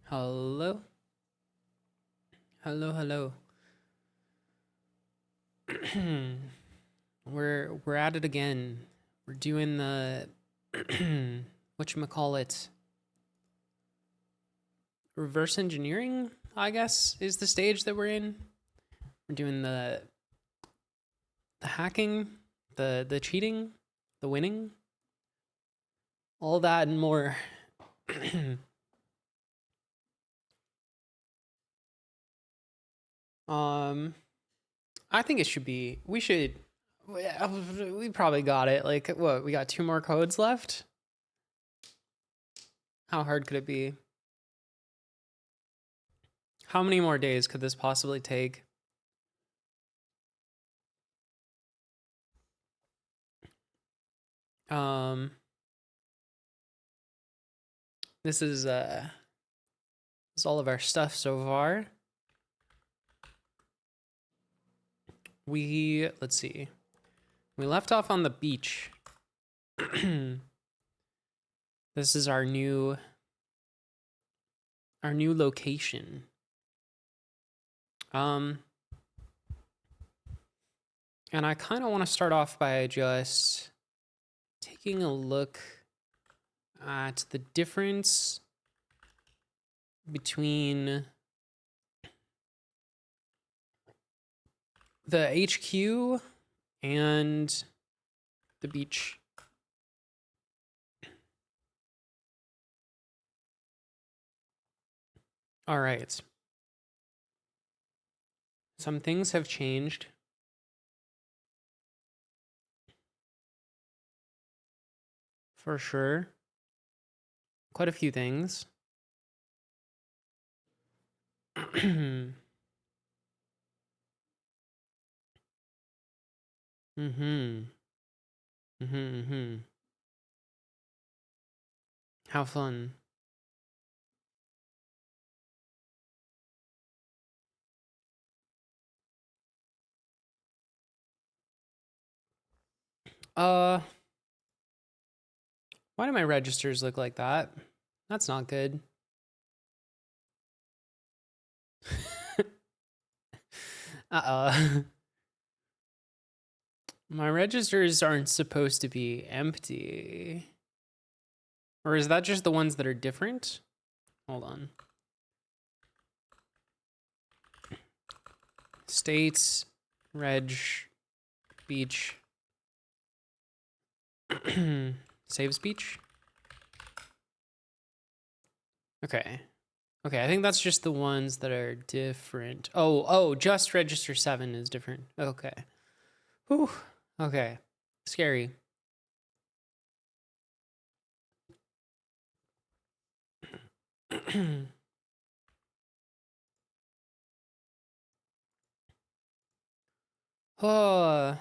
Hello? Hello, hello. We're at it again. We're doing the whatchamacallit. Reverse engineering, I guess, is the stage that we're in. We're doing the hacking, the cheating, the winning, all that and more. I think it should be. We probably got it. Like, what? We got 2 more codes left. How hard could it be? How many more days could this possibly take? This is all of our stuff so far. Let's see. We left off on the beach. This is our new location. And I kind of want to start off by just taking a look at the difference between the HQ and the beach. All right. Some things have changed. For sure. Quite a few things. Mm-hmm. Mm-hmm. How fun. Why do my registers look like that? That's not good. Uh-oh. My registers aren't supposed to be empty. Or is that just the ones that are different? Hold on. States, reg, beach. Save speech? Okay. Okay, I think that's just the ones that are different. Oh, just register 7 is different. Okay. Whew. Okay. Scary. Oh.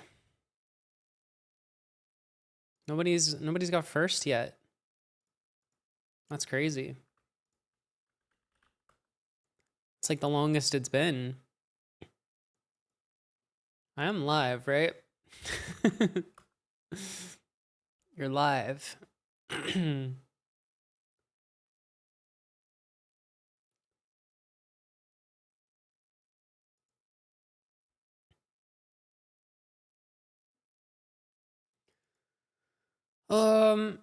Nobody's got first yet. That's crazy. It's like the longest it's been. I am live, right? You're live. um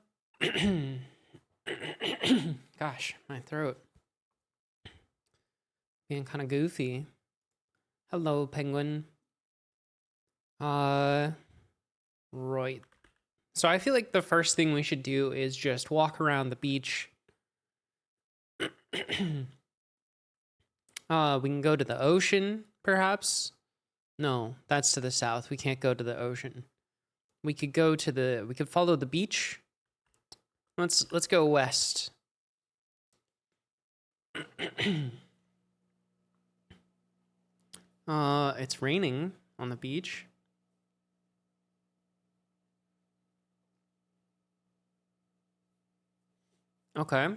Gosh, my throat being kind of goofy. Hello, penguin. Right. So I feel like the first thing we should do is just walk around the beach. We can go to the ocean, perhaps. No, that's to the south. We can't go to the ocean. We could follow the beach. Let's go west. It's raining on the beach. Okay.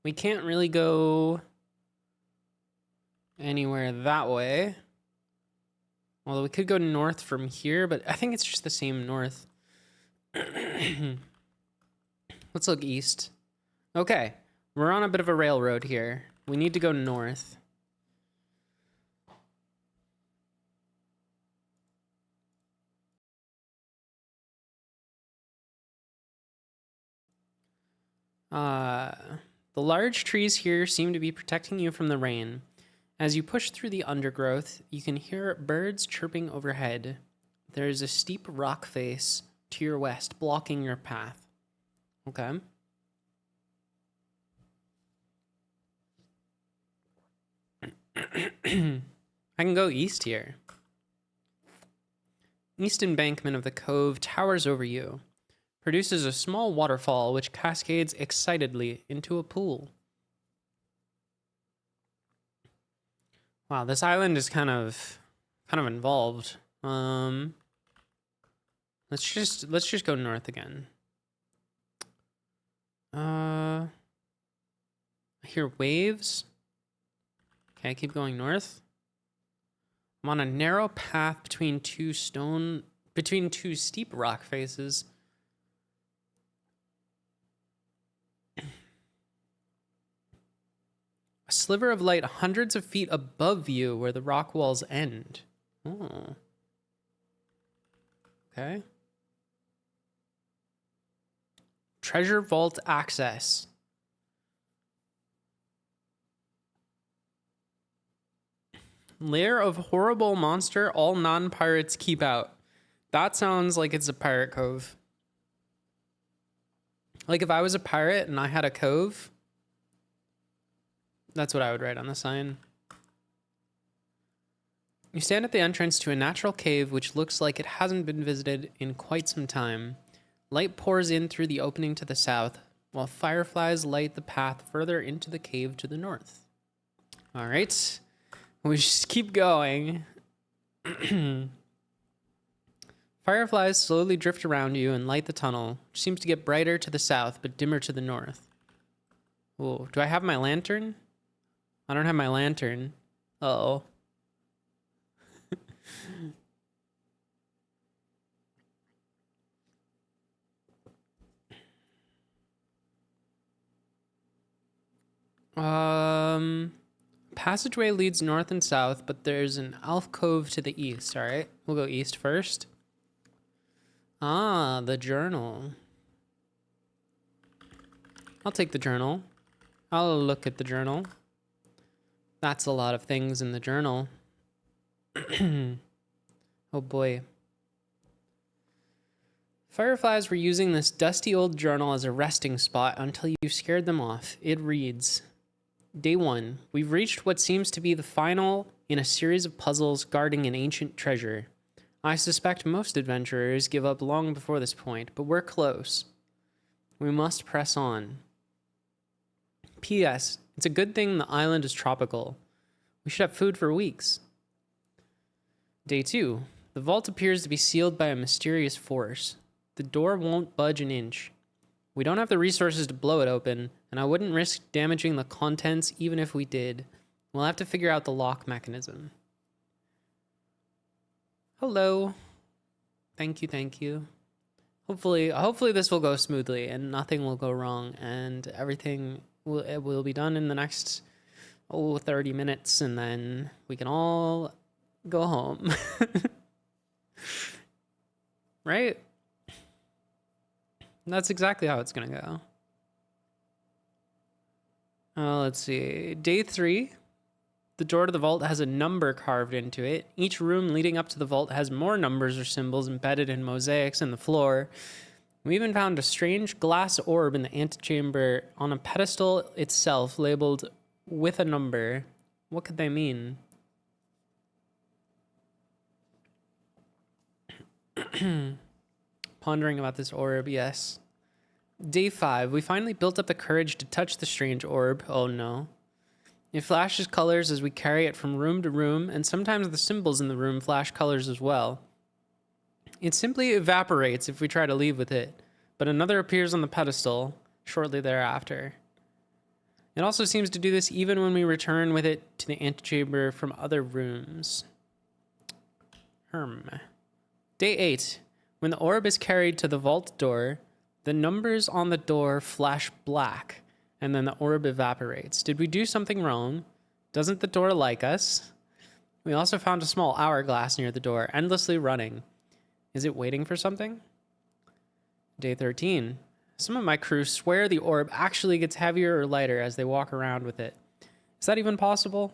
We can't really go anywhere that way. Although we could go north from here, but I think it's just the same north. Let's look east. Okay, we're on a bit of a railroad here. We need to go north. The large trees here seem to be protecting you from the rain. As you push through the undergrowth, you can hear birds chirping overhead. There is a steep rock face to your west, blocking your path. Okay. I can go east here. East embankment of the cove towers over you, produces a small waterfall which cascades excitedly into a pool. Wow, this island is kind of involved. Let's just go north again. I hear waves. Okay, keep going north. I'm on a narrow path between two steep rock faces. A sliver of light hundreds of feet above you where the rock walls end. Oh. Okay. Treasure vault access. Lair of horrible monster all non-pirates keep out. That sounds like it's a pirate cove. Like if I was a pirate and I had a cove, that's what I would write on the sign. You stand at the entrance to a natural cave which looks like it hasn't been visited in quite some time. Light pours in through the opening to the south, while fireflies light the path further into the cave to the north. All right. We just keep going. Fireflies slowly drift around you and light the tunnel, which seems to get brighter to the south but dimmer to the north. Oh, do I have my lantern? I don't have my lantern. Uh-oh. Passageway leads north and south, but there's an alcove to the east. All right, we'll go east first. Ah, the journal. I'll take the journal. I'll look at the journal. That's a lot of things in the journal. Oh boy. Fireflies were using this dusty old journal as a resting spot until you scared them off. It reads, Day 1. We've reached what seems to be the final in a series of puzzles guarding an ancient treasure. I suspect most adventurers give up long before this point, but we're close. We must press on. P.S. It's a good thing the island is tropical. We should have food for weeks. Day 2. The vault appears to be sealed by a mysterious force. The door won't budge an inch. We don't have the resources to blow it open, and I wouldn't risk damaging the contents even if we did. We'll have to figure out the lock mechanism. Hello. Thank you, thank you. Hopefully this will go smoothly and nothing will go wrong and everything will be done in the next 30 minutes and then we can all go home. Right? That's exactly how it's gonna go. Let's see. Day 3. The door to the vault has a number carved into it. Each room leading up to the vault has more numbers or symbols embedded in mosaics in the floor. We even found a strange glass orb in the antechamber on a pedestal itself labeled with a number. What could they mean? Pondering about this orb, yes. Day 5. We finally built up the courage to touch the strange orb. Oh no. It flashes colors as we carry it from room to room, and sometimes the symbols in the room flash colors as well. It simply evaporates if we try to leave with it, but another appears on the pedestal shortly thereafter. It also seems to do this even when we return with it to the antechamber from other rooms. Day 8. When the orb is carried to the vault door, the numbers on the door flash black, and then the orb evaporates. Did we do something wrong? Doesn't the door like us? We also found a small hourglass near the door, endlessly running. Is it waiting for something? Day 13. Some of my crew swear the orb actually gets heavier or lighter as they walk around with it. Is that even possible?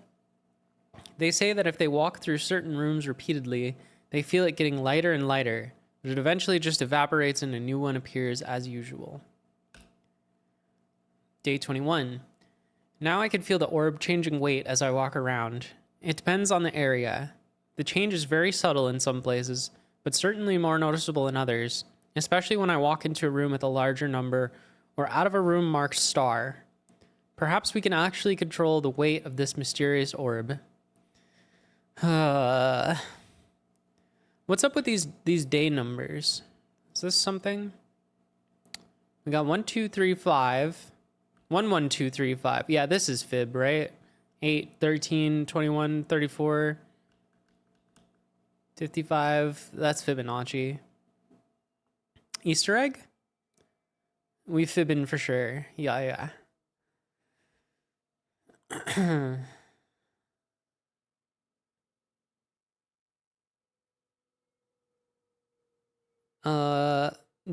They say that if they walk through certain rooms repeatedly, they feel it getting lighter and lighter, but it eventually just evaporates and a new one appears as usual. Day 21. Now I can feel the orb changing weight as I walk around. It depends on the area. The change is very subtle in some places, but certainly more noticeable in others, especially when I walk into a room with a larger number or out of a room marked star. Perhaps we can actually control the weight of this mysterious orb. What's up with these day numbers? Is this something? We got 1, 2, 3, 5. 1, 1, 2, 3, 5. Yeah, this is fib, right? 8, 13, 21, 34, 55. That's Fibonacci. Easter egg? We fibbing for sure. Yeah.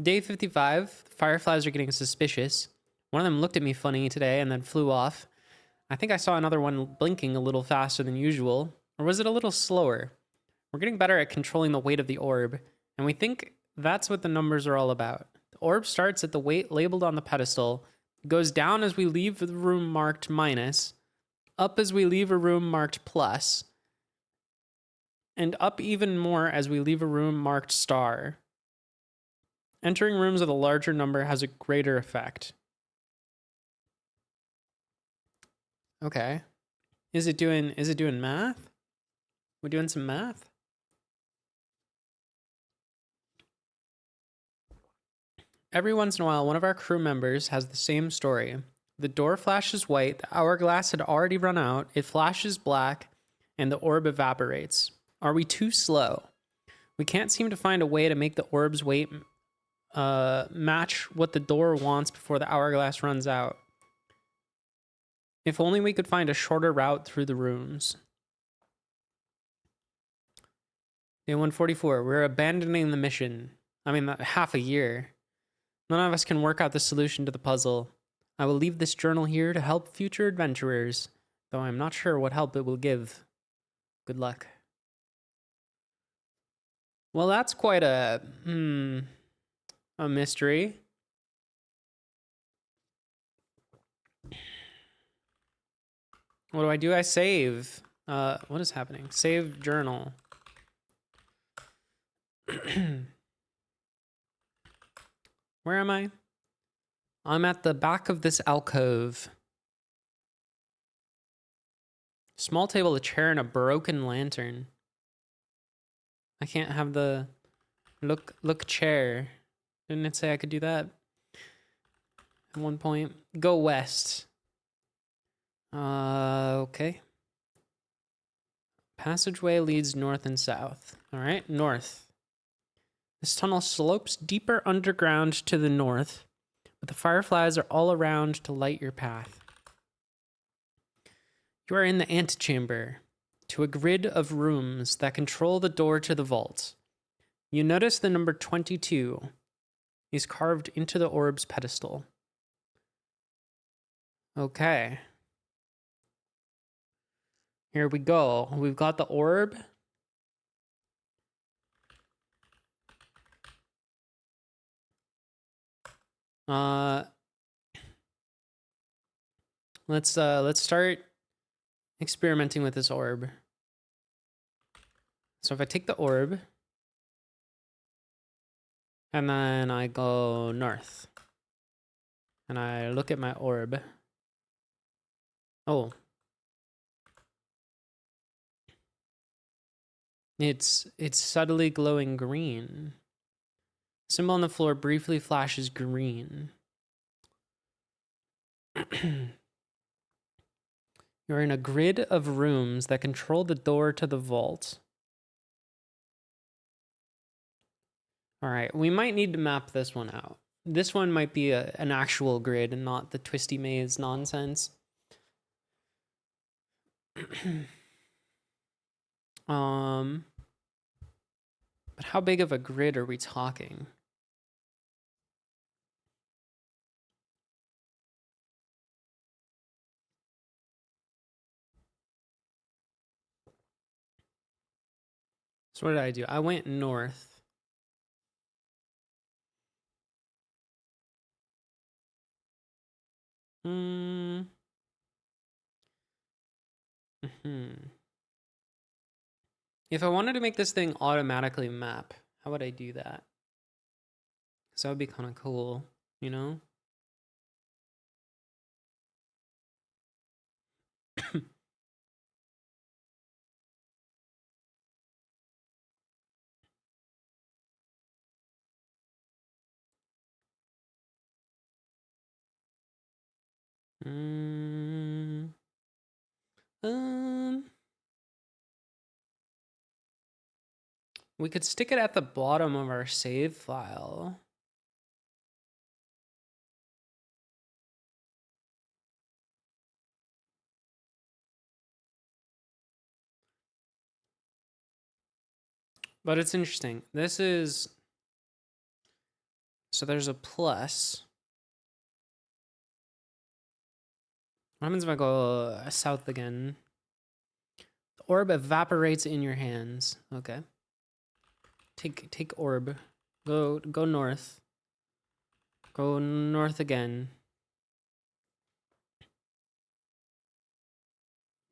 Day 55. Fireflies are getting suspicious. One of them looked at me funny today and then flew off. I think I saw another one blinking a little faster than usual. Or was it a little slower? We're getting better at controlling the weight of the orb, and we think that's what the numbers are all about. The orb starts at the weight labeled on the pedestal, goes down as we leave the room marked minus, up as we leave a room marked plus, and up even more as we leave a room marked star. Entering rooms with a larger number has a greater effect. Okay. Is it doing math? We're doing some math? Every once in a while, one of our crew members has the same story. The door flashes white, the hourglass had already run out, it flashes black, and the orb evaporates. Are we too slow? We can't seem to find a way to make the orb's weight match what the door wants before the hourglass runs out. If only we could find a shorter route through the rooms. Day 144, we're abandoning the mission. Half a year. None of us can work out the solution to the puzzle. I will leave this journal here to help future adventurers, though I'm not sure what help it will give. Good luck. Well, that's quite a mystery. What do? I save. What is happening? Save journal. Where am I? I'm at the back of this alcove. Small table, a chair, and a broken lantern. I can't have the look chair. Didn't it say I could do that? At one point. Go west. Okay. Passageway leads north and south. All right, north. This tunnel slopes deeper underground to the north, but the fireflies are all around to light your path. You are in the antechamber, to a grid of rooms that control the door to the vault. You notice the number 22 is carved into the orb's pedestal. Okay. Here we go. We've got the orb. Let's start experimenting with this orb. So if I take the orb and then I go north and I look at my orb. Oh. It's subtly glowing green. Symbol on the floor briefly flashes green. You're in a grid of rooms that control the door to the vault. All right, we might need to map this one out. This one might be an actual grid and not the twisty maze nonsense. But how big of a grid are we talking? So what did I do? I went north. If I wanted to make this thing automatically map, how would I do that? Because that would be kind of cool, you know? We could stick it at the bottom of our save file. But it's interesting. This is... So there's a plus. What happens if I go south again? The orb evaporates in your hands. Okay. Take orb. Go north. Go north again.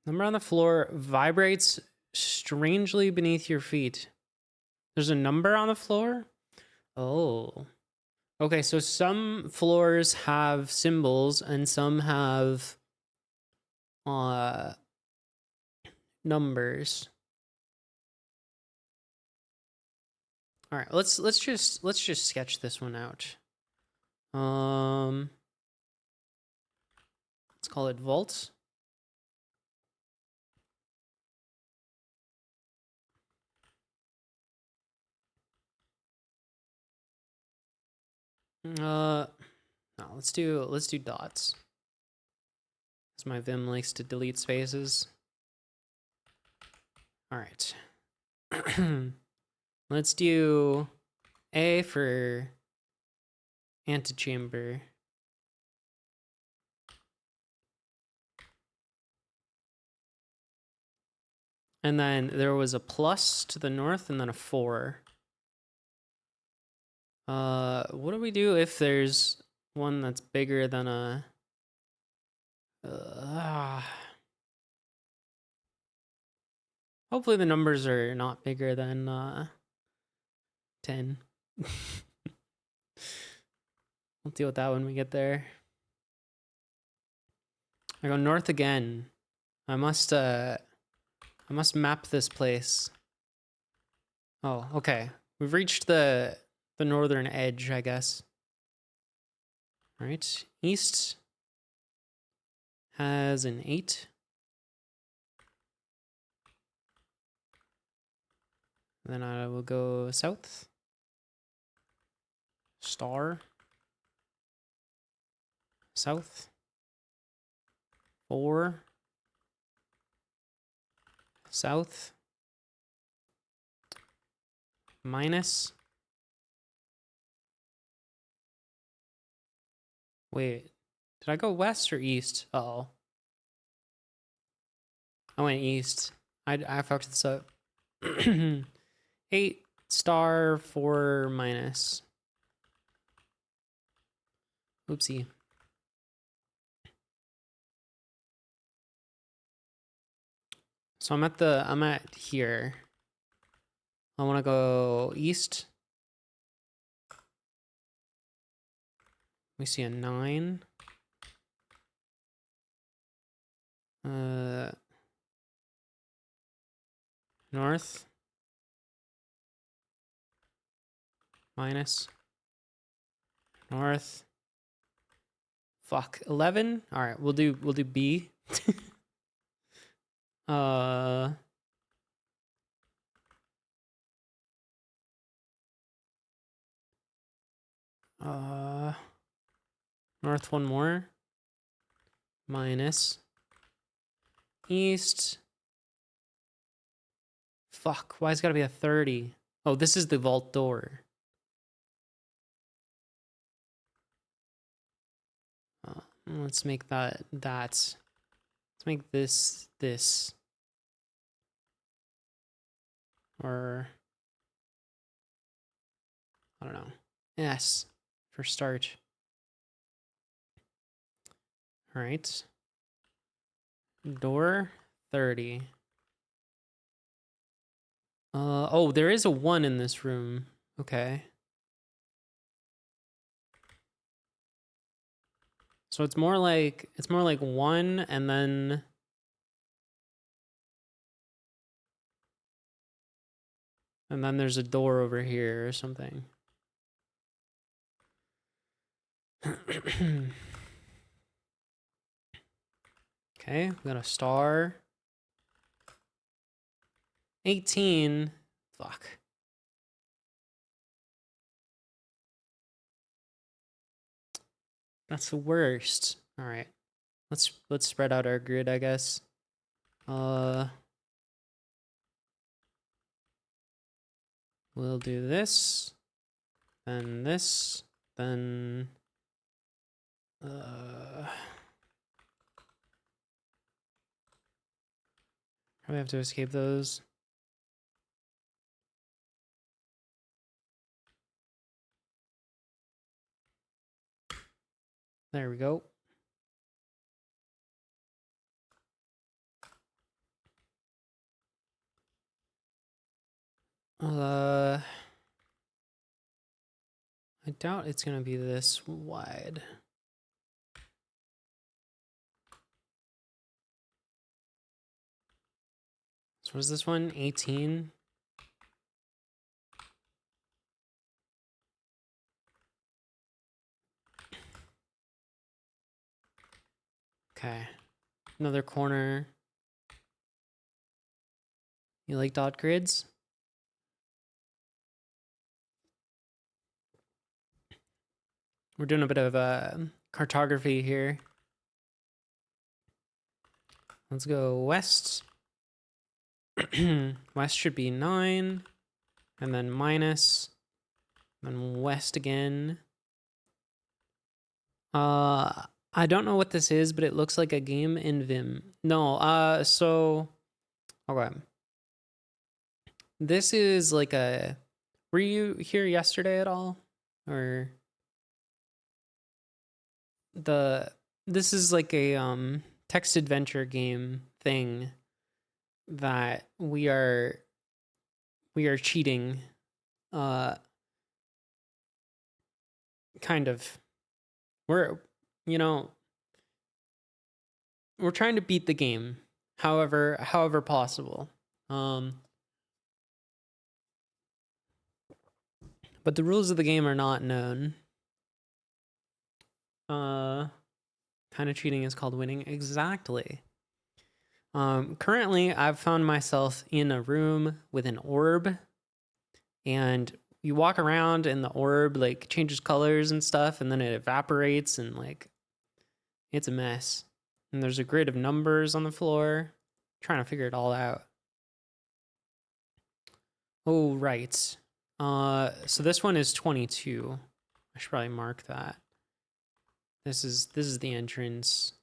Number on the floor vibrates strangely beneath your feet. There's a number on the floor? Oh. Okay, so some floors have symbols and some have numbers. All right, let's just sketch this one out. Let's call it vault. No, let's do dots. Because my Vim likes to delete spaces. All right. Let's do A for antechamber. And then there was a plus to the north and then a 4. What do we do if there's one that's bigger than a... Hopefully the numbers are not bigger than 10. We'll deal with that when we get there. I go north again. I must map this place. Oh, okay. We've reached the northern edge, I guess. All right. East has an 8. Then I will go south. Star. South. 4. South. Minus. Wait. Did I go west or east? Uh-oh. I went east. I fucked this up. 8 star 4 minus. Oopsie. So I'm at here. I want to go east. We see a 9. North. Minus. North. Fuck. 11? All right, we'll do B. North one more. Minus. East. Fuck, why it's gotta be a 30? Oh, this is the vault door. Let's make that. Let's make this. Or, I don't know. S for start. All right. Door 30. Oh, there is a 1 in this room. Okay. So it's more like 1 and then there's a door over here or something. Okay, we got a star. 18. Fuck. That's the worst. All right. Let's spread out our grid, I guess. We'll do this, then this, then probably have to escape those. There we go. I doubt it's gonna be this wide. So what is this one? 18? Okay. Another corner. You like dot grids? We're doing a bit of cartography here. Let's go west. West should be 9. And then minus. Then west again. I don't know what this is, but it looks like a game in Vim. No, so okay. This is like a, were you here yesterday at all? Or this is like a text adventure game thing that we are cheating, kind of. We're trying to beat the game however possible. But the rules of the game are not known. Kind of cheating is called winning. Exactly. Currently, I've found myself in a room with an orb, and you walk around and the orb like changes colors and stuff, and then it evaporates, and like it's a mess. And there's a grid of numbers on the floor. Trying to figure it all out. Oh, right. So this one is 22. I should probably mark that. This is the entrance.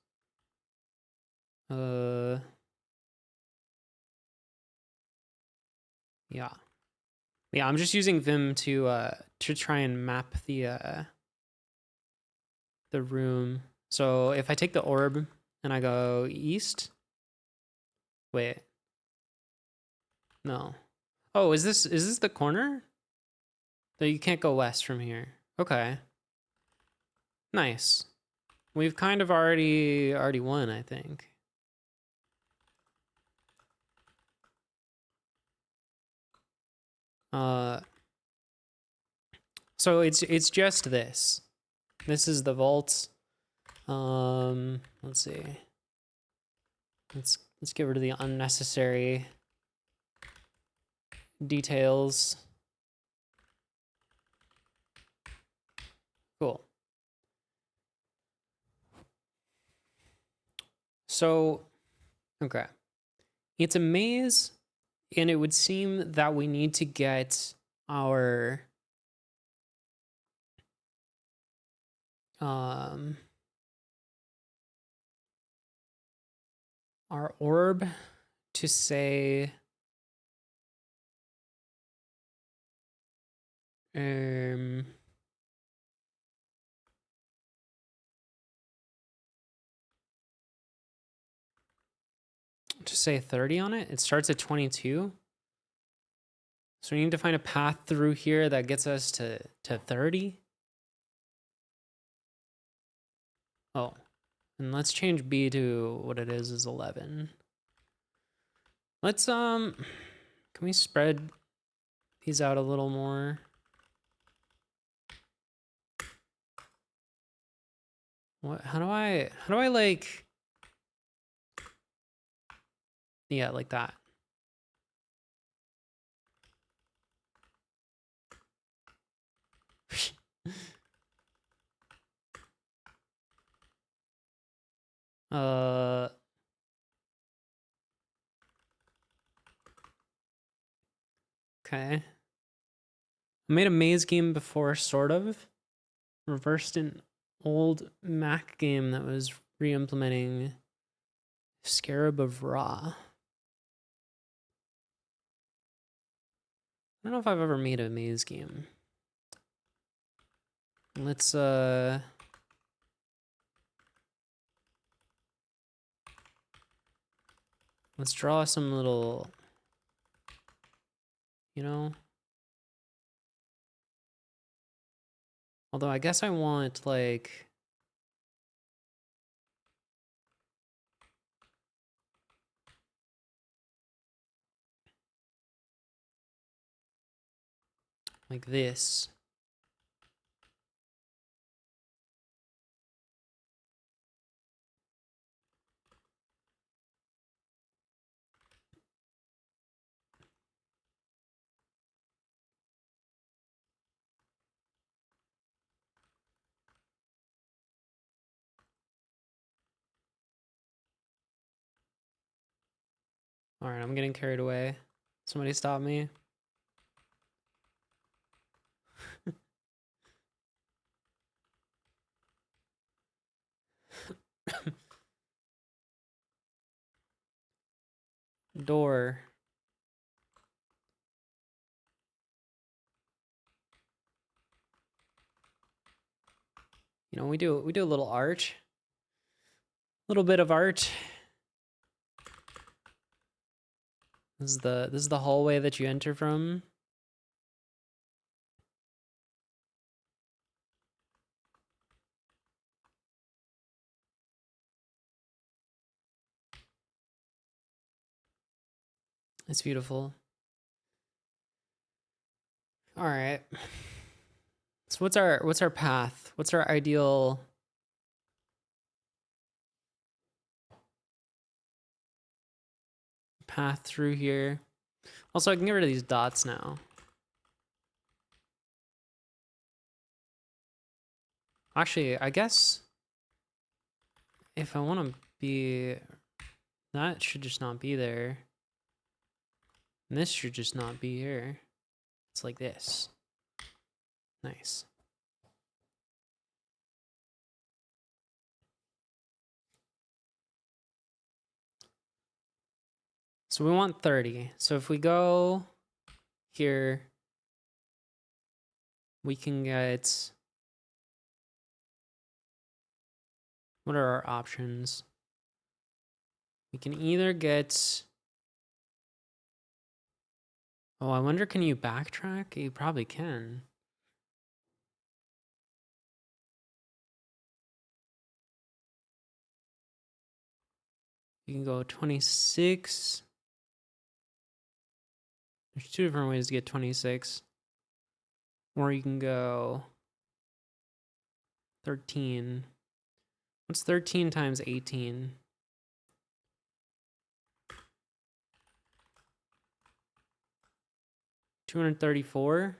Yeah. Yeah, I'm just using Vim to try and map the room. So if I take the orb and I go east. Wait. No. Oh, is this the corner? No, you can't go west from here. Okay. Nice. We've kind of already won, I think. So it's just this. This is the vault. Let's see. Let's get rid of the unnecessary details. Cool. So, okay. It's a maze, and it would seem that we need to get our orb to say to say 30 on it. It starts at 22. So we need to find a path through here that gets us to 30. Oh, and let's change B to what it is 11. Let's, can we spread these out a little more? What, how do I like, yeah, like that. Okay. I made a maze game before, sort of. Reversed an old Mac game that was re-implementing Scarab of Ra. I don't know if I've ever made a maze game. Let's draw some little, you know. Although I guess I want like this. All right, I'm getting carried away. Somebody stop me. Door. You know, we do a little art. A little bit of art. This is the hallway that you enter from. It's beautiful. All right. So what's our path? What's our ideal path through here? Also, I can get rid of these dots now. Actually, I guess if I want to be, that should just not be there. And this should just not be here. It's like this. Nice. So we want 30. So if we go here, we can get, what are our options? We can either get, oh, I wonder, can you backtrack? You probably can. You can go 26. There's two different ways to get 26. Or you can go 13. What's 13 times 18? 234.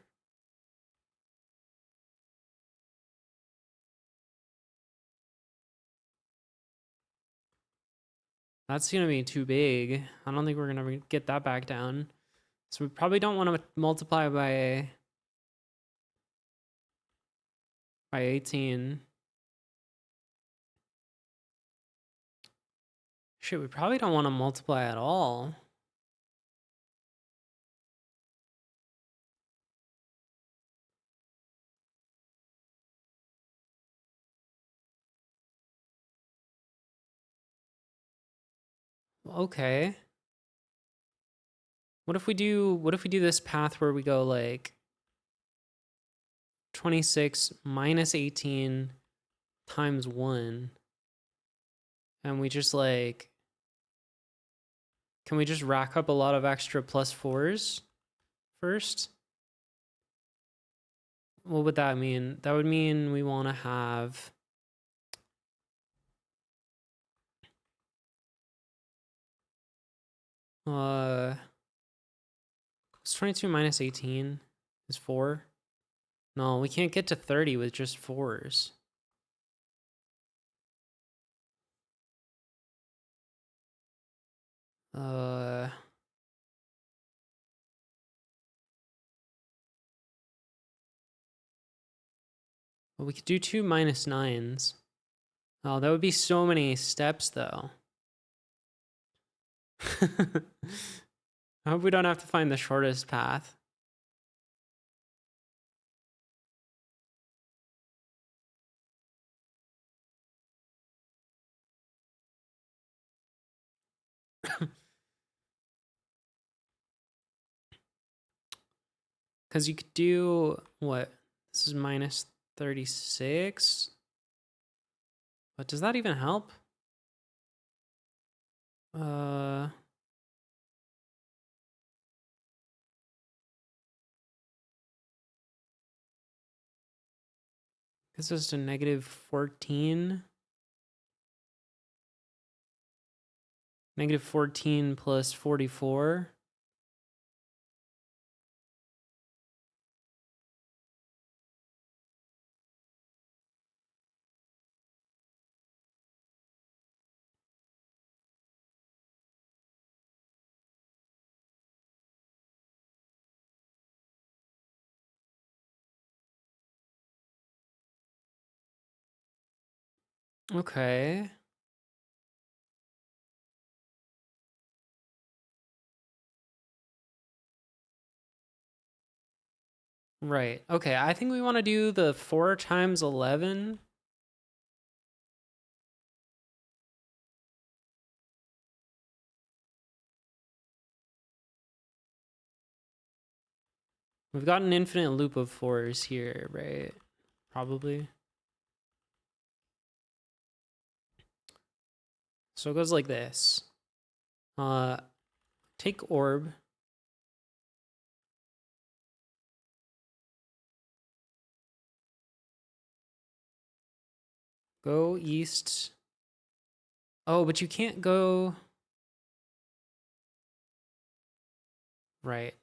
That's gonna be too big. I don't think we're gonna get that back down. So we probably don't want to multiply by 18. Shit, we probably don't want to multiply at all. Okay. What if we do this path where we go like 26 minus 18 times 1, and we just like, can we just rack up a lot of extra plus 4s first? What would that mean? That would mean we want to have it's 22 minus 18 is 4. No, we can't get to 30 with just 4s. But we could do 2 minus 9s. Oh, that would be so many steps though. I hope we don't have to find the shortest path. Because you could do what? This is minus 36. But does that even help? This is to negative 14. Negative 14 plus 44. Okay. Right. Okay, I think we want to do the 4 times 11. We've got an infinite loop of 4s here, right? Probably. So it goes like this. Take orb. Go east. Oh, but you can't go... Right.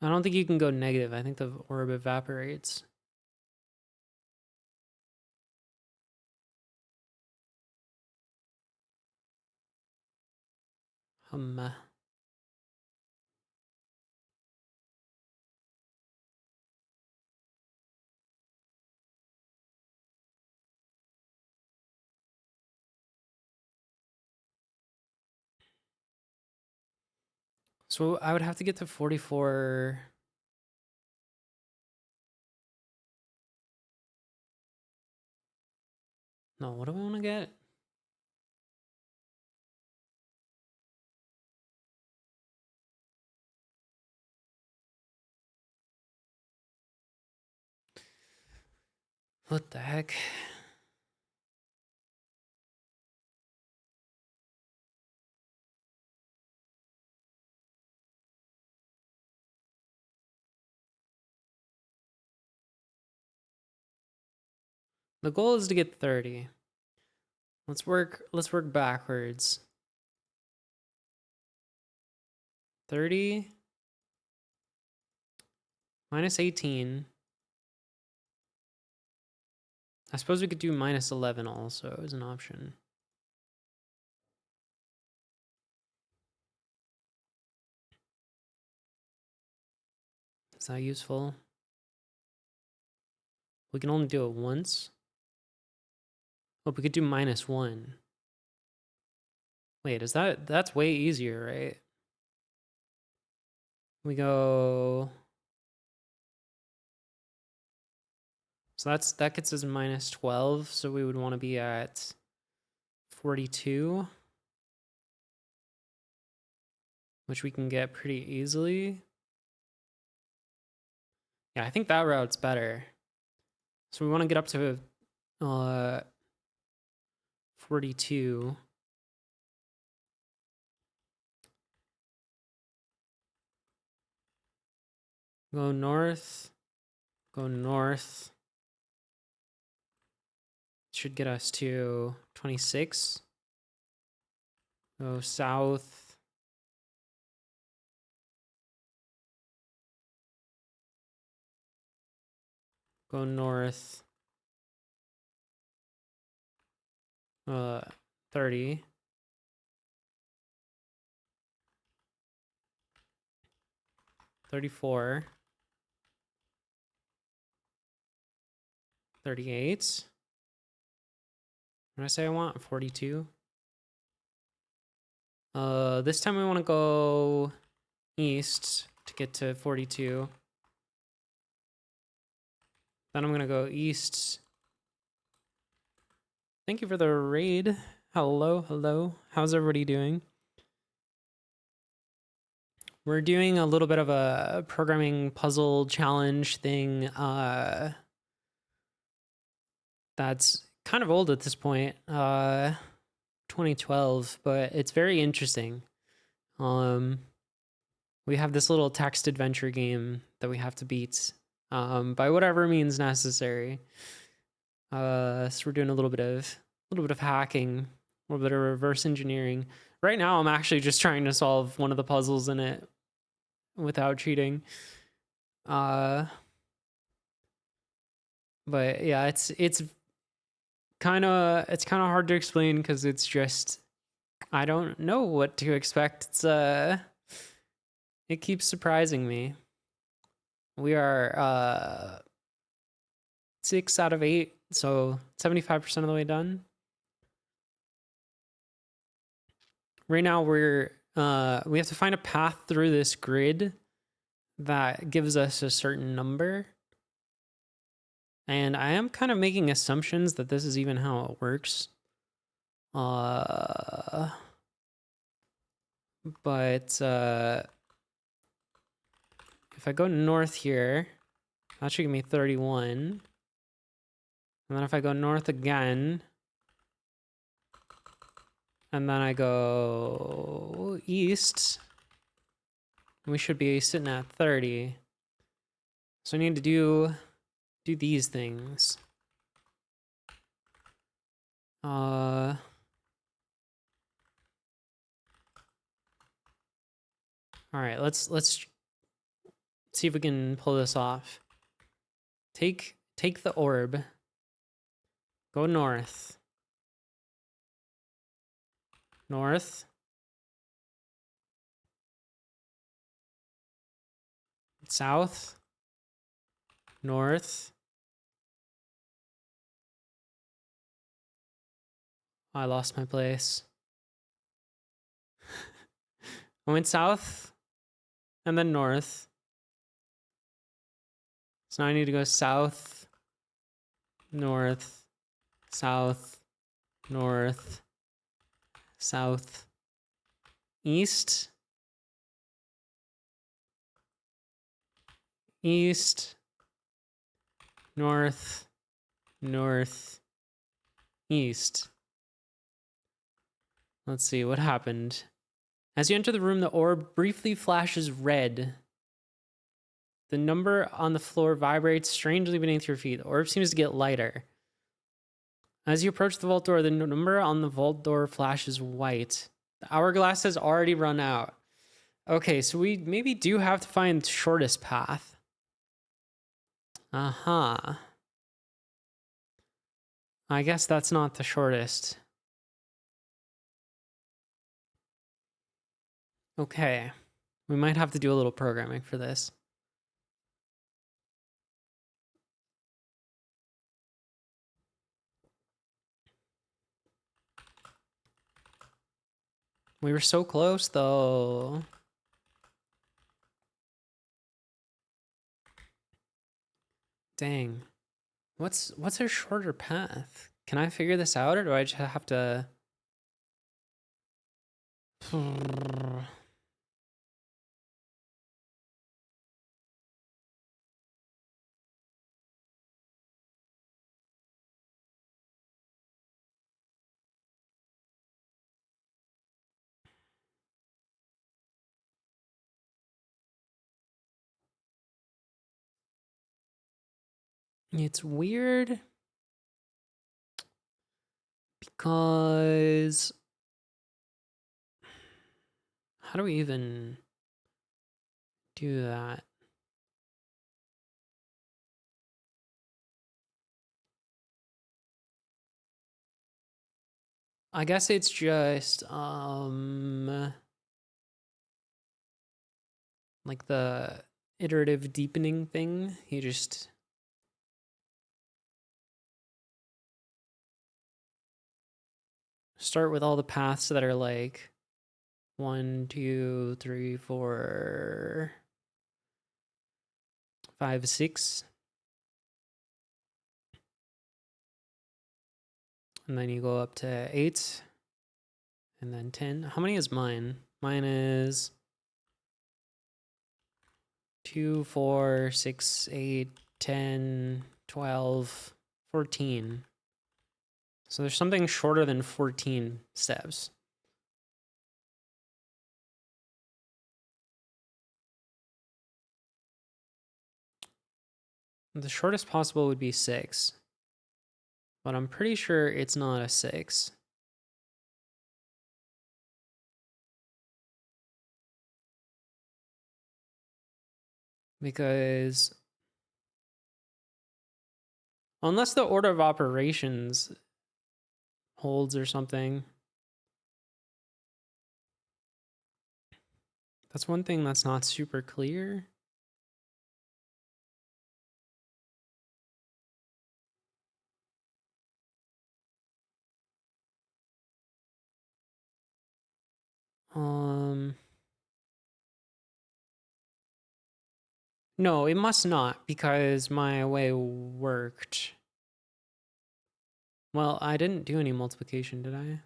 I don't think you can go negative. I think the orb evaporates. So I would have to get to 44. No, what do I want to get? What the heck? The goal is to get 30. Let's work backwards. 30 minus 18. I suppose we could do minus 11 also as an option. Is that useful? We can only do it once. Oh, we could do minus 1. Wait, is that's way easier, right? We go. So that gets us minus 12. So we would want to be at 42, which we can get pretty easily. Yeah, I think that route's better. So we want to get up to 42. Go north. Go north. Should get us to 26. Go south. Go north. 30. 34. 38. What did I say I want? 42. This time we want to go east to get to 42. Then I'm going to go east. Thank you for the raid. Hello, hello. How's everybody doing? We're doing a little bit of a programming puzzle challenge thing. That's kind of old at this point. 2012, but it's very interesting. We have this little text adventure game that we have to beat by whatever means necessary. So we're doing a little bit of hacking, a little bit of reverse engineering. Right now, I'm actually just trying to solve one of the puzzles in it without cheating. But yeah, it's kind of hard to explain because it's just I don't know what to expect. It's it keeps surprising me. We are 6 out of 8, so 75% of the way done. Right now we have to find a path through this grid that gives us a certain number. And I am kind of making assumptions that this is even how it works. But if I go north here, that should give me 31. And then if I go north again, and then I go east, we should be sitting at 30. So I need to do these things. All right, let's see if we can pull this off. Take the orb. Go north. North. South. North. I lost my place. I went south and then north. So now I need to go south, north, south, north, south, east, east, north, north, east. Let's see what happened. As you enter the room, the orb briefly flashes red. The number on the floor vibrates strangely beneath your feet. The orb seems to get lighter. As you approach the vault door, the number on the vault door flashes white. The hourglass has already run out. Okay, so we maybe do have to find shortest path. Uh-huh. I guess that's not the shortest. Okay. We might have to do a little programming for this. We were so close, though. Dang. What's a shorter path? Can I figure this out, or do I just have to... It's weird because how do we even do that? I guess it's just like the iterative deepening thing. You just start with all the paths that are like 1, 2, 3, 4, 5, 6. And then you go up to 8. And then 10. How many is mine? Mine is 2, 4, 6, 8, 10, 12, 14. So there's something shorter than 14 steps. The shortest possible would be 6. But I'm pretty sure it's not a 6. Because unless the order of operations holds or something. That's one thing that's not super clear. No, it must not, because my way worked. Well, I didn't do any multiplication, did I?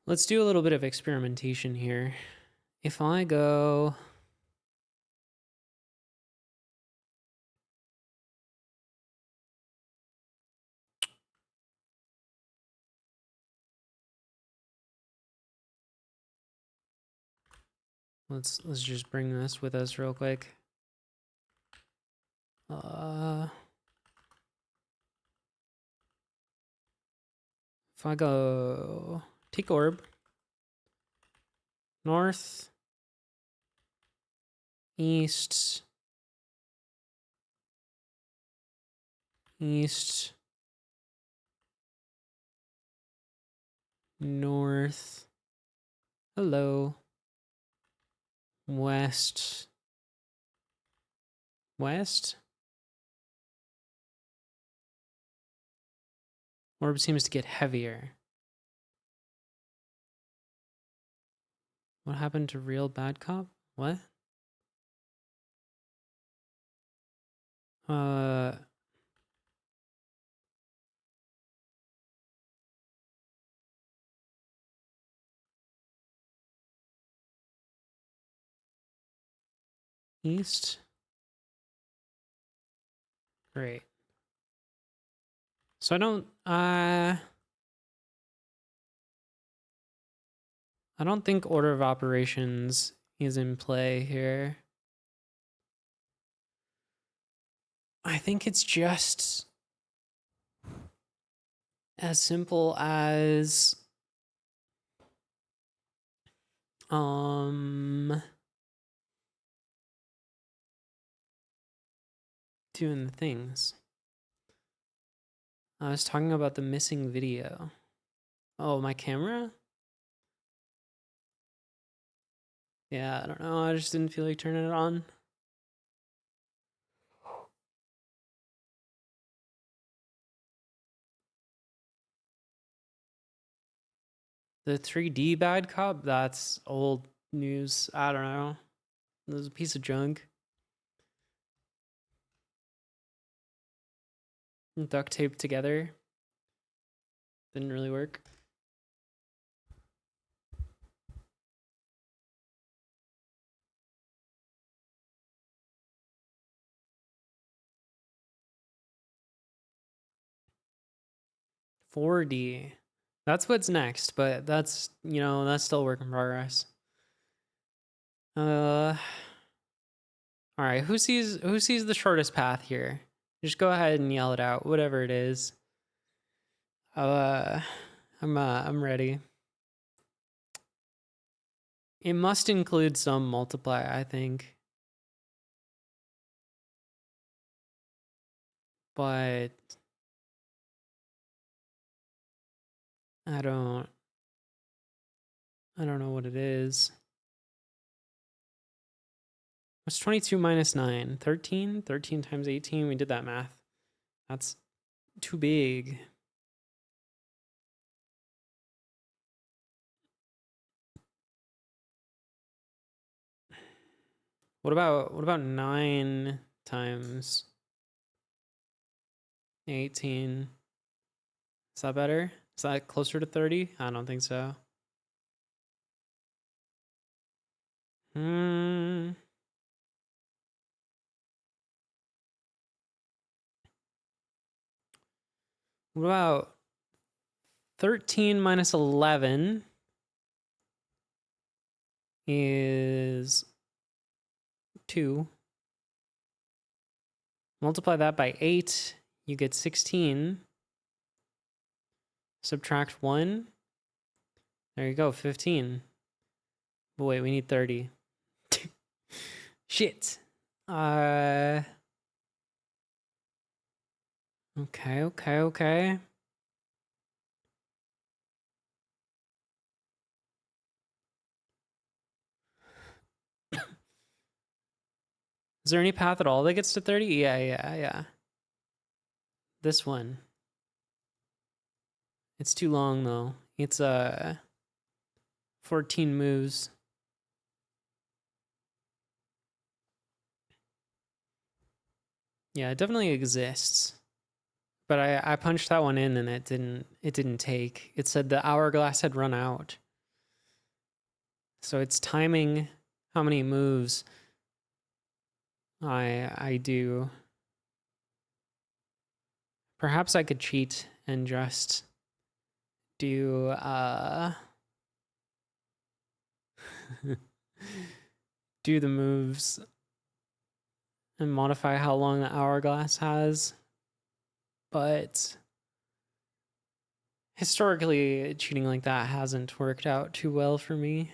Let's do a little bit of experimentation here. If I go... Let's just bring this with us real quick. If I go take orb, north, east, east, north, hello, west, west. Orb seems to get heavier. What happened to real bad cop? What? East. Great. So I I don't think order of operations is in play here. I think it's just as simple as doing the things. I was talking about the missing video. Oh, my camera? Yeah, I don't know. I just didn't feel like turning it on. The 3D bad cop? That's old news. I don't know. It was a piece of junk. Duct taped together. Didn't really work. $4D. That's what's next, but that's, you know, that's still work in progress. All right, who sees the shortest path here? Just go ahead and yell it out, whatever it is. I'm ready. It must include some multiply, I think. But I don't know what it is. What's 22 minus 9? 13? 13 times 18. We did that math. That's too big. What about 9 times 18? Is that better? Is that closer to 30? I don't think so. What about 13 minus 11 is 2. Multiply that by 8, you get 16. Subtract 1. There you go, 15. But wait, we need 30. Shit. Okay. Is there any path at all that gets to 30? Yeah. This one. It's too long though. It's 14 moves. Yeah, it definitely exists. But I punched that one in and it didn't take. It said the hourglass had run out. So it's timing how many moves I do. Perhaps I could cheat and just do do the moves and modify how long the hourglass has. But historically, cheating like that hasn't worked out too well for me.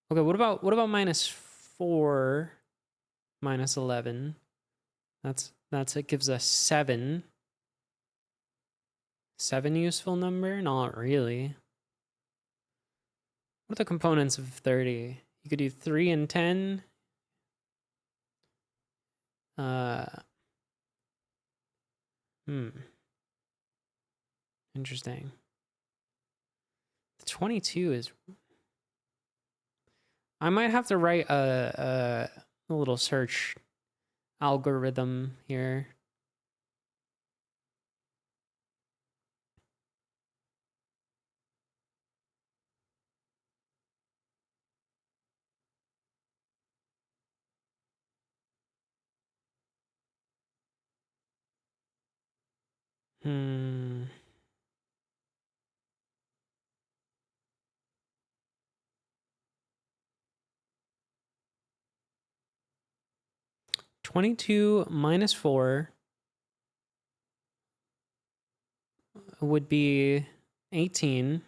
Okay, what about -4 minus 11? That's it gives us 7. 7 useful number? Not really. What are the components of 30? You could do 3 and 10. Interesting. The 22 is... I might have to write a little search algorithm here. Hmm. (22 minus 4) would be 18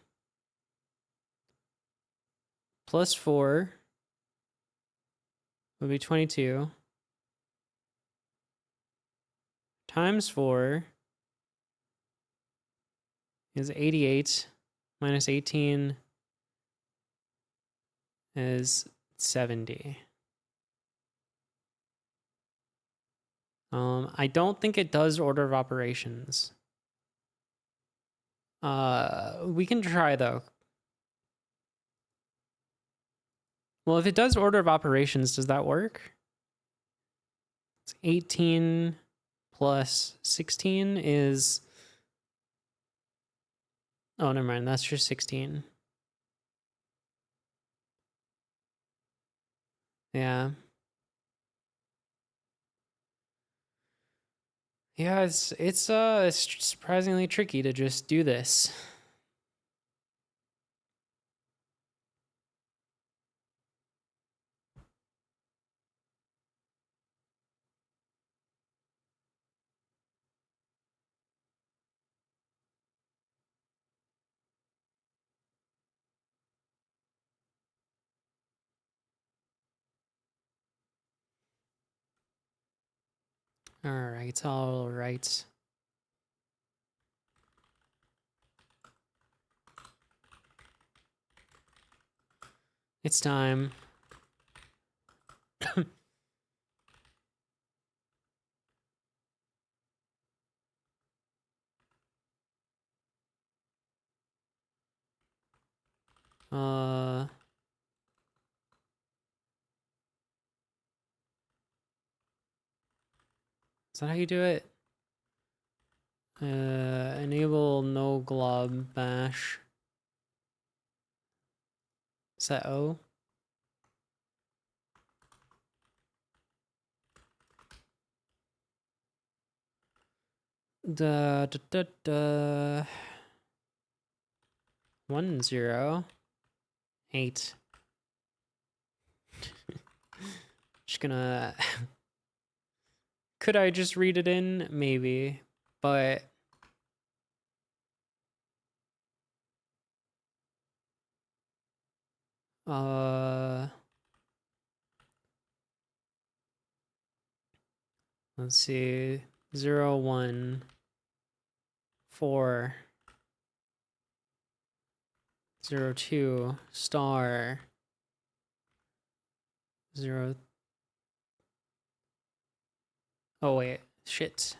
plus 4 would be 22 times 4 is 88 minus 18 is 70. I don't think it does order of operations. We can try though. Well, if it does order of operations, does that work? It's 18 plus 16 is... Oh, never mind. That's just 16. Yeah. Yeah, it's surprisingly tricky to just do this. All right. It's time. uh Is that how you do it? Enable no glob bash. Is that O? Da, da, da, da. 1 0 8. Just gonna... Could I just read it in? Maybe. But... Let's see. 0 1 4 0 2 star 0... Oh wait, shit.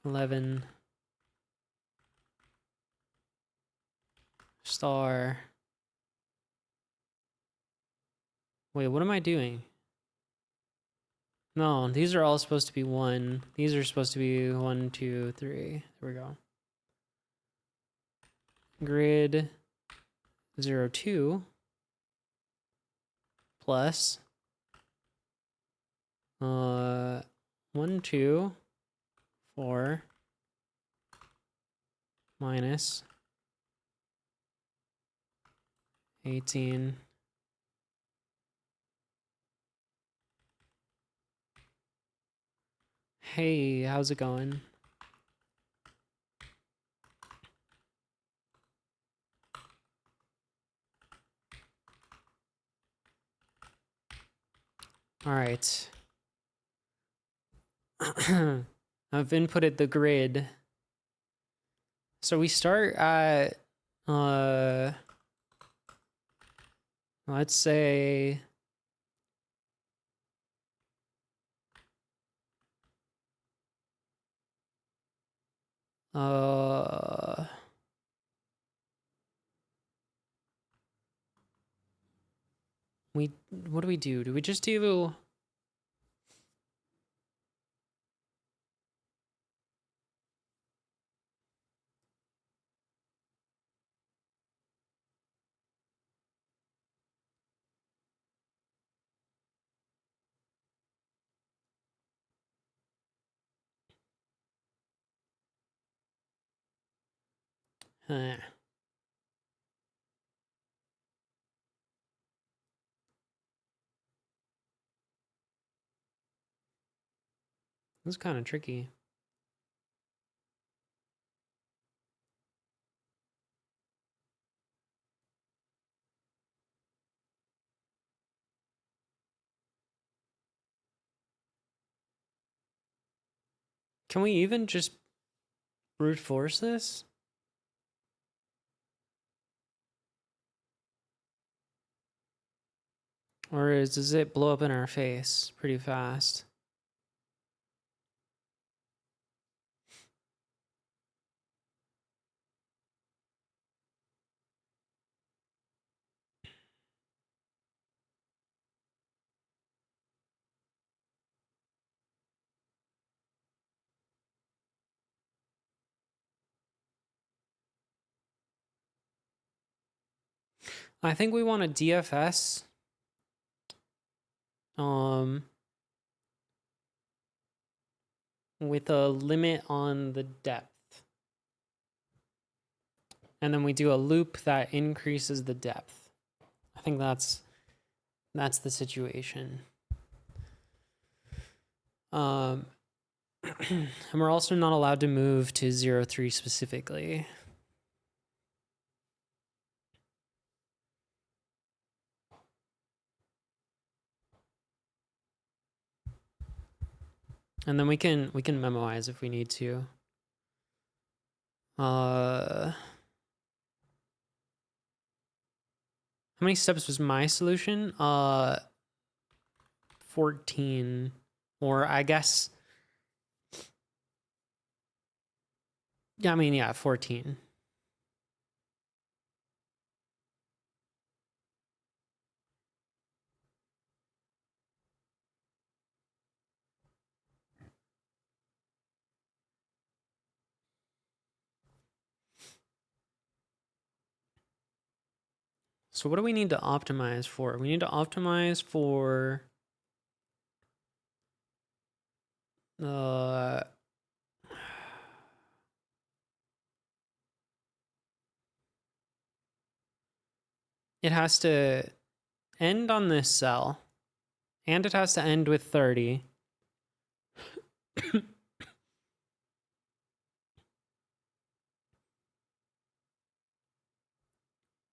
11 star... Wait, what am I doing? No, these are all supposed to be 1. These are supposed to be 1, 2, 3. There we go. Grid 0 2 plus 1 2 4 minus 18 . Hey, how's it going? All right. I've inputted the grid. So we start at let's say what do we do? Do we just do... Huh. This is kind of tricky. Can we even just brute force this? Or does it blow up in our face pretty fast? I think we want a DFS. With a limit on the depth. And then we do a loop that increases the depth. I think that's the situation. And we're also not allowed to move to 0-3 specifically. And then we can memoize if we need to. How many steps was my solution? 14. Or I guess, yeah, I mean, yeah, 14. So what do we need to optimize for? We need to optimize for it has to end on this cell, and it has to end with 30.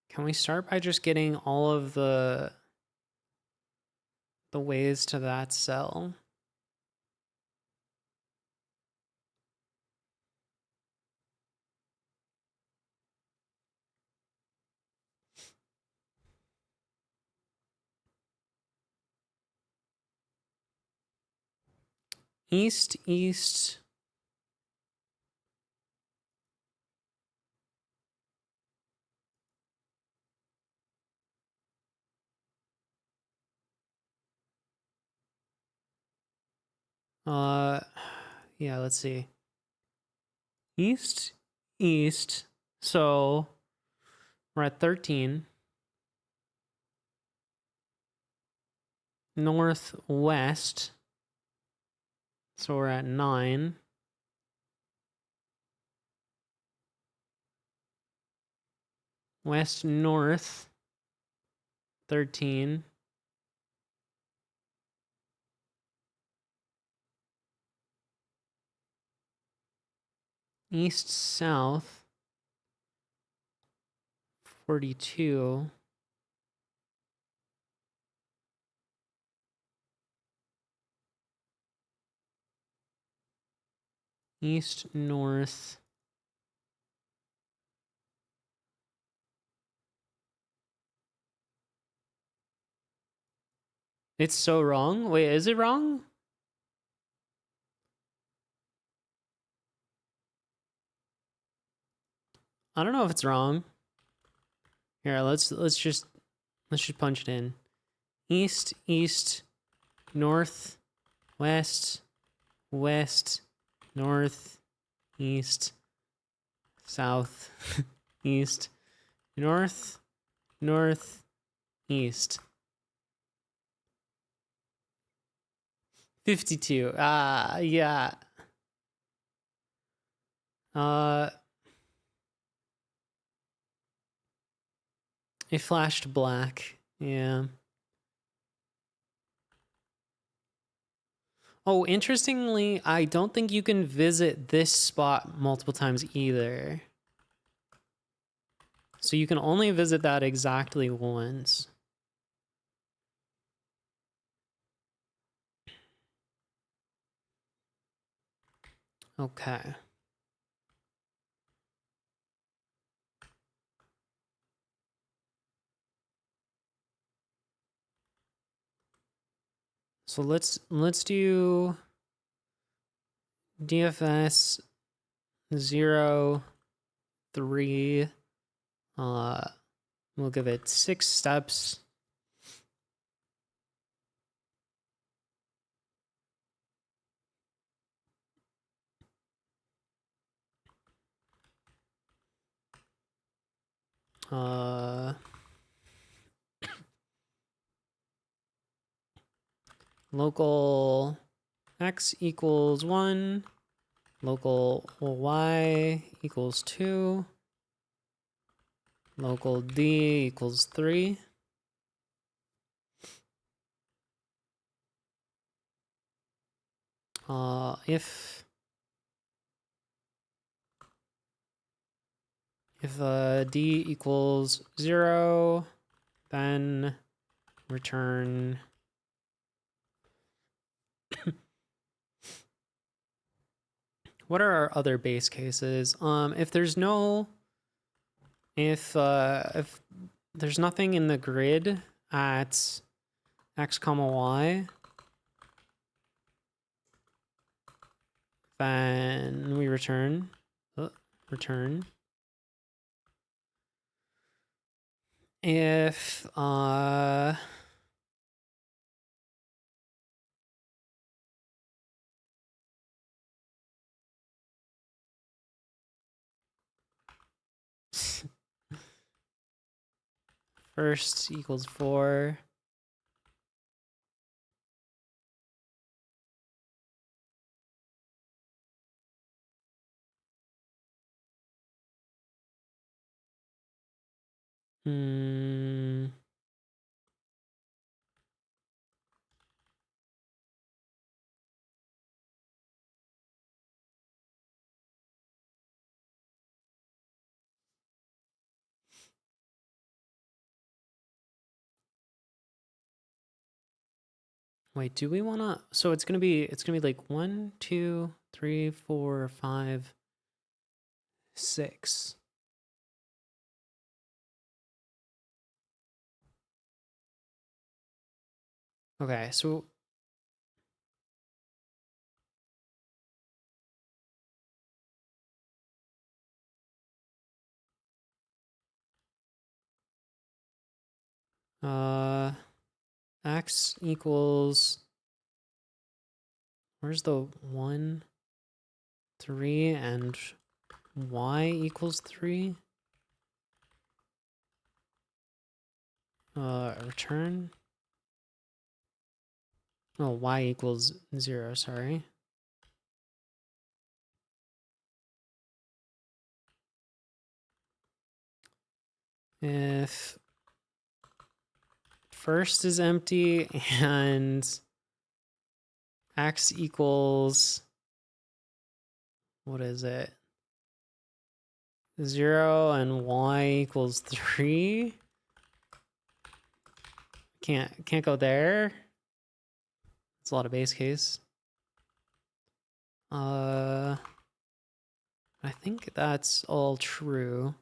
Can we start by just getting all of the ways to that cell? East, east. Yeah, let's see. East, east. So we're at 13. Northwest. So we're at 9. West, north. 13. East, south. 42. East, north. It's so wrong. Wait, is it wrong? I don't know if it's wrong. Here, let's just punch it in. East, east, north, west, west, north, east, south, east, north, north, east. 52. Yeah. It flashed black. Yeah. Oh, interestingly, I don't think you can visit this spot multiple times either. So you can only visit that exactly once. Okay. So let's do DFS 0, 3. We'll give it 6 steps. Local x equals 1, local y equals 2, local d equals 3. If d equals 0, then return what are our other base cases? If there's nothing in the grid at x comma y, then we return return. If first equals 4, wait, do we want to? So it's gonna be like 1, 2, 3, 4, 5, 6. Okay, so x equals, where's the 1, 3, and y equals 3? Return. Oh, y equals 0, sorry. If first is empty and x equals, what is it? 0 and y equals 3. Can't go there. It's a lot of base case. I think that's all true.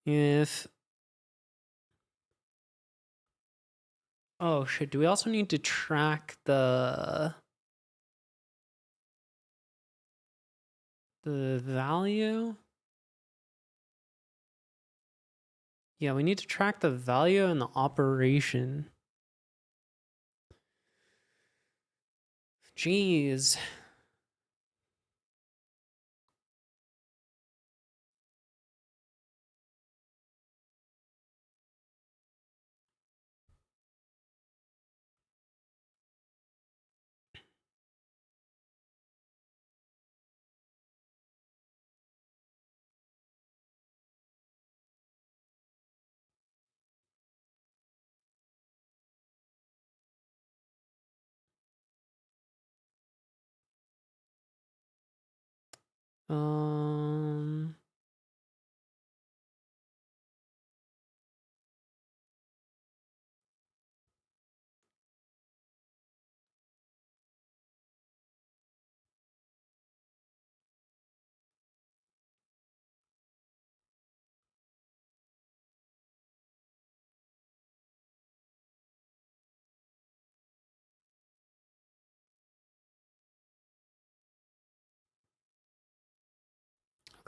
If oh shit, do we also need to track the value? Yeah, we need to track the value and the operation. Jeez. Um,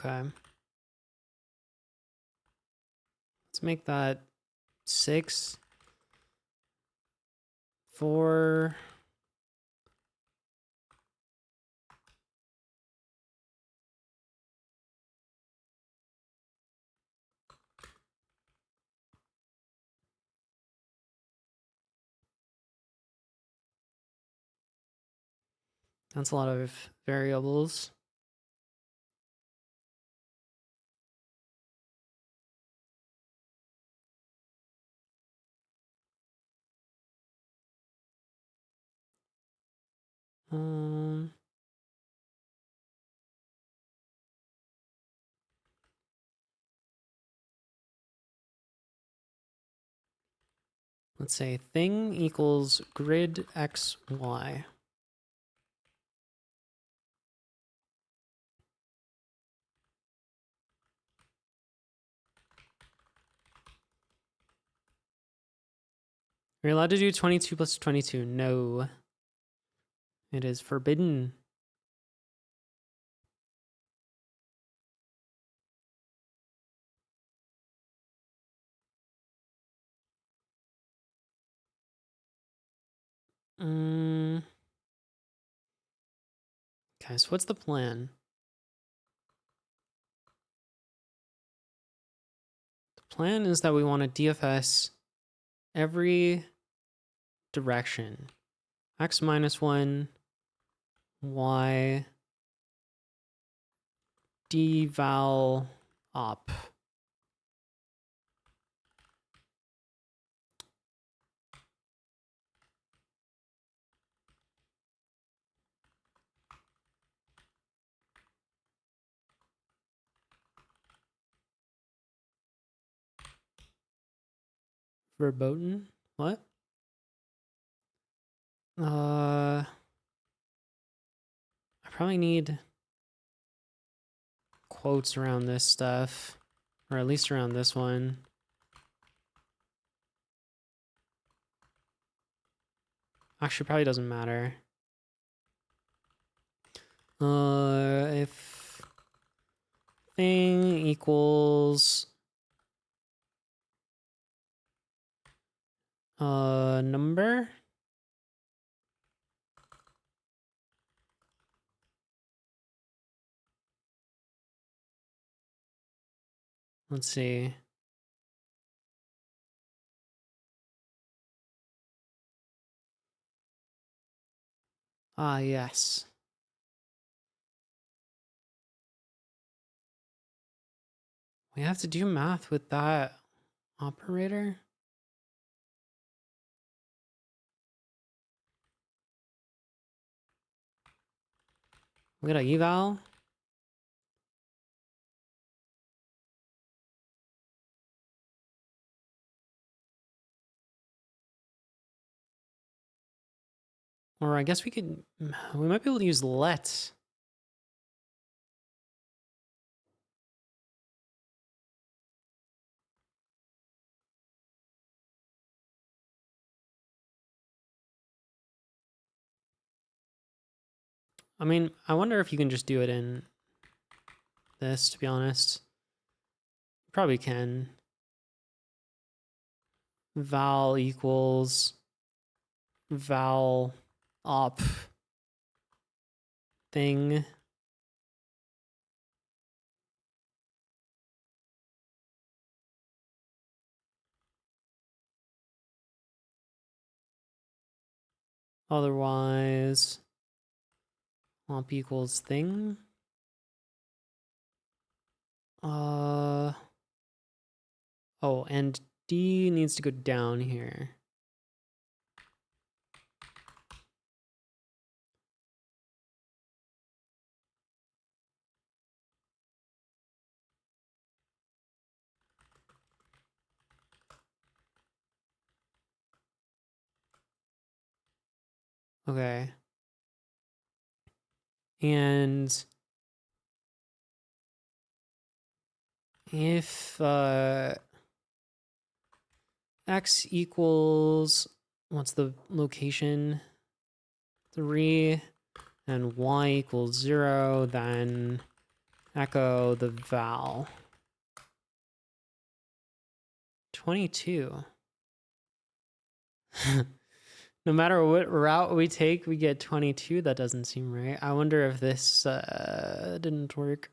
okay. Let's make that 6, 4. That's a lot of variables. Um, let's say thing equals grid x, y. You're allowed to do 22 plus 22. No, it is forbidden. Okay, so what's the plan? The plan is that we want to DFS every direction. X minus 1, y, deval op. Verboten? What? I probably need quotes around this stuff, or at least around this one. Actually, probably doesn't matter. If thing equals number. Let's see. Ah, yes. We have to do math with that operator. We got a eval. Or I guess we might be able to use let. I mean, I wonder if you can just do it in this, to be honest. Probably can. Val equals val op thing. Otherwise, op equals thing. Oh, and D needs to go down here. Okay. And if x equals, what's the location? 3, and y equals 0, then echo the val. 22. No matter what route we take, we get 22. That doesn't seem right. I wonder if this didn't work.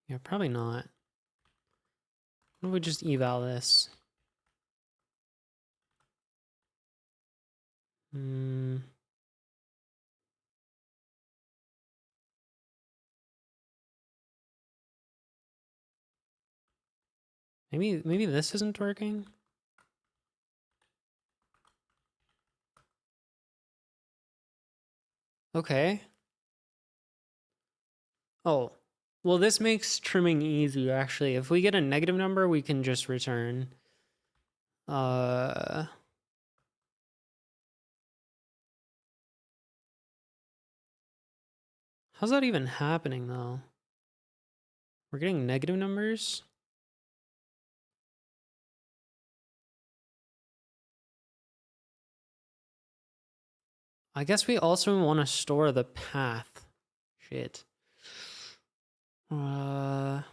Yeah, probably not. What if we just eval this? Maybe this isn't working. Okay. Oh, well, this makes trimming easy, actually. If we get a negative number, we can just return. How's that even happening, though? We're getting negative numbers? I guess we also want to store the path. Shit. All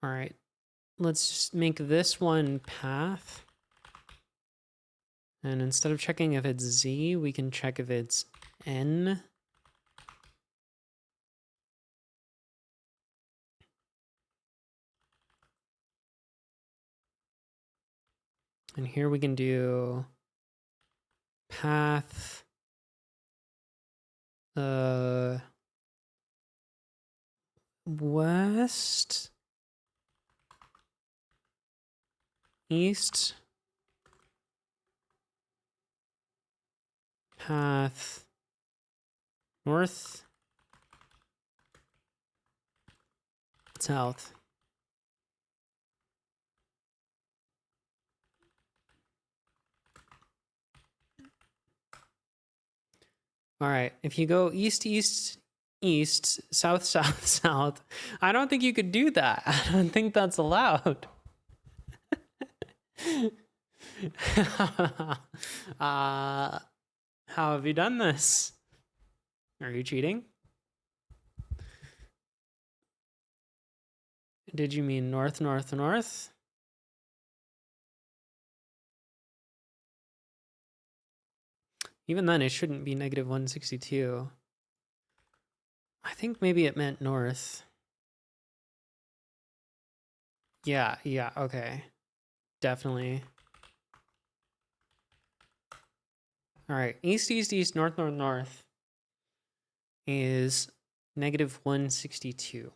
right. Let's just make this one path. And instead of checking if it's z, we can check if it's n. And here we can do path west, east, path north, south. All right, if you go east, east, east, south, south, south, I don't think you could do that. I don't think that's allowed. How have you done this? Are you cheating? Did you mean north, north, north? Even then, it shouldn't be negative 162. I think maybe it meant north. Yeah, okay. Definitely. All right, east, east, east, north, north, north is negative 162.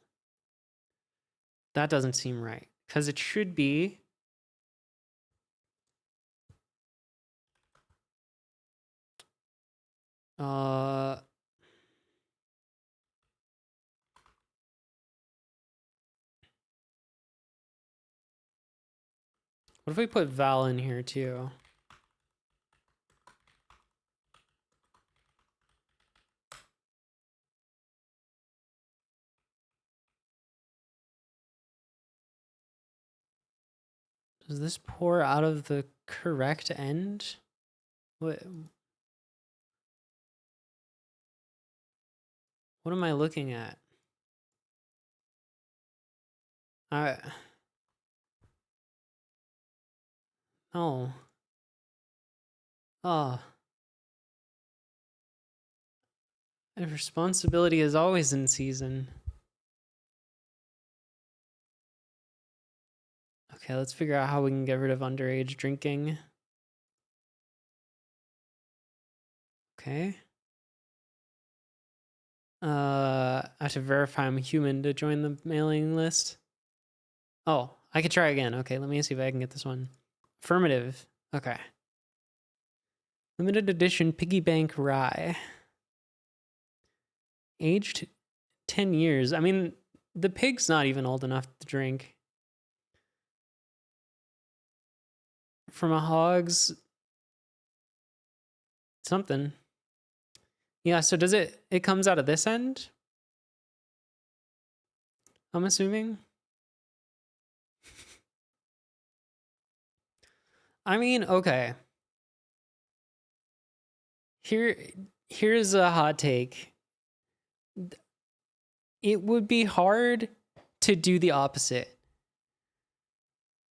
That doesn't seem right, because it should be what if we put val in here too? Does this pour out of the correct end? What am I looking at? Oh. Oh. And responsibility is always in season. Okay, let's figure out how we can get rid of underage drinking. Okay. I have to verify I'm human to join the mailing list. Oh, I could try again. Okay, let me see if I can get this one. Affirmative. Okay. Limited edition piggy bank rye. Aged 10 years. I mean, the pig's not even old enough to drink. From a hog's something. Yeah, so does it comes out of this end? I'm assuming. I mean, okay. Here's a hot take. It would be hard to do the opposite.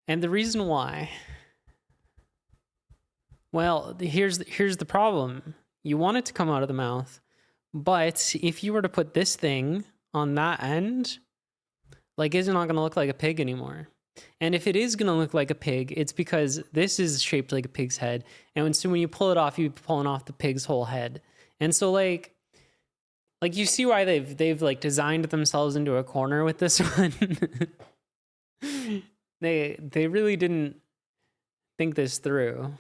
And the reason why, well, here's the problem. You want it to come out of the mouth, but if you were to put this thing on that end, like, it's not going to look like a pig anymore. And if it is going to look like a pig, it's because this is shaped like a pig's head. And when you pull it off, you'd be pulling off the pig's whole head. And so like you see why they've like designed themselves into a corner with this one. They really didn't think this through.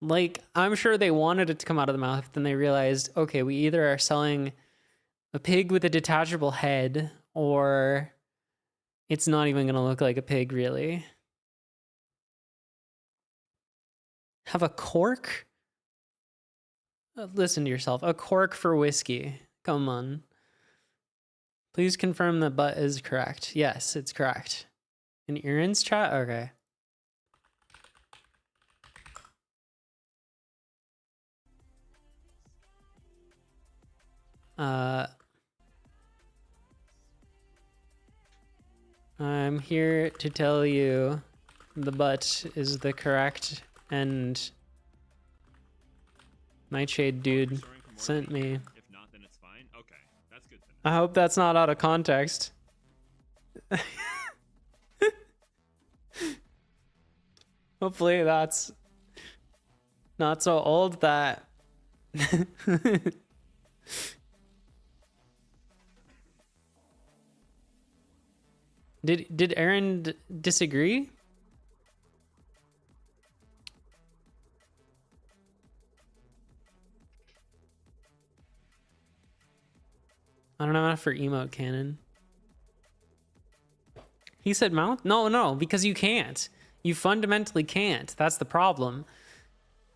Like, I'm sure they wanted it to come out of the mouth, then they realized, okay, we either are selling a pig with a detachable head, or it's not even going to look like a pig, really. Have a cork? Listen to yourself. A cork for whiskey. Come on. Please confirm the butt is correct. Yes, it's correct. In Aaron's chat? Okay. I'm here to tell you the butt is the correct and Nightshade dude sent me. If not, then it's fine. Okay, that's good to know. I hope that's not out of context. Hopefully that's not so old that Did Aaron disagree? I don't have enough for emote cannon. He said mount? No, because you can't. You fundamentally can't. That's the problem.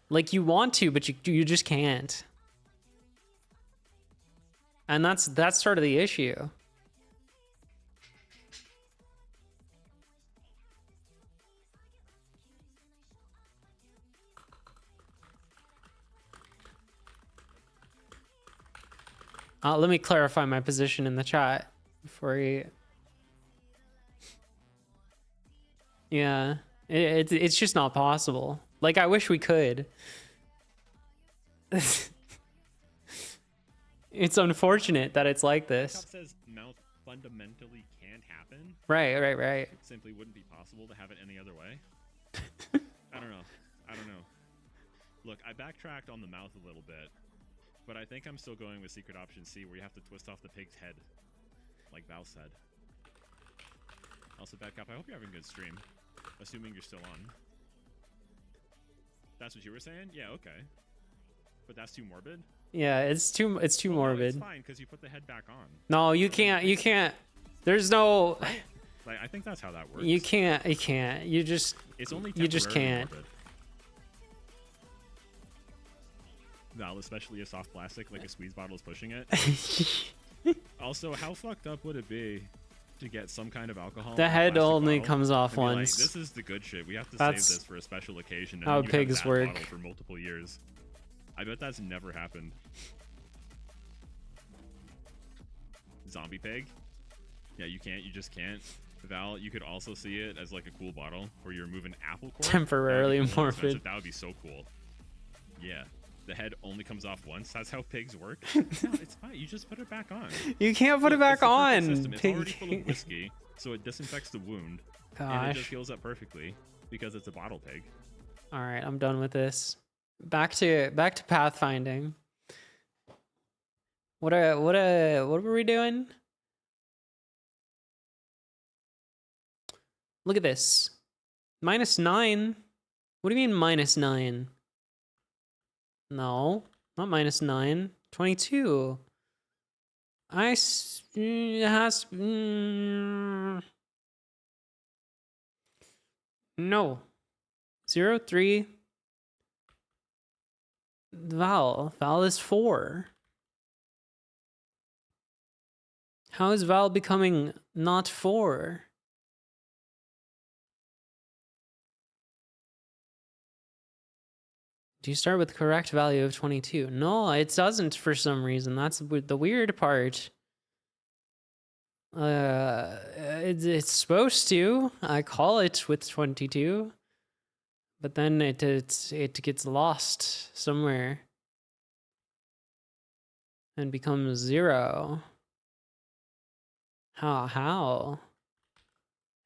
Like, you want to, but you just can't. And that's sort of the issue. Let me clarify my position in the chat before you. Yeah, it's just not possible. Like, I wish we could. It's unfortunate that it's like this. Top says mouth fundamentally can't happen. Right. It simply wouldn't be possible to have it any other way. I don't know. Look, I backtracked on the mouth a little bit, but I think I'm still going with secret option C, where you have to twist off the pig's head, like Val said. Also, back up. I hope you're having a good stream, assuming you're still on. That's what you were saying? Yeah, okay. But that's too morbid? Yeah, it's too morbid. No, it's fine, because you put the head back on. No, you can't. There's no... Like, I think that's how that works. You can't. You just... It's only you just can't. morbid. Val, especially a soft plastic, like a squeeze bottle is pushing it. Also, how fucked up would it be to get some kind of alcohol? The head only comes off once. Like, this is the good shit. We have to That's save this for a special occasion. And how then you pigs have that work. bottle for multiple years. I bet that's never happened. Zombie pig? Yeah, you can't. You just can't. Val, you could also see it as like a cool bottle where you're moving apple core. Temporarily morbid. That would be so cool. Yeah. The head only comes off once. That's how pigs work. No, it's fine. You just put it back on. You can't put it back on. It's already full of whiskey, so it disinfects the wound. Gosh. And it just heals up perfectly because it's a bottle pig. All right, I'm done with this. back to pathfinding. What were we doing? Look at this. -9. What do you mean -9? No, not -9. 22. It has no. 0, 3. Val is 4. How is Val becoming not 4? Do you start with the correct value of 22? No, it doesn't for some reason. That's the weird part. It's supposed to. I call it with 22. But then it gets lost somewhere. And becomes 0. How?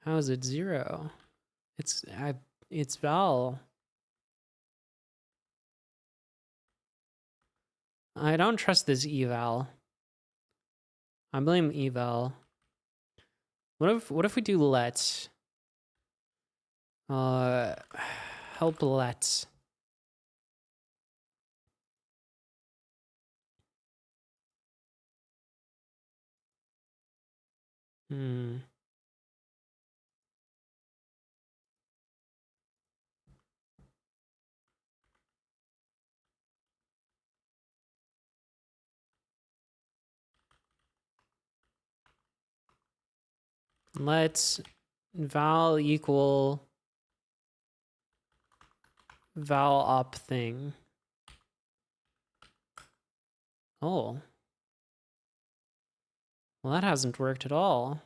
How is it 0? It's Val. I don't trust this eval. I blame eval. What if we do let? Help let. Let val equal val up thing. Oh. Well, that hasn't worked at all.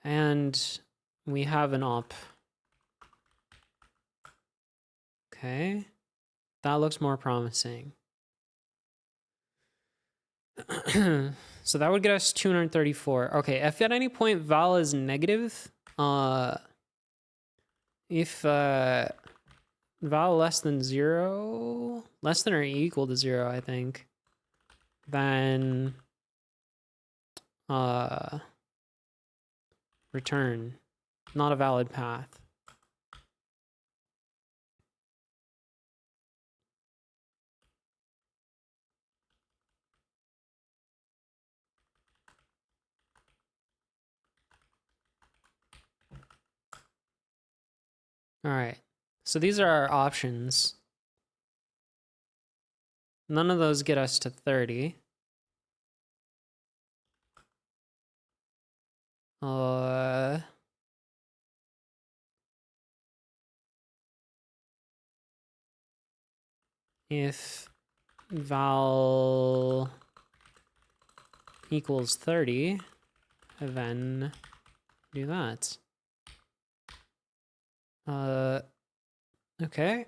And we have an op. Okay. That looks more promising. So that would get us 234. Okay, if at any point val is negative, if val less than 0, less than or equal to 0, I think, then return. Not a valid path. All right. So these are our options. None of those get us to 30. If val equals 30, then do that. Okay.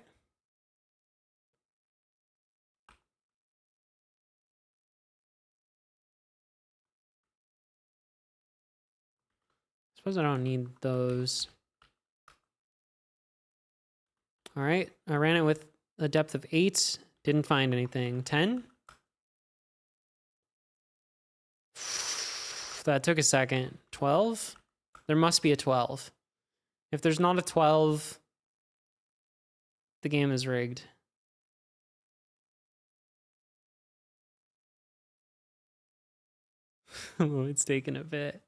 Suppose I don't need those. All right, I ran it with a depth of 8. Didn't find anything. 10? That took a second. 12? There must be a 12. If there's not a 12, the game is rigged. Oh, it's taking a bit.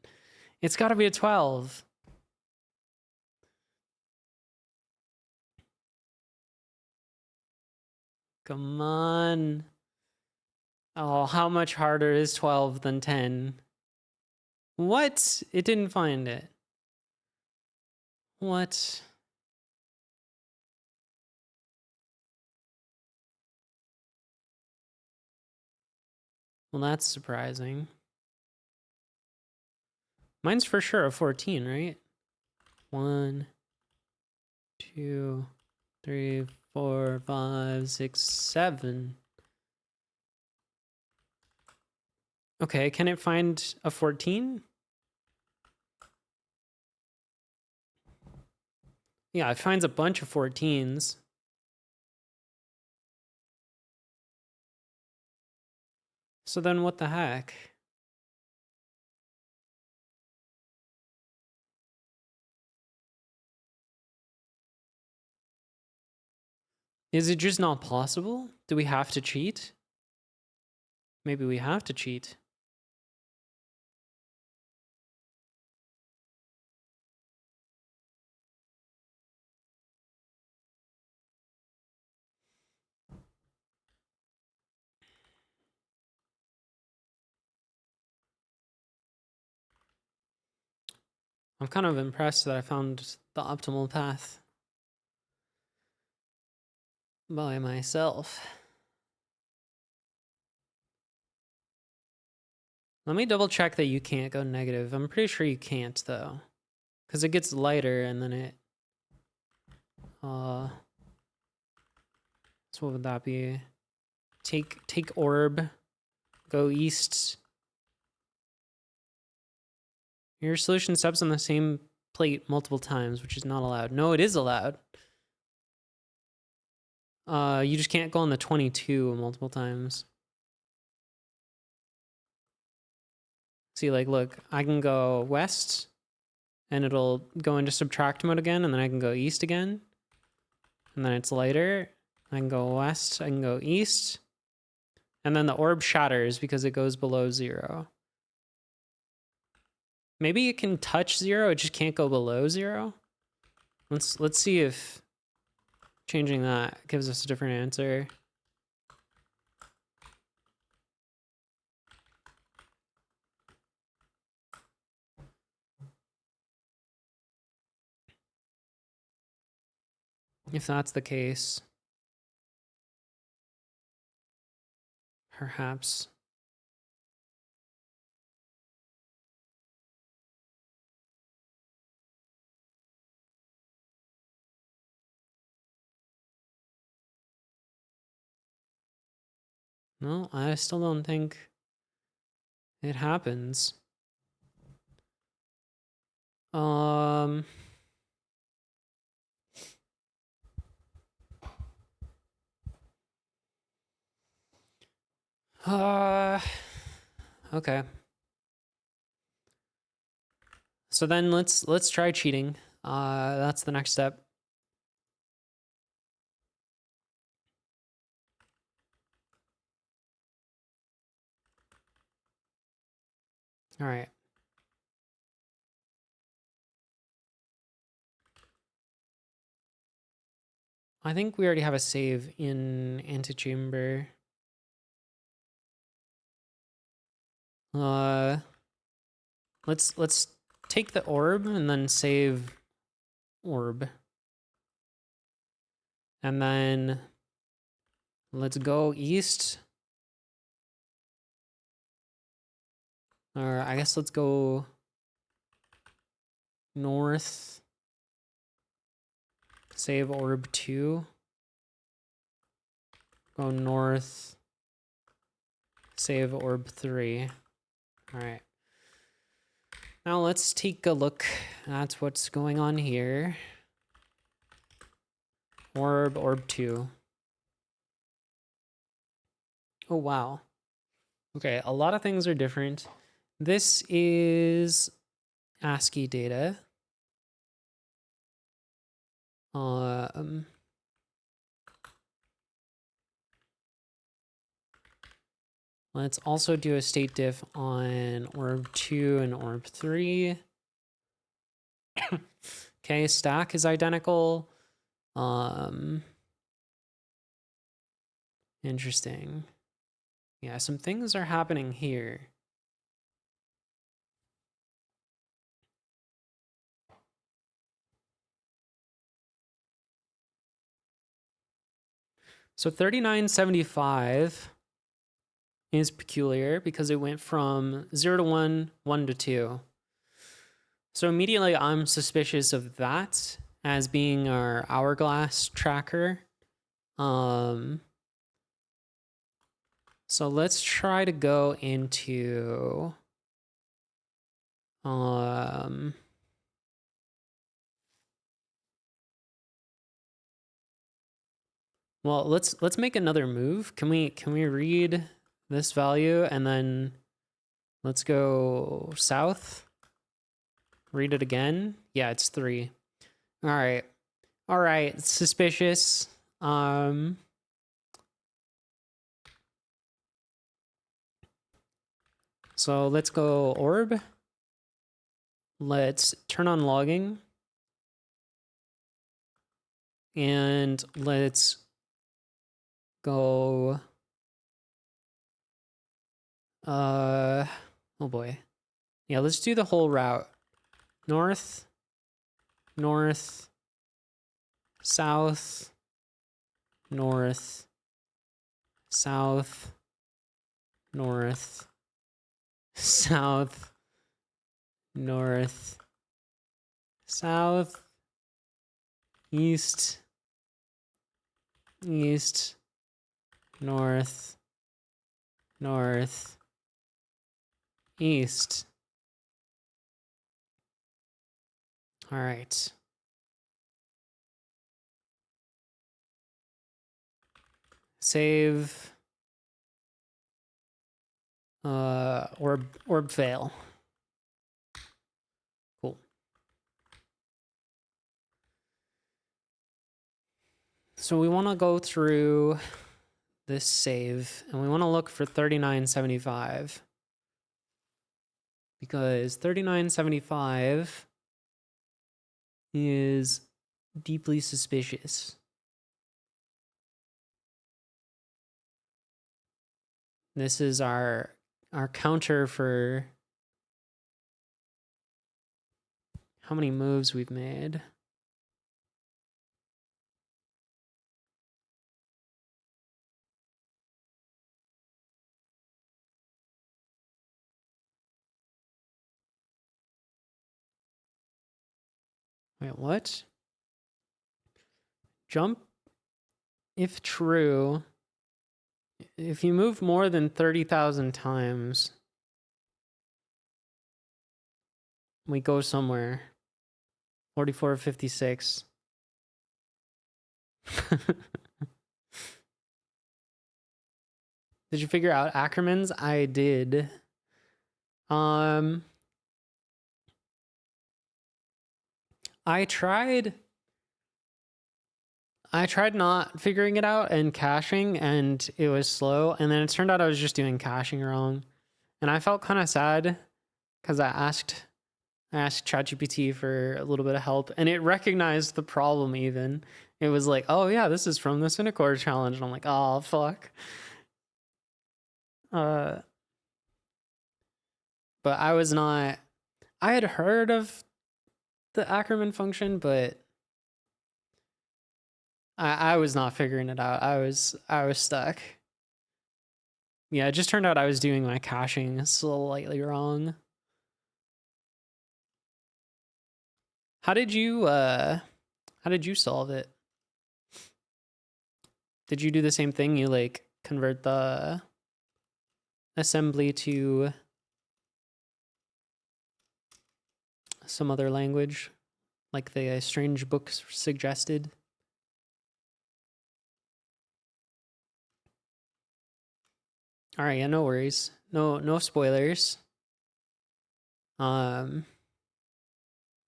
It's got to be a 12. Come on. Oh, how much harder is 12 than 10? What? It didn't find it. What? Well, that's surprising. Mine's for sure a 14, right? 1, 2, 3, 4, 5, 6, 7. Okay, can it find a 14? Yeah, it finds a bunch of 14s. So then what the heck? Is it just not possible? Do we have to cheat? Maybe we have to cheat. I'm kind of impressed that I found the optimal path by myself. Let me double check that you can't go negative. I'm pretty sure you can't though. Because it gets lighter and then it so what would that be? Take orb, go east. Your solution steps on the same plate multiple times, which is not allowed. No, it is allowed. You just can't go on the 22 multiple times. See, like, look, I can go west, and it'll go into subtract mode again, and then I can go east again. And then it's lighter. I can go west, I can go east. And then the orb shatters because it goes below 0. Maybe it can touch 0, it just can't go below 0. Let's see if changing that gives us a different answer. If that's the case, perhaps. No, I still don't think it happens. Okay. So then let's try cheating. That's the next step. All right. I think we already have a save in antechamber. Let's take the orb and then save orb. And then let's go east. Or I guess let's go north. Save orb 2. Go north. Save orb 3. All right. Now let's take a look at what's going on here. Orb 2. Oh, wow. Okay, a lot of things are different. This is ASCII data. Let's also do a state diff on orb 2 and orb 3. Okay, stack is identical. Interesting. Yeah, some things are happening here. So 3975 is peculiar because it went from 0 to 1, 1 to 2. So immediately I'm suspicious of that as being our hourglass tracker. So So let's try to go into well, let's make another move. Can we read this value and then let's go south? Read it again. Yeah, it's 3. All right. All right, suspicious. So let's go orb. Let's turn on logging. And let's go oh boy. Yeah, let's do the whole route. North, north, south, north, south, north, south, north, south, east, east, north, north, east. All right. Save. Orb fail. Cool. So we want to go through this save and we want to look for 3975 because 3975 is deeply suspicious. This is our counter for how many moves we've made. Wait, what? Jump, if true, if you move more than 30,000 times, we go somewhere. 4456. Did you figure out Ackerman's? I did. I tried not figuring it out and caching and it was slow, and then it turned out I was just doing caching wrong. And I felt kind of sad because I asked ChatGPT for a little bit of help and it recognized the problem even. It was like, oh yeah, this is from the Cinecore challenge. And I'm like, oh fuck. But I was not, I had heard of the Ackerman function, but I was not figuring it out. I was stuck. Yeah, it just turned out I was doing my caching slightly wrong. How did you solve it? Did you do the same thing? You like convert the assembly to some other language like the strange book suggested? All right, yeah, no worries. No spoilers.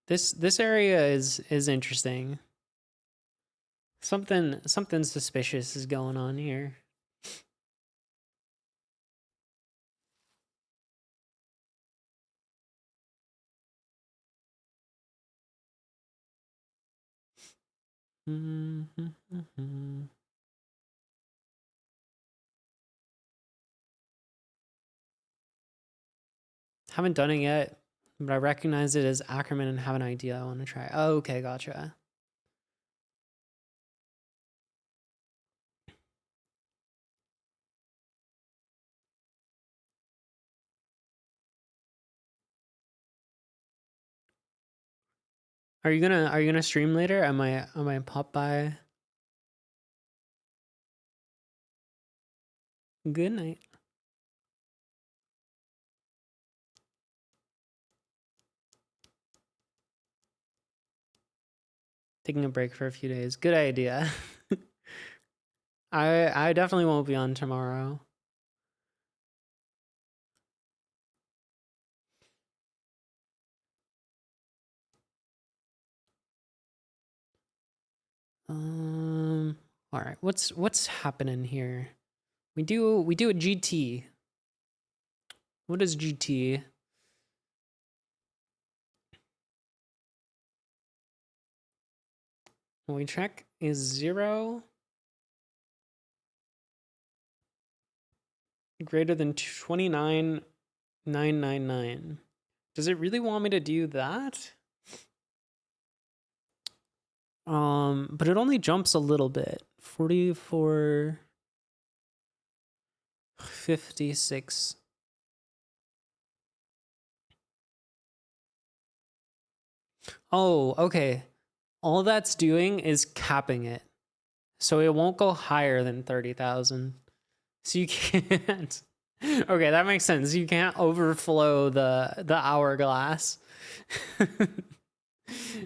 This area is interesting. Something suspicious is going on here. Haven't done it yet, but I recognize it as Ackerman and have an idea I want to try. Oh, okay, gotcha. Are you gonna stream later? I might pop by. Good night. Taking a break for a few days. Good idea. I definitely won't be on tomorrow. All right. What's happening here? We do a GT. What is GT? When we check is 0 greater than 29,999. Does it really want me to do that? But it only jumps a little bit. 44 56. Oh, okay. All that's doing is capping it. So it won't go higher than 30,000. So you can't. Okay, that makes sense. You can't overflow the hourglass.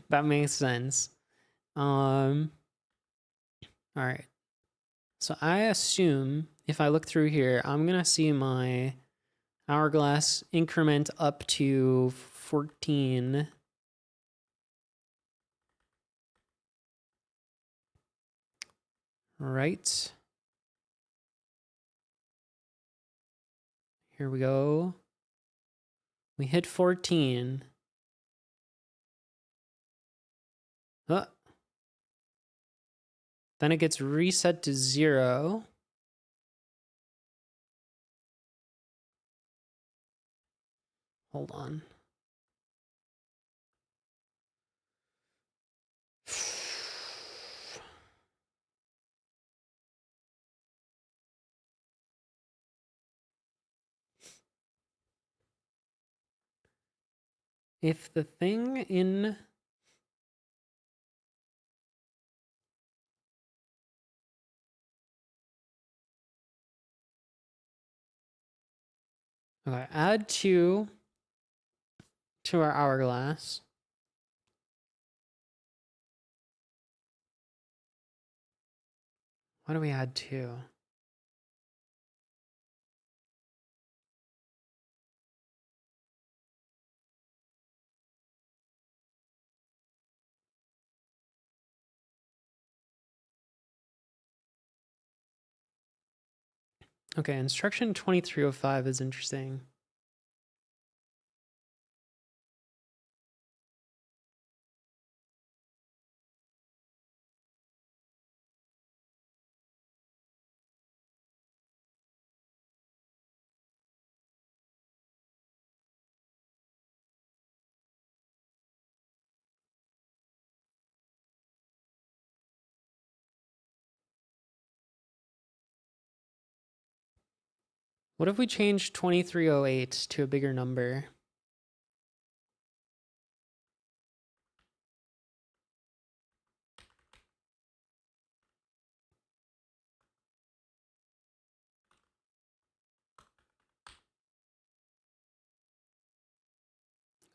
That makes sense. All right. So I assume if I look through here, I'm gonna see my hourglass increment up to 14. Right. Here we go. We hit 14. Oh. Then it gets reset to 0. Hold on. If the thing in... Okay, add 2 to our hourglass. Why do we add 2? Okay, instruction 2305 is interesting. What if we change 2308 to a bigger number?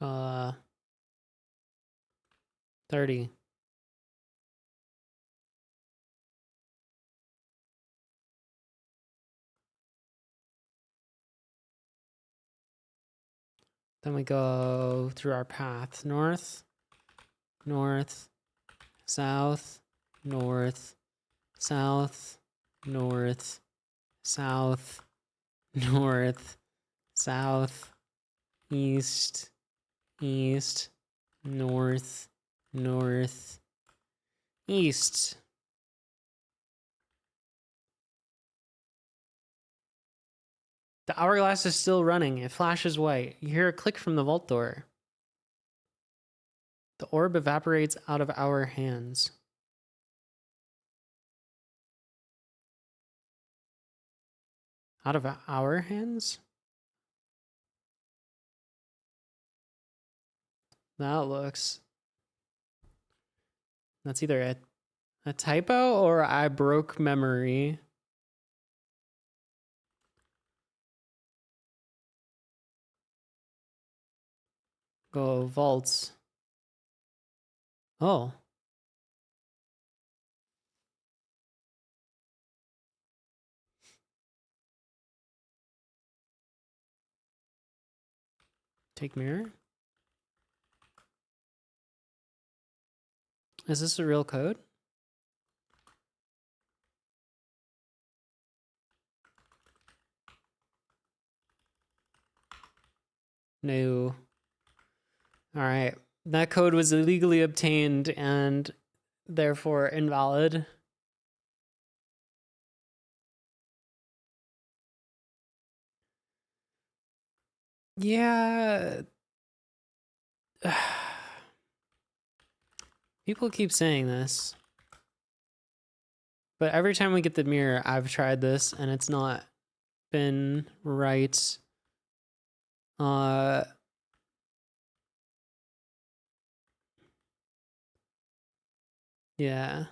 Uh, 30. Then we go through our path. North, north, south, north, south, north, south, north, south, east, east, north, north, east. The hourglass is still running. It flashes white. You hear a click from the vault door. The orb evaporates out of our hands. Out of our hands? That looks... That's either a typo or I broke memory. Go vaults. Oh. Take mirror? Is this a real code? No. All right. That code was illegally obtained and therefore invalid. Yeah. People keep saying this. But every time we get the mirror, I've tried this and it's not been right. Yeah.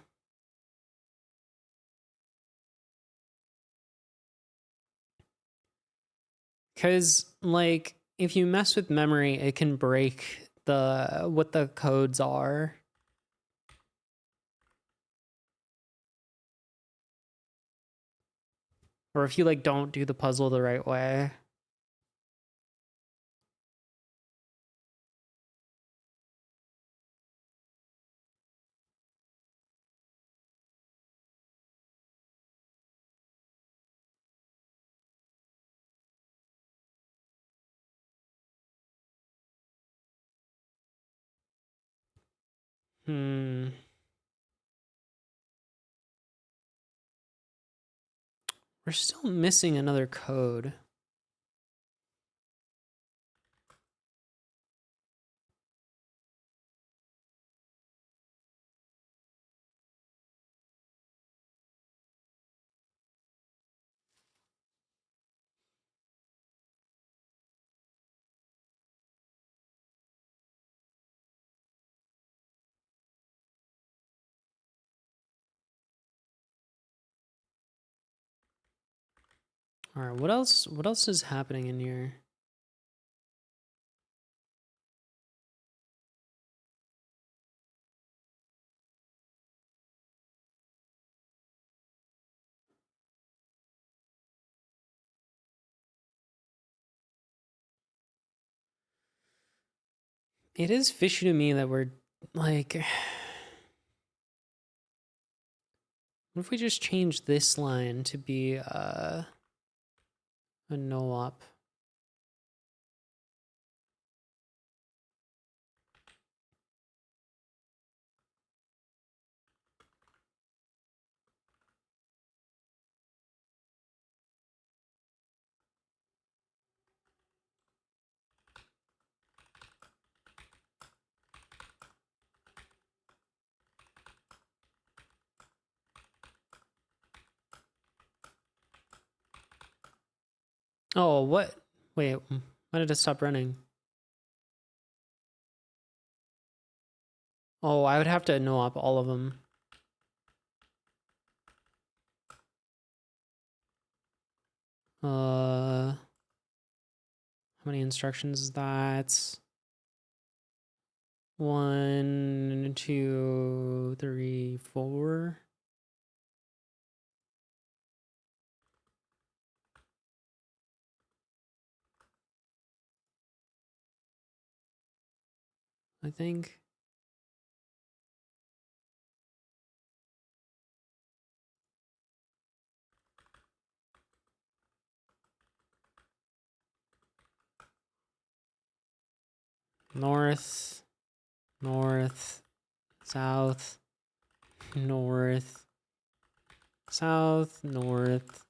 Cause like if you mess with memory, it can break what the codes are. Or if you like don't do the puzzle the right way. We're still missing another code. All right, what else is happening in here? It is fishy to me that we're like what if we just change this line to be a no-op? Oh, what? Wait, why did it stop running? Oh, I would have to no-op all of them. How many instructions is that? 1, 2, 3, 4. I think. North, north, south, north, south, north,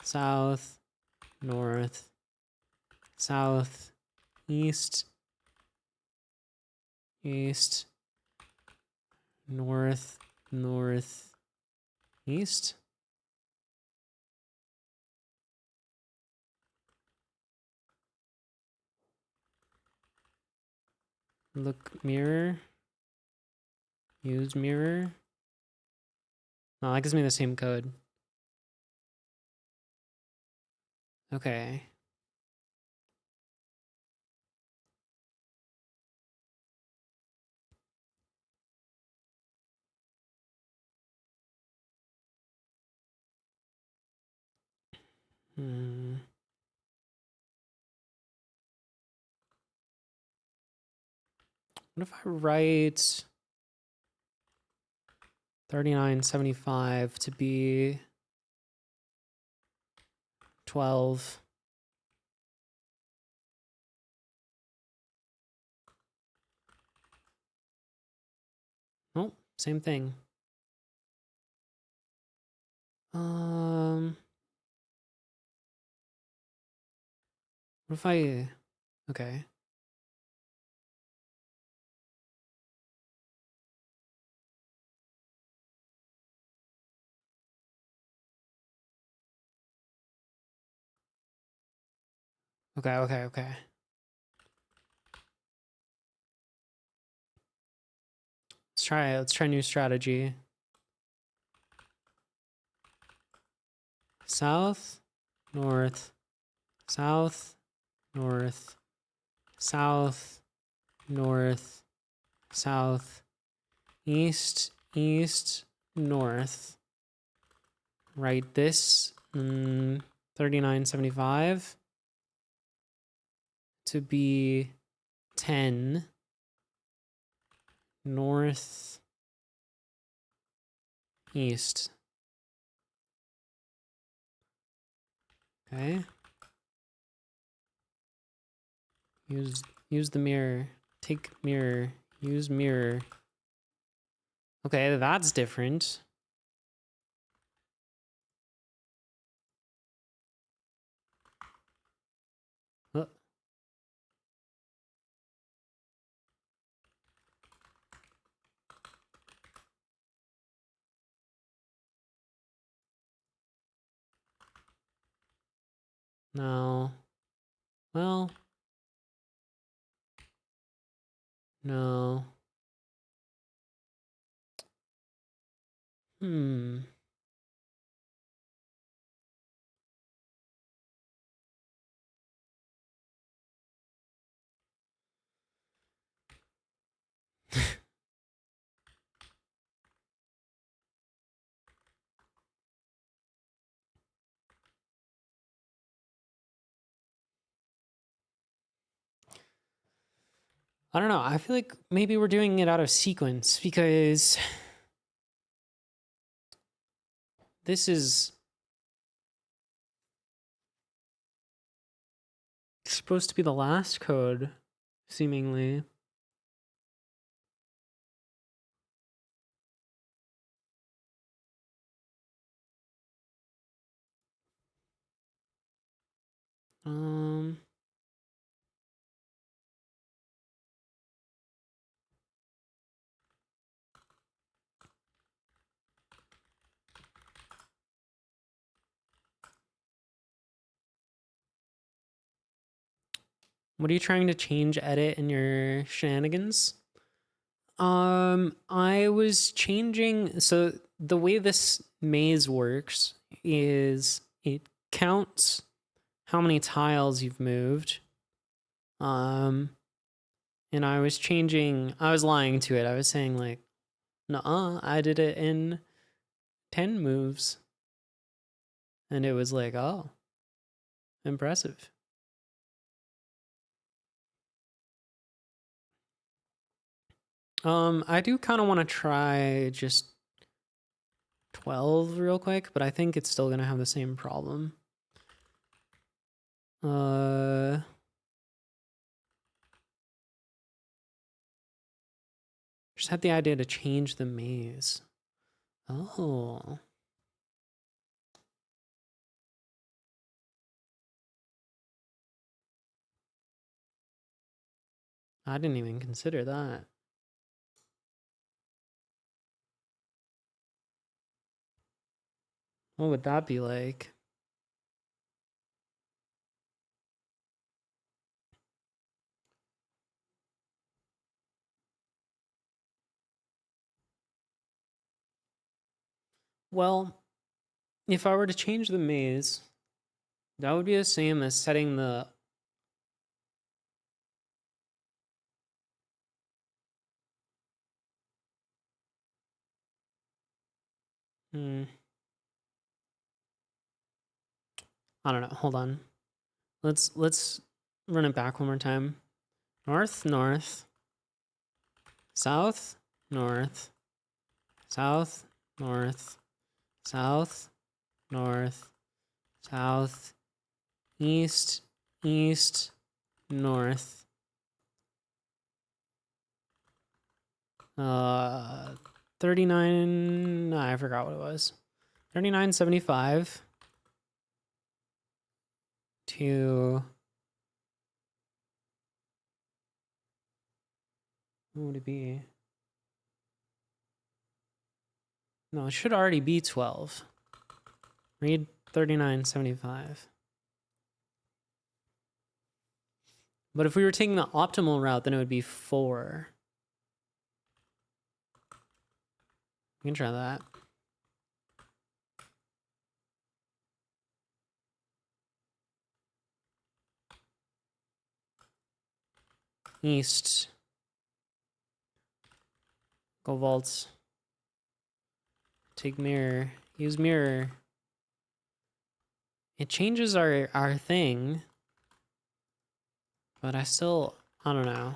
south, north, south, east, east, north, north, east. Look mirror. Use mirror. No, that gives me the same code. Okay. Hmm. What if I write 3975 to be 12? Oh, same thing. What if I, okay. Okay. Let's try a new strategy. South, north, south, north, south, north, south, east, east, north. Write this 3975 to be 10 north east. Okay. Use the mirror. Take mirror. Use mirror. Okay, that's different. Oh. No. Well. No. Hmm. I don't know. I feel like maybe we're doing it out of sequence because this is supposed to be the last code, seemingly. Um, what are you trying to change, edit in your shenanigans? I was changing. So the way this maze works is it counts how many tiles you've moved. And I was changing. I was lying to it. I was saying like, nuh-uh, I did it in 10 moves. And it was like, oh, impressive. I do kind of want to try just 12 real quick, but I think it's still gonna have the same problem. Just had the idea to change the maze. Oh. I didn't even consider that. What would that be like? Well, if I were to change the maze, that would be the same as setting the... I don't know. Hold on. Let's run it back one more time. North, north. south, north, south, north, south, north, south, east, east, north. 39, no, I forgot what it was. 39.75 to, what would it be? No, it should already be 12. Read 39.75. But if we were taking the optimal route, then it would be 4. We can try that. East. Go vaults. Take mirror. Use mirror. It changes our thing. But I don't know.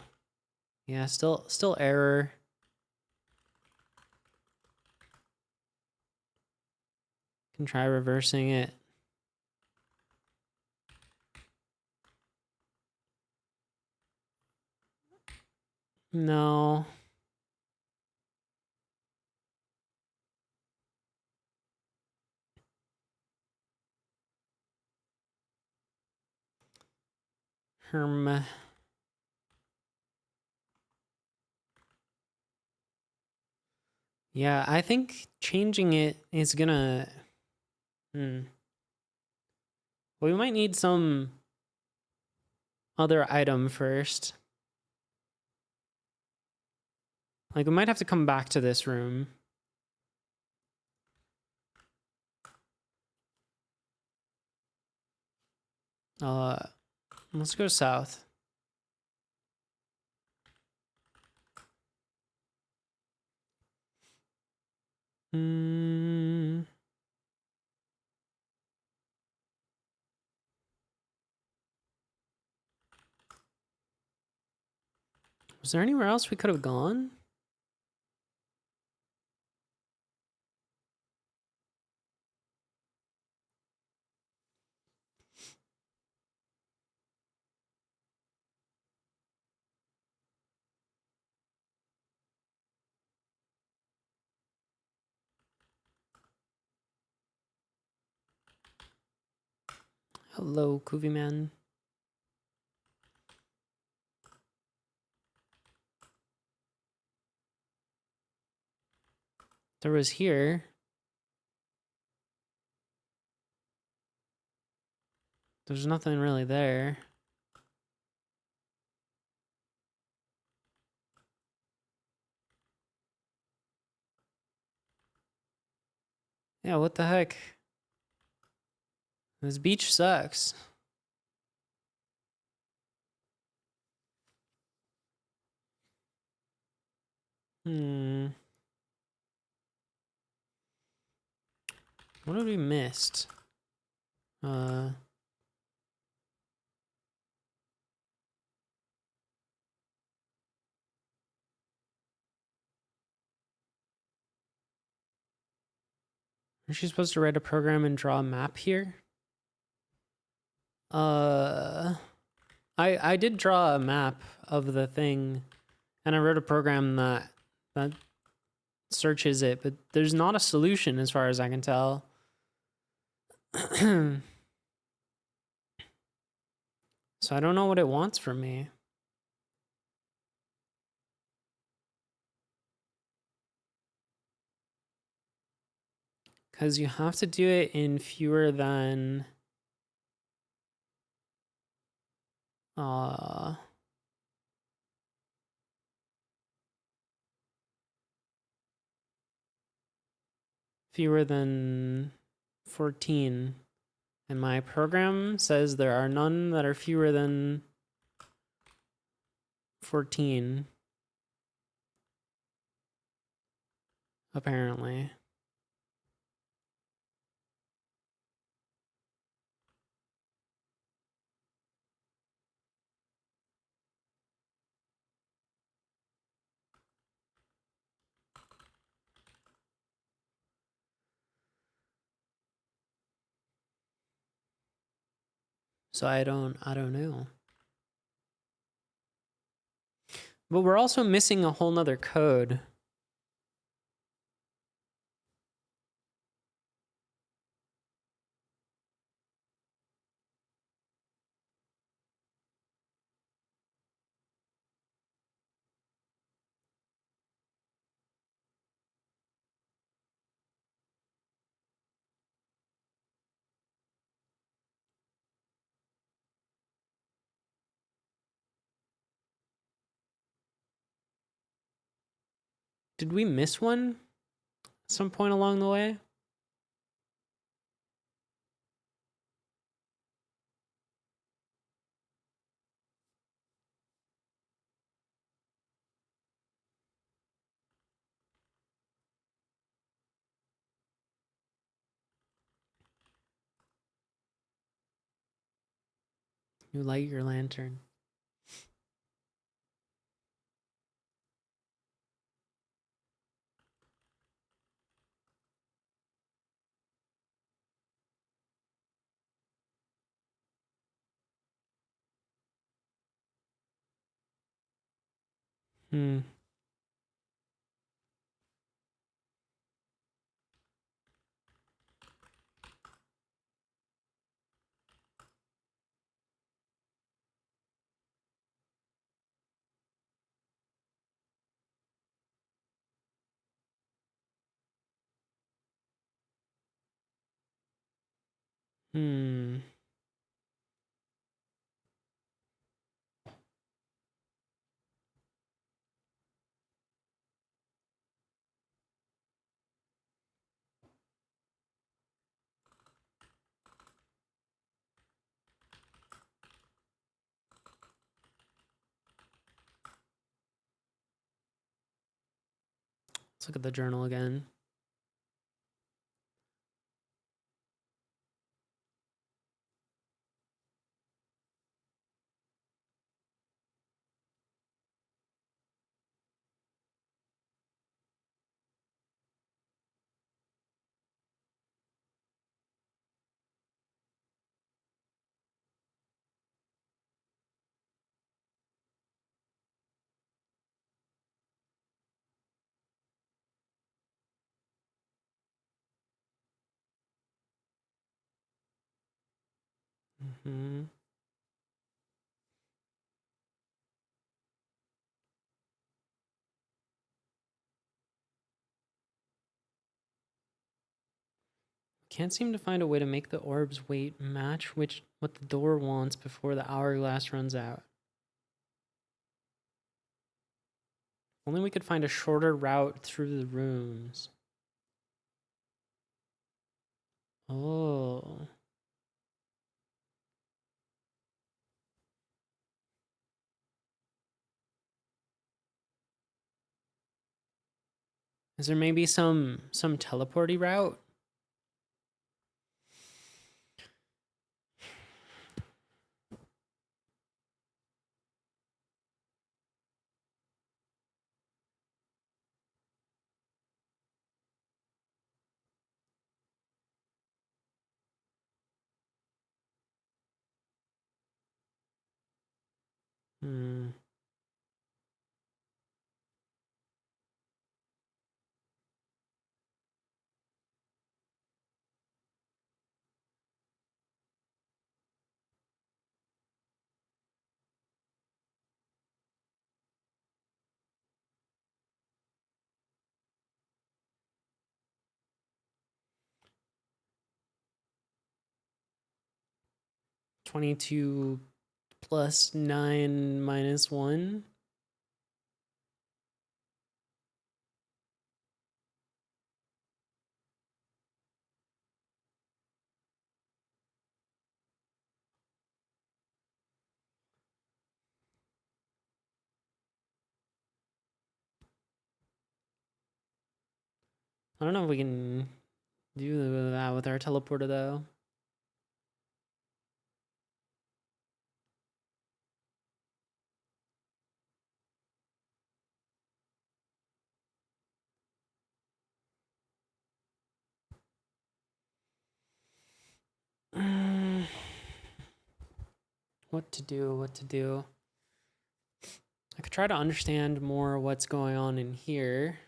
Yeah, still error. Can try reversing it. No. Herm. Yeah, I think changing it is gonna... Well, we might need some other item first. Like, we might have to come back to this room. Let's go south. Was there anywhere else we could have gone? Hello, Koovie Man. There was here. There's nothing really there. Yeah, what the heck? This beach sucks. What have we missed? Is she supposed to write a program and draw a map here? I did draw a map of the thing, and I wrote a program that searches it, but there's not a solution as far as I can tell. So I don't know what it wants from me. Because you have to do it in fewer than... fewer than 14. And my program says there are none that are fewer than 14. Apparently. So I don't know. But we're also missing a whole nother code. Did we miss one at some point along the way? You light your lantern. Hmm. Hmm. Let's look at the journal again. Hmm. Can't seem to find a way to make the orb's weight match what the door wants before the hourglass runs out. Only we could find a shorter route through the rooms. Oh. Is there maybe some teleporty route? Hmm. 22 plus 9 minus 1. I don't know if we can do that with our teleporter though. What to do, what to do. I could try to understand more what's going on in here.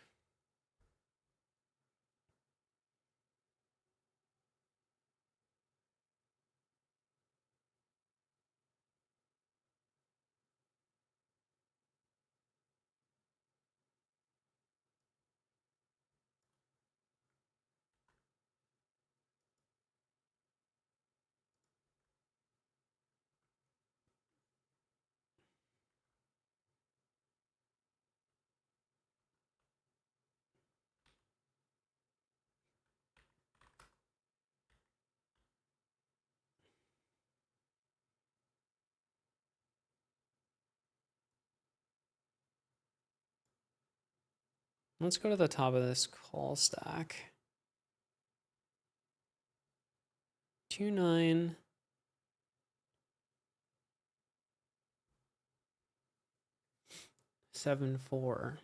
Let's go to the top of this call stack. 29. Seven, 4.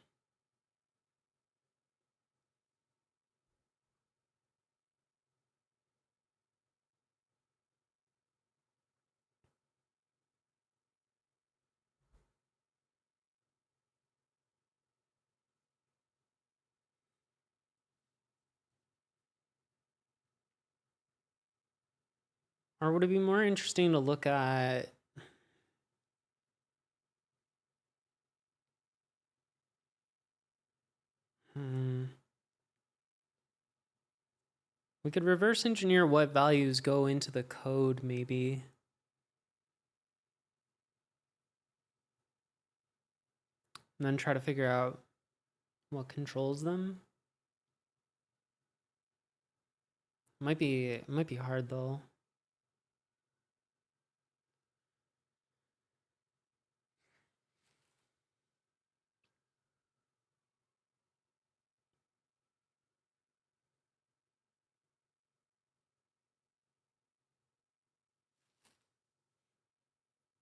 Or would it be more interesting to look at we could reverse engineer what values go into the code, maybe. And then try to figure out what controls them. Might be hard though.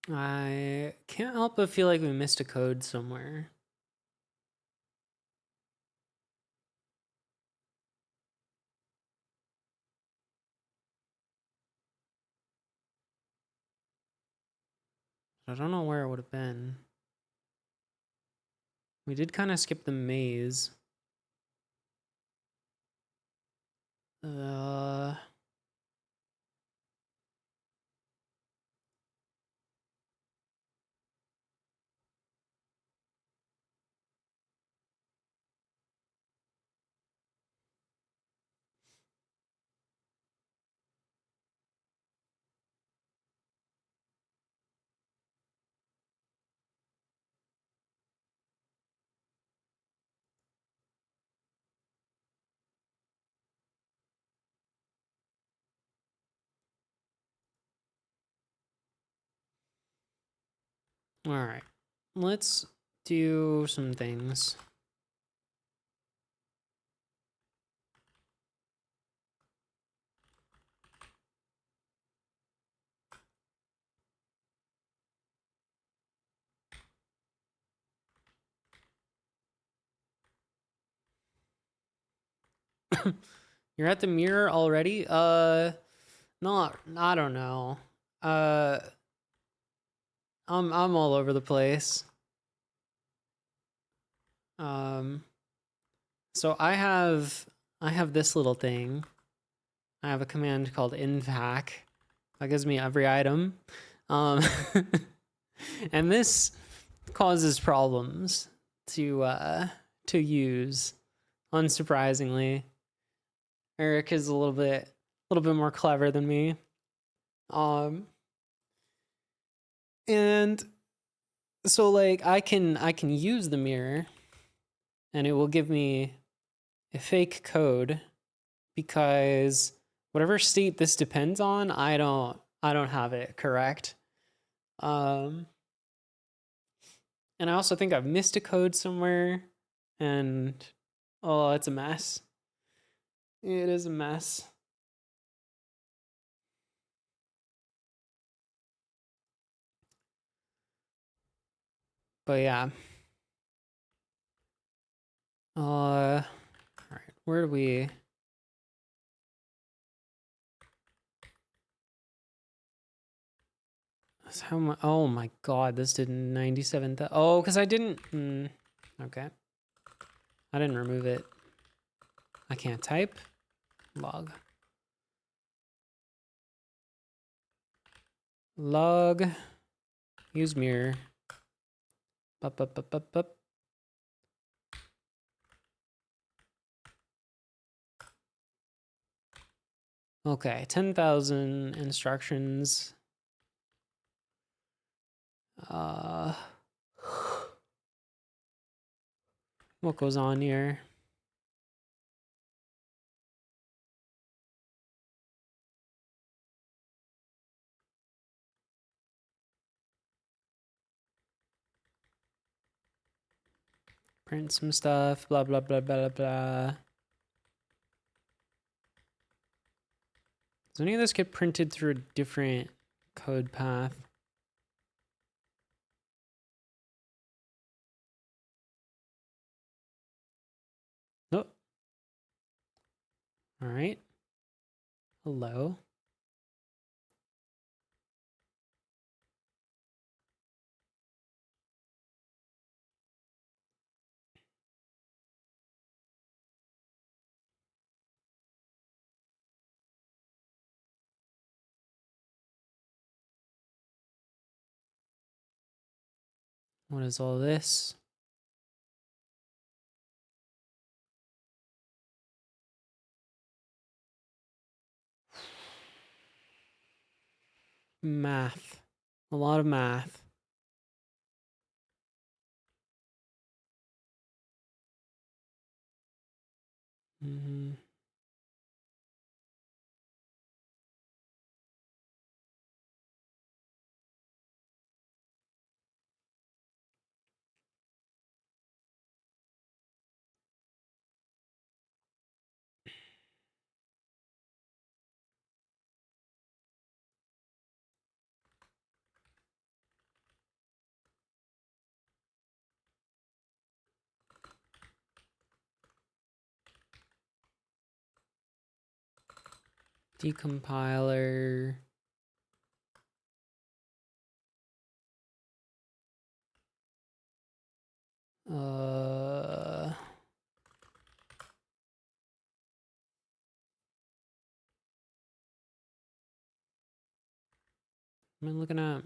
I can't help but feel like we missed a code somewhere. I don't know where it would have been. We did kind of skip the maze. All right, let's do some things. You're at the mirror already? Not, I don't know. I'm all over the place. So I have this little thing. I have a command called invac. That gives me every item. And this causes problems to use, unsurprisingly. Eric is a little bit more clever than me. And so like I can use the mirror and it will give me a fake code because whatever state this depends on, I don't have it correct. And I also think I've missed a code somewhere and oh, it's a mess. It is a mess. But yeah. All right, where do we? How much? Oh my god, this did 97. Oh, because I didn't. Okay. I didn't remove it. I can't type. Log. Log. Use mirror. Bup, bup, bup, bup, bup. Okay, 10,000 instructions. What goes on here? Print some stuff, blah, blah, blah, blah, blah. Does any of this get printed through a different code path? Nope. All right. Hello. What is all this? Math. A lot of math. Decompiler. What am I looking at?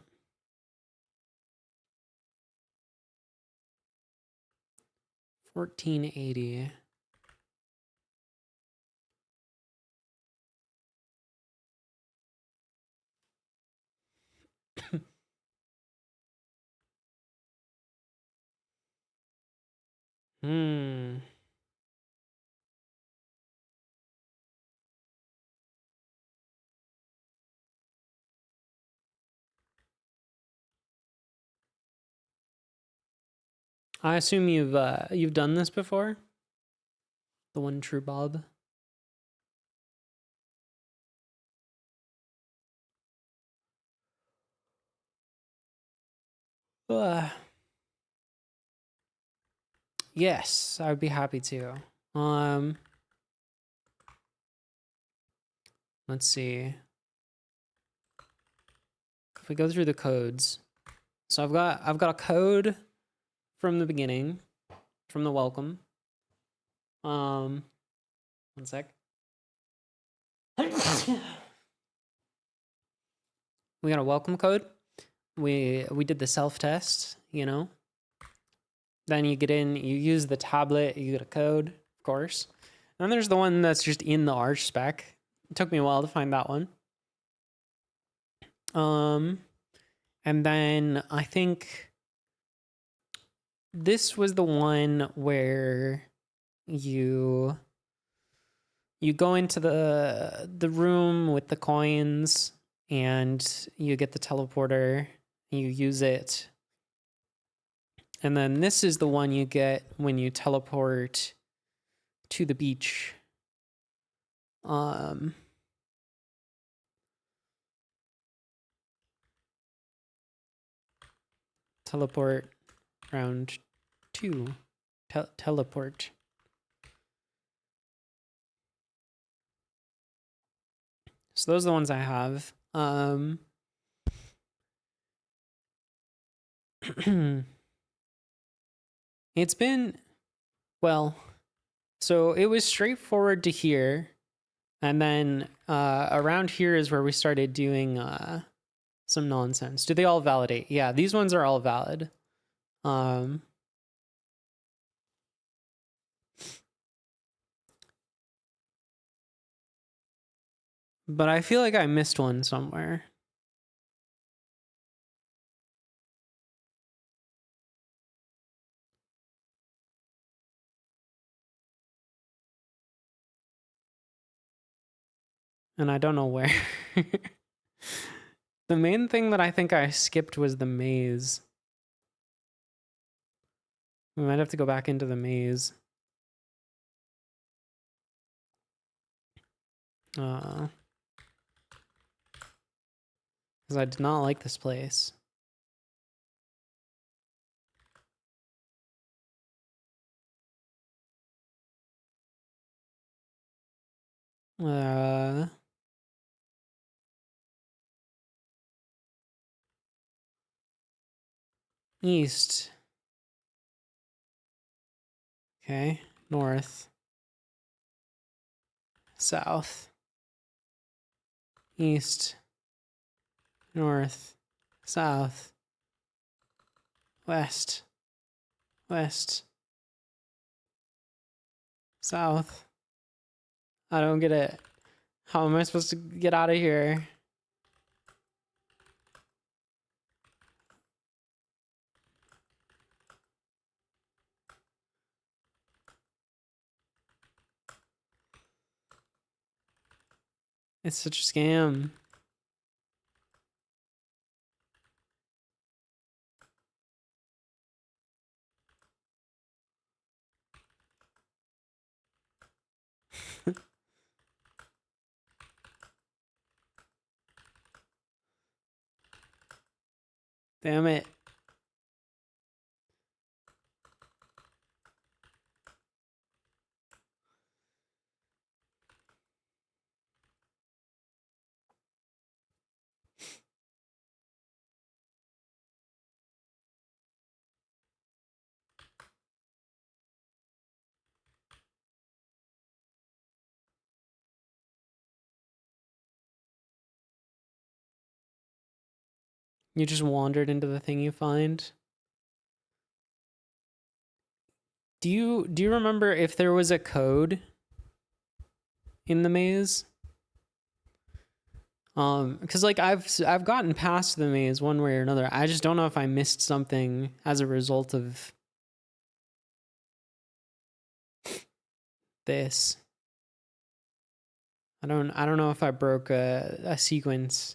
1480. I assume you've done this before? The one true Bob. Yes, I would be happy to. Let's see. If we go through the codes. So I've got a code from the beginning, from the welcome. One sec. We got a welcome code. We did the self-test, you know. Then you get in, you use the tablet, you get a code, of course. And then there's the one that's just in the Arch spec. It took me a while to find that one. And then I think this was the one where you go into the room with the coins and you get the teleporter, you use it. And then this is the one you get when you teleport to the beach. Teleport round 2. Teleport. So those are the ones I have. It's been, well, so it was straightforward to here. And then around here is where we started doing some nonsense. Do they all validate? Yeah, these ones are all valid. But I feel like I missed one somewhere. And I don't know where. The main thing that I think I skipped was the maze. We might have to go back into the maze. Because I did not like this place. East. Okay. North. South. East. North. South. West. West. South. I don't get it. How am I supposed to get out of here? It's such a scam. Damn it. You just wandered into the thing you find. Do you remember if there was a code in the maze? Because like I've gotten past the maze one way or another. I just don't know if I missed something as a result of this. I don't know if I broke a sequence.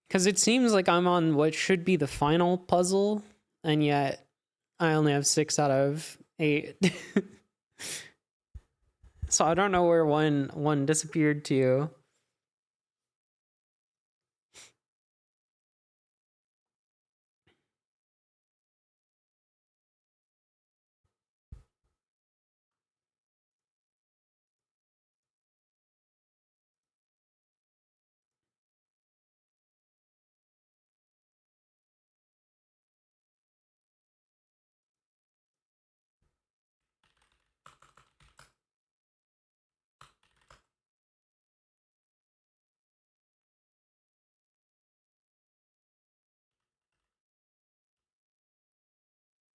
Because it seems like I'm on what should be the final puzzle, and yet I only have 6 out of 8. So I don't know where one disappeared to.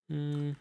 Hmm.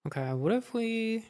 Okay, what if we...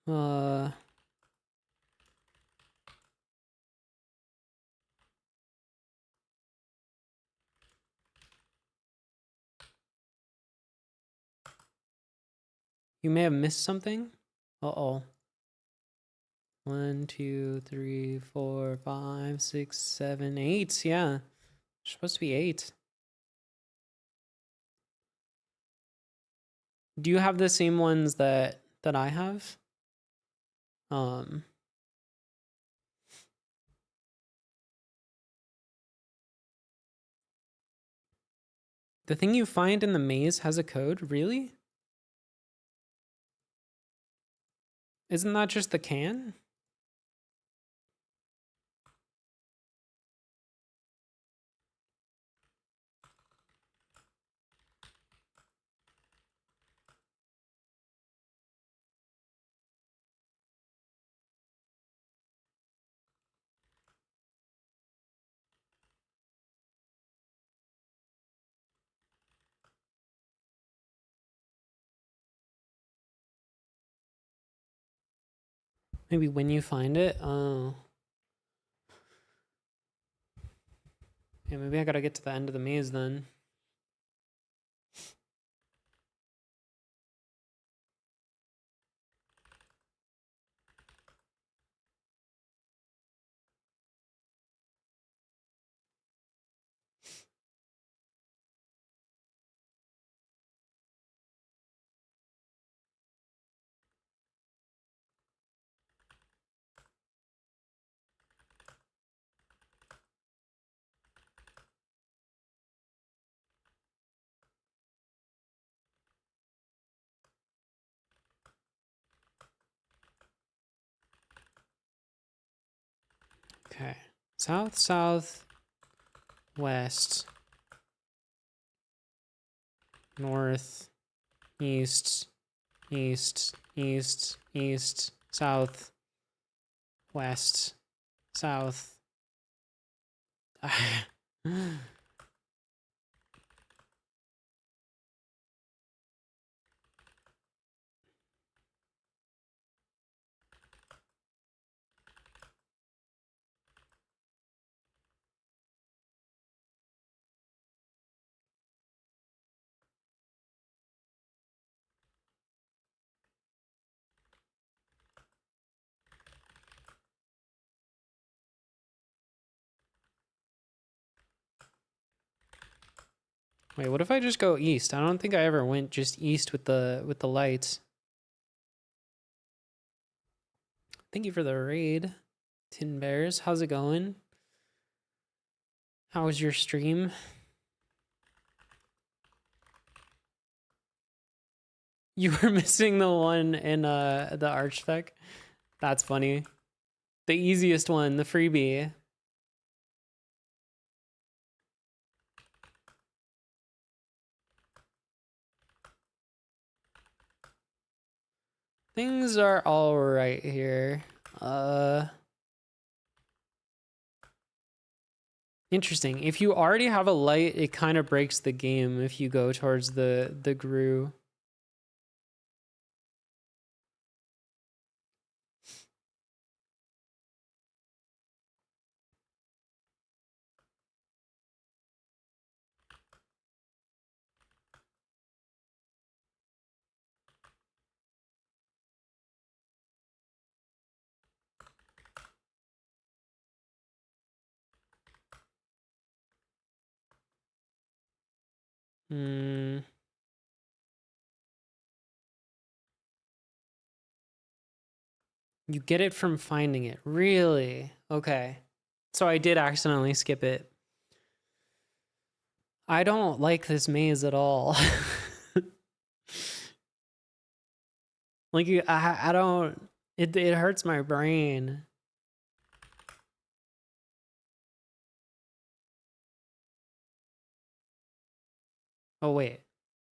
Uh... You may have missed something. Uh-oh. 1, 2, 3, 4, 5, 6, 7, 8. Yeah. There's supposed to be 8. Do you have the same ones that I have? The thing you find in the maze has a code? Really? Isn't that just the can? Maybe when you find it? Oh. Yeah, maybe I gotta get to the end of the maze then. Okay. South, south, west, north, east, east, east, east, south, west, south. Wait, what if I just go east? I don't think I ever went just east with the lights. Thank you for the raid, Tin Bears. How's it going? How was your stream? You were missing the one in the Archspec. That's funny. The easiest one, the freebie. Things are all right here. Interesting. If you already have a light, it kind of breaks the game if you go towards the Gru. Hmm. You get it from finding it. Really? Okay. So I did accidentally skip it. I don't like this maze at all. Like I don't. It hurts my brain. Oh wait.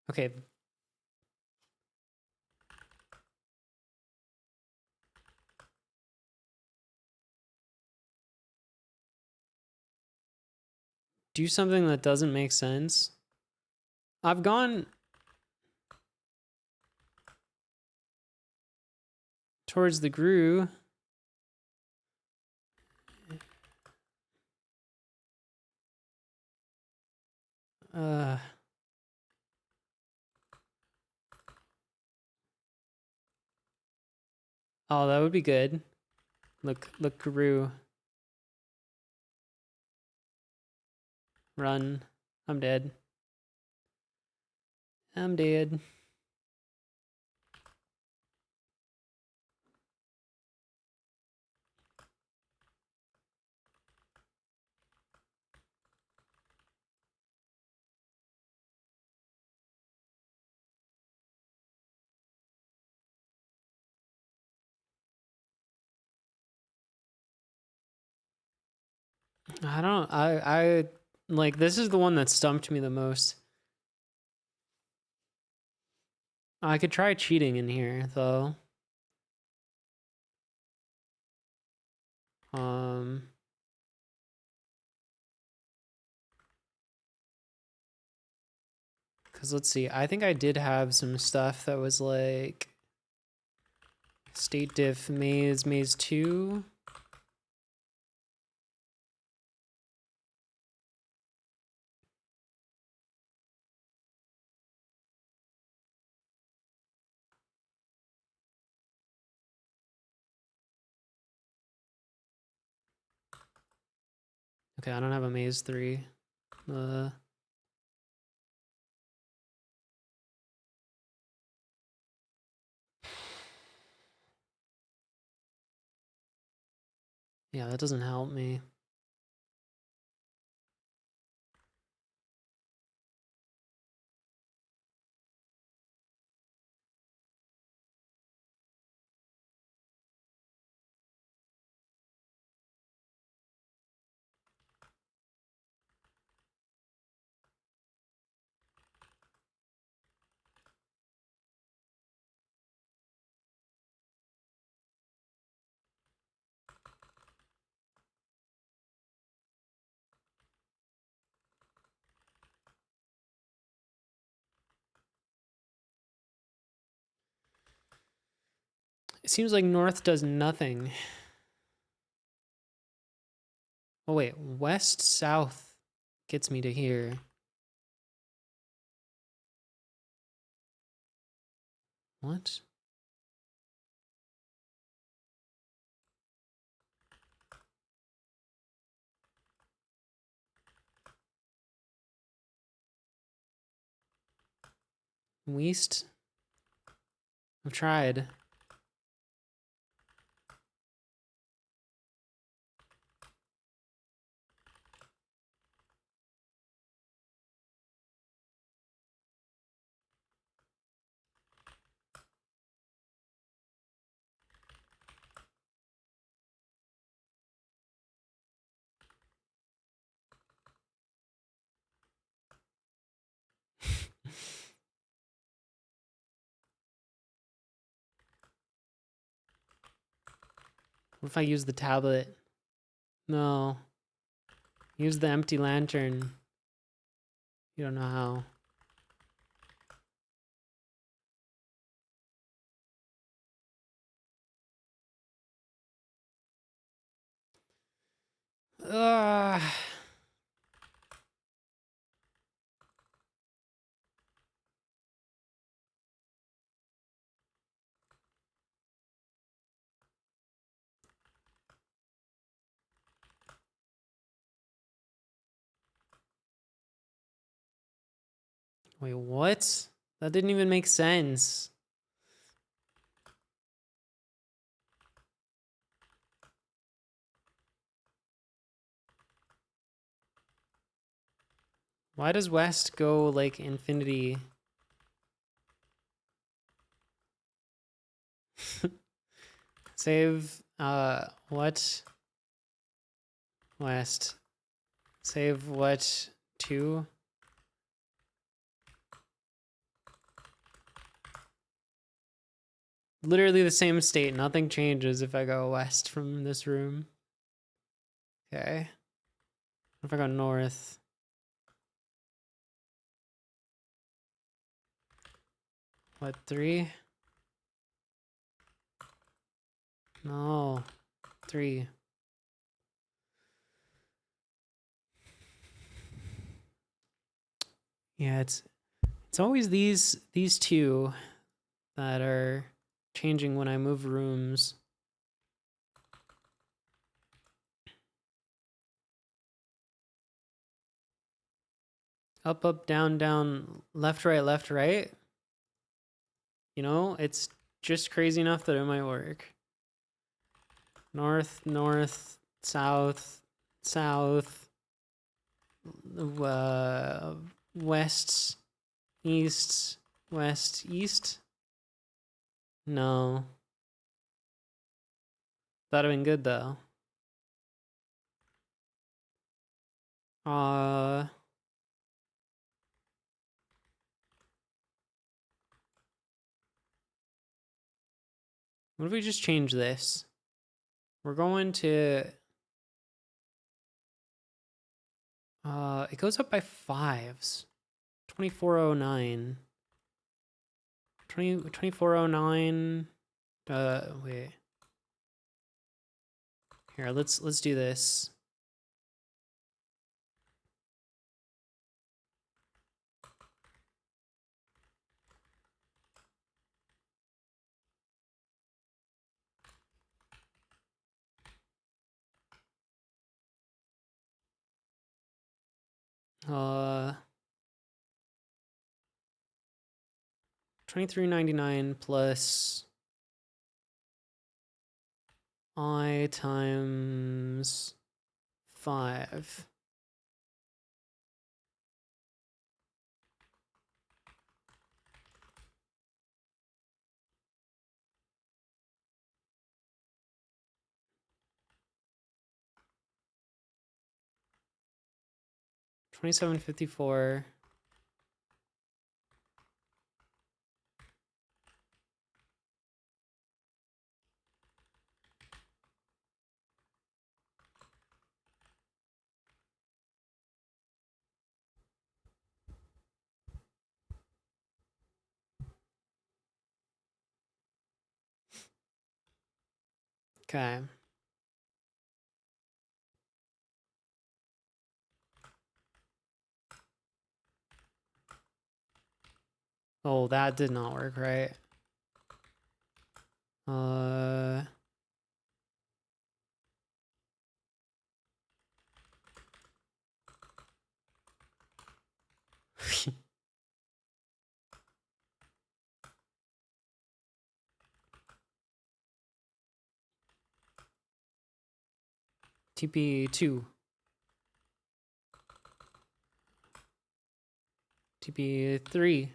Okay. Do something that doesn't make sense. I've gone towards the Gru. Uh. Oh, that would be good. Look, Gru. Run. I'm dead. I'm dead. I like this is the one that stumped me the most. I could try cheating in here though. Um Cause let's see, I think I did have some stuff that was like state diff maze 2. Okay, I don't have a maze 3. Yeah, that doesn't help me. It seems like north does nothing. Oh wait, west south gets me to here. What? West? I've tried. What if I use the tablet? No. Use the empty lantern. You don't know how. Ugh. Wait, what? That didn't even make sense. Why does west go like infinity? Save, what? West. Save what? 2? Literally the same state. Nothing changes if I go west from this room. Okay. If I go north. What, 3? No. 3. Yeah, it's always these two that are changing when I move rooms. Up, up, down, down, left, right. You know, it's just crazy enough that it might work. North, north, south, south, west, east, west, east. No. That'd have been good though. What if we just change this? We're going to it goes up by 5s. 2409. 2409. Wait. Here, let's do this. Uh 2399 plus I times 5. $27.54. Okay. Oh, that did not work, right? TP2. TP3.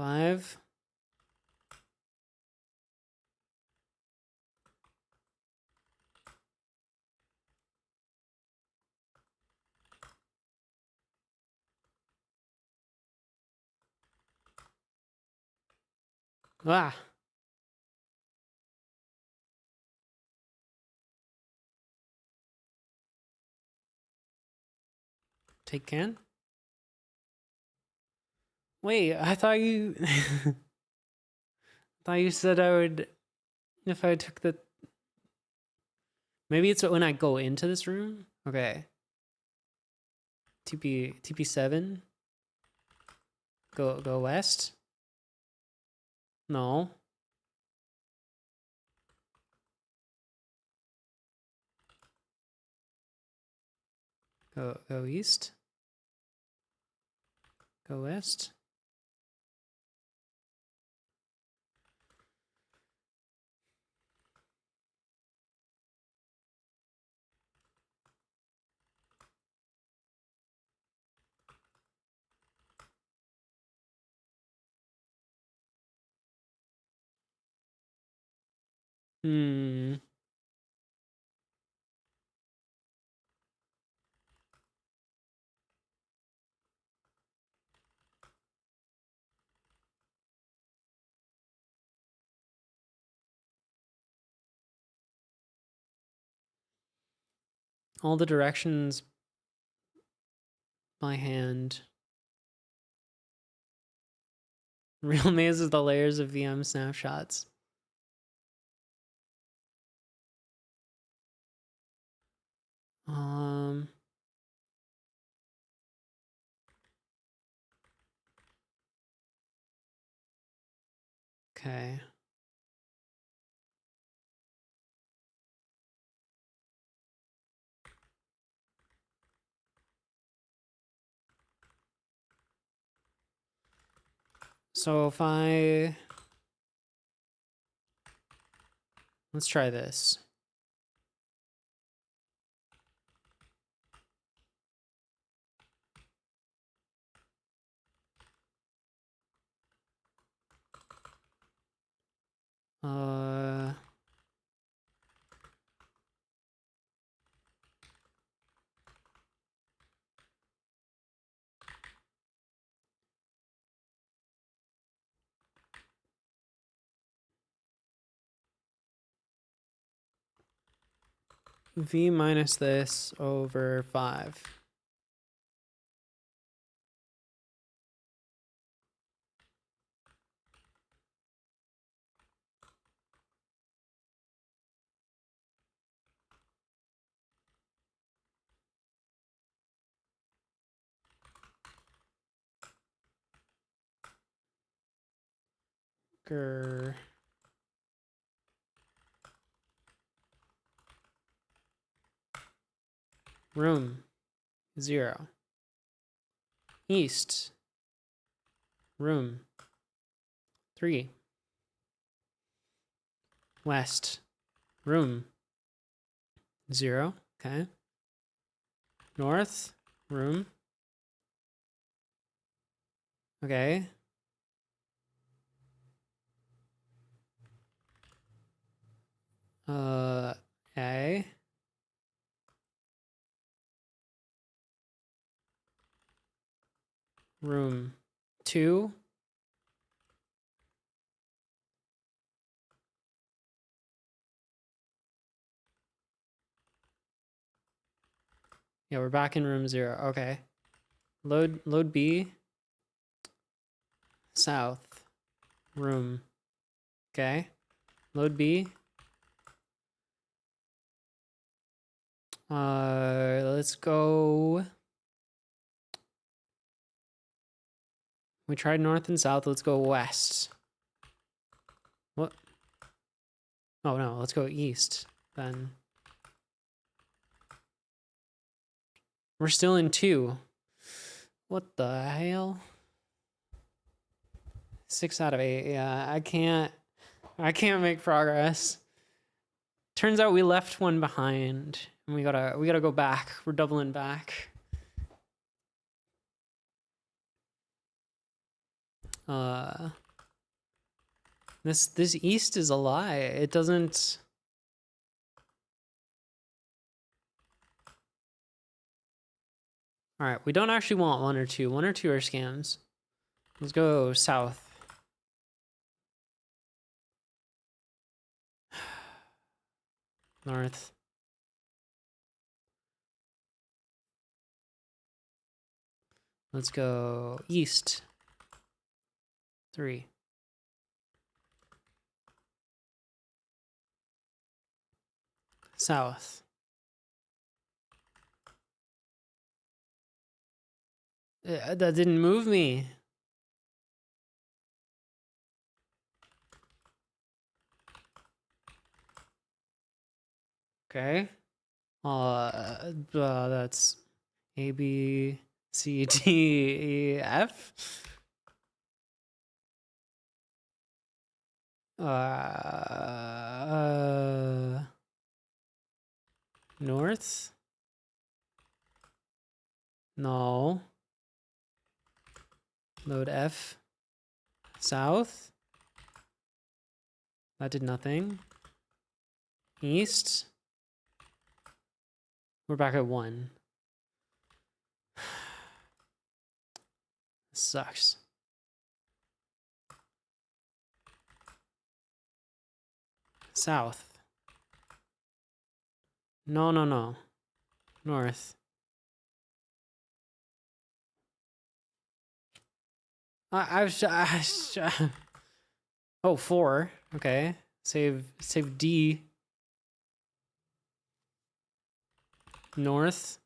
5. Ah. Take can? Wait, I thought you thought you said I would if I took the maybe it's when I go into this room? Okay. TP7. Go west? No. Go east. Go west. Hmm. All the directions by hand. Real maze is the layers of VM snapshots. Okay. So if let's try this. Uh, V minus this over 5. Grr. Room 0. East. Room 3. West. Room 0. Okay. North. Room. Okay. A. Room 2. Yeah, we're back in room 0. Okay. Load B. South. Room. Okay. Load B. Let's go. We tried north and south. Let's go west. What? Oh no, let's go east then. We're still in 2. What the hell? 6 out of 8. Yeah, I can't make progress. Turns out we left one behind and we gotta go back. We're doubling back. This east is a lie. It doesn't. All right, we don't actually want 1 or 2. 1 or 2 are scams. Let's go south. North. Let's go east. 3. South. That didn't move me. Okay. That's A, B, C, D, E, F. North? No. Load F. South? That did nothing. East. We're back at 1. Sucks. South. No, no, no. North. Oh, 4. Okay. Save D. North.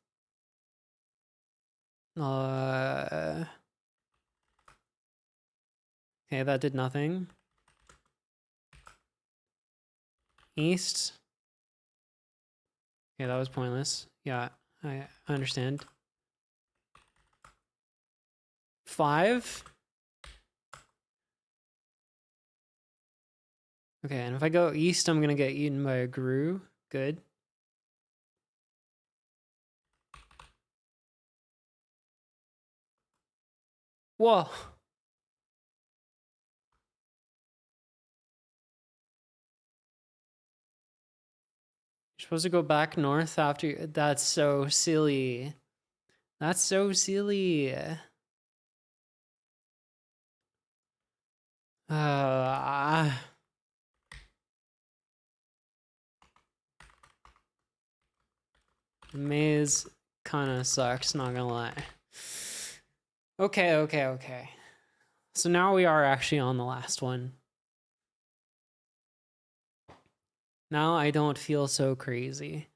Okay, that did nothing. East. Okay, that was pointless. Yeah, I understand. 5. Okay, and if I go east, I'm gonna get eaten by a grue. Good. Whoa. You're supposed to go back north after. That's so silly. That's so silly. Uh, maze kind of sucks, not gonna lie. Okay. So now we are actually on the last one. Now I don't feel so crazy.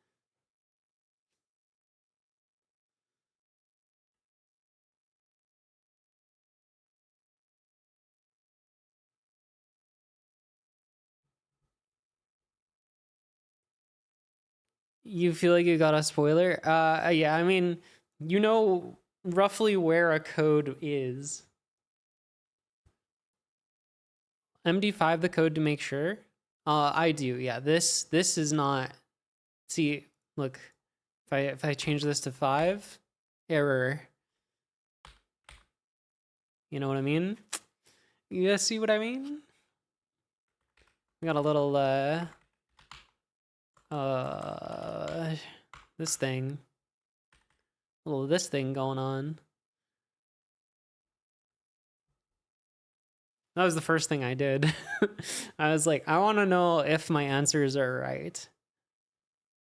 You feel like you got a spoiler? Yeah, I mean, you know roughly where a code is. MD5 the code to make sure? I do, yeah. This is not. See, look, if I change this to 5, error. You know what I mean? You guys see what I mean? We got a little this thing. A little this thing going on. That was the first thing I did. I was like, I want to know if my answers are right.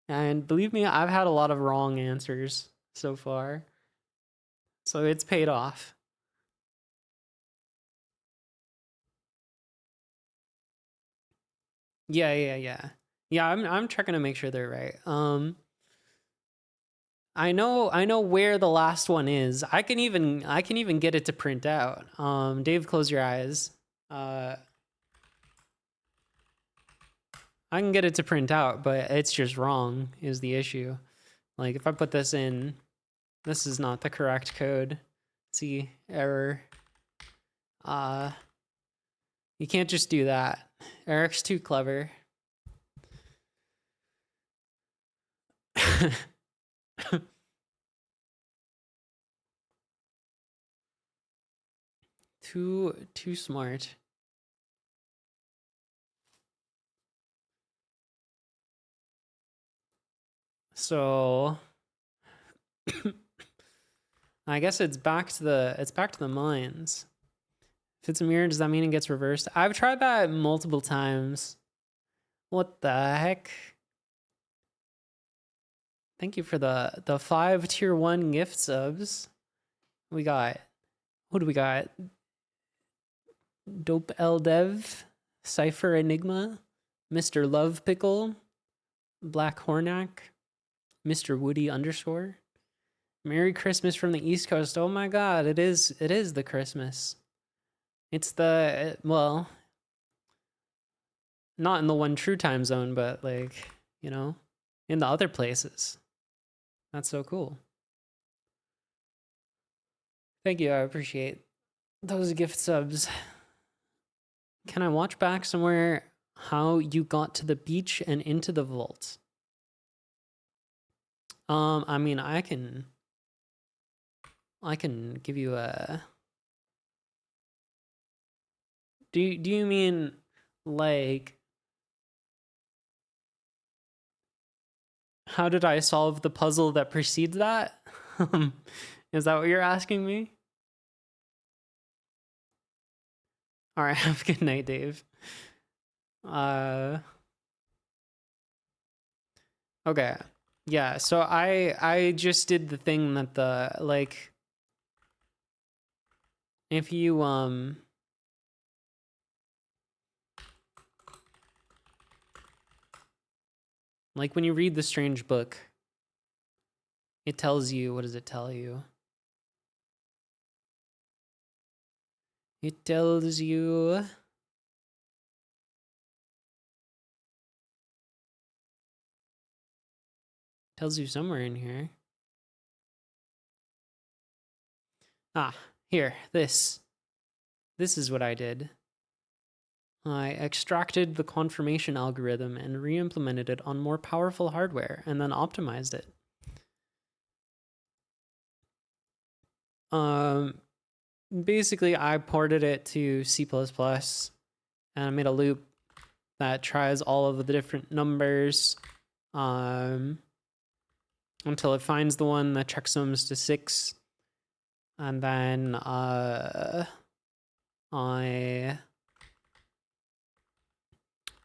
And believe me, I've had a lot of wrong answers so far. So it's paid off. Yeah. Yeah, I'm checking to make sure they're right. I know where the last one is. I can even get it to print out. Dave, close your eyes. I can get it to print out, but it's just wrong is the issue. Like if I put this in, this is not the correct code. See, error. You can't just do that. Eric's too clever. too smart. So I guess it's back to the mines. If it's a mirror, does that mean it gets reversed? I've tried that multiple times. What the heck? Thank you for the 5 tier 1 gift subs. We got, what do we got? Dope L Dev, Cypher Enigma, Mr. Love Pickle, Black Hornack, Mr. Woody _. Merry Christmas from the East Coast. Oh my god, it is the Christmas. It's the, well, not in the one true time zone, but like, you know, in the other places. That's so cool. Thank you, I appreciate those gift subs. Can I watch back somewhere how you got to the beach and into the vault? I mean, I can give you a. Do you mean like how did I solve the puzzle that precedes that? Is that what you're asking me? All right, have a good night, Dave. Okay. Yeah, so I just did the thing that the like if you like when you read the strange book, it tells you, what does it tell you? It tells you somewhere in here. Ah, here, this is what I did. I extracted the confirmation algorithm and re-implemented it on more powerful hardware and then optimized it. Basically, I ported it to C++ and I made a loop that tries all of the different numbers until it finds the one that checksums to 6. And then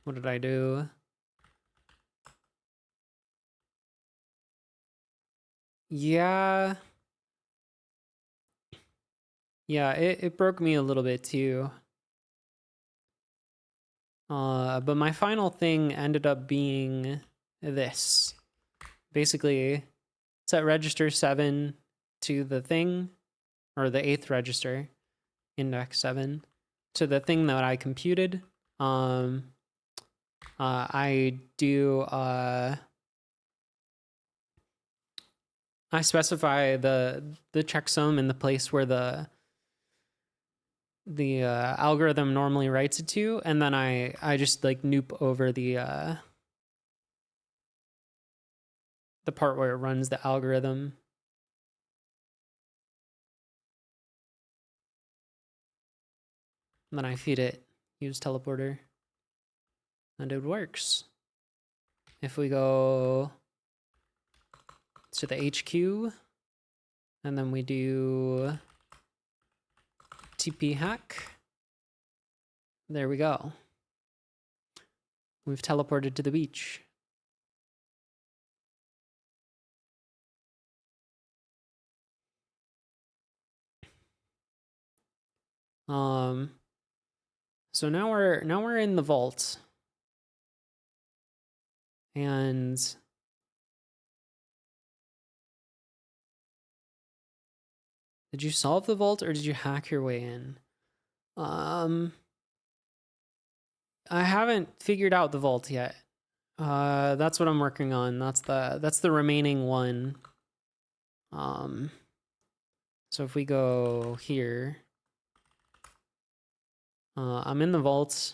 what did I do? Yeah, it broke me a little bit too. But my final thing ended up being this. Basically, set register 7 to the thing, or the 8th register, index 7, to the thing that I computed. I do, I specify the checksum in the place where the algorithm normally writes it to, and then I just like noop over the part where it runs the algorithm. And then I feed it use teleporter, and it works. If we go to the HQ, and then we do TP hack, there we go. We've teleported to the beach. So now we're in the vault. And did you solve the vault or did you hack your way in? I haven't figured out the vault yet. That's what I'm working on. That's the remaining one. So if we go here, I'm in the vault,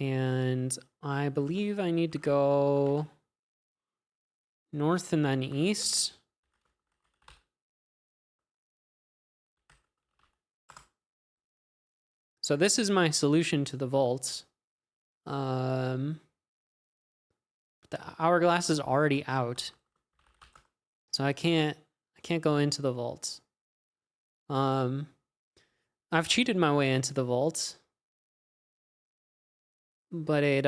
and I believe I need to go north and then east. So this is my solution to the vault. The hourglass is already out, so I can't go into the vault. I've cheated my way into the vault, but it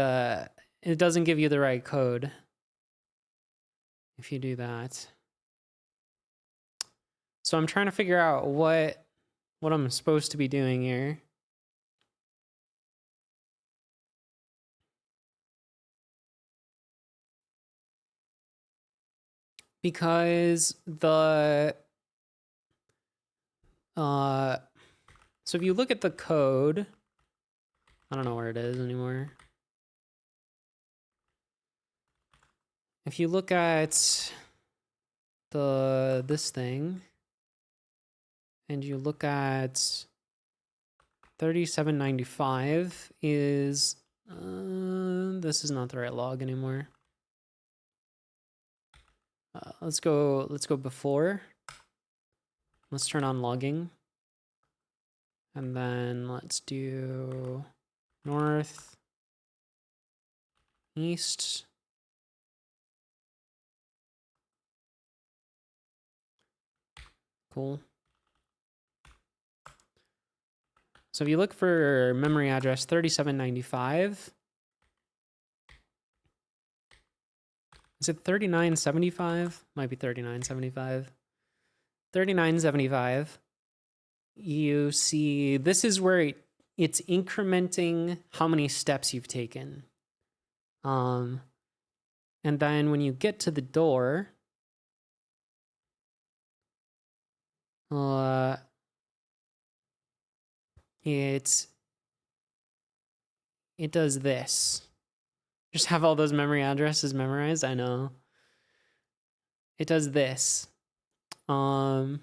doesn't give you the right code if you do that. So I'm trying to figure out what I'm supposed to be doing here. Because so if you look at the code, I don't know where it is anymore. If you look at this thing, and you look at 3795 is this is not the right log anymore. Let's go before. Let's turn on logging. And then let's do north, east, Cool. So if you look for memory address 3795, is it 3975? Might be 3975. 3975. You see, this is where it's incrementing how many steps you've taken. And then when you get to the door, it does this. Just have all those memory addresses memorized. I know. It does this. So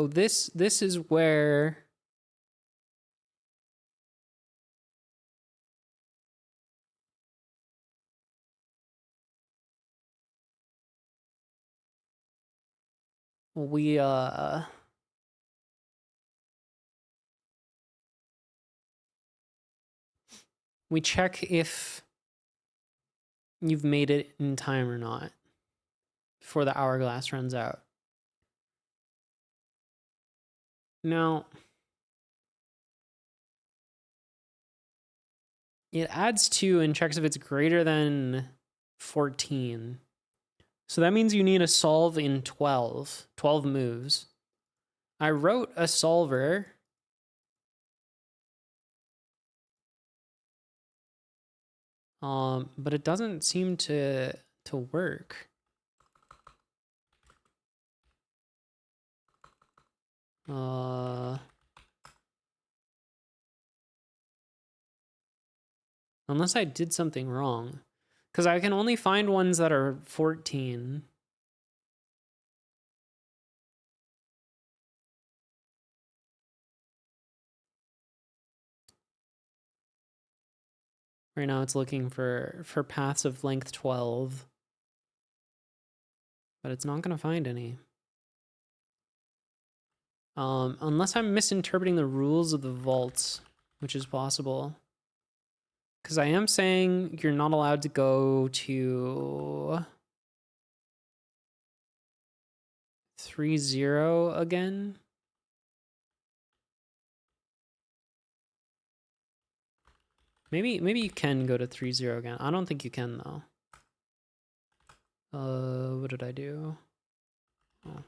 this is where we check if you've made it in time or not before the hourglass runs out. Now, it adds 2 and checks if it's greater than 14. So that means you need a solve in 12 moves. I wrote a solver. But it doesn't seem to work. Unless I did something wrong. Because I can only find ones that are 14. Right now it's looking for paths of length 12. But it's not going to find any. Unless I'm misinterpreting the rules of the vaults, which is possible. Because I am saying you're not allowed to go to 3-0 again. Maybe you can go to 3-0 again. I don't think you can though. What did I do? Oh.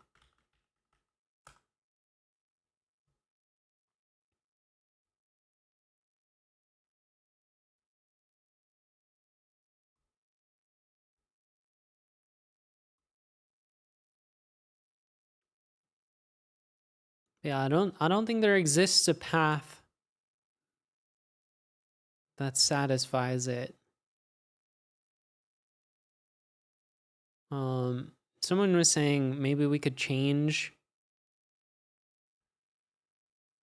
Yeah, I don't think there exists a path that satisfies it. Someone was saying maybe we could change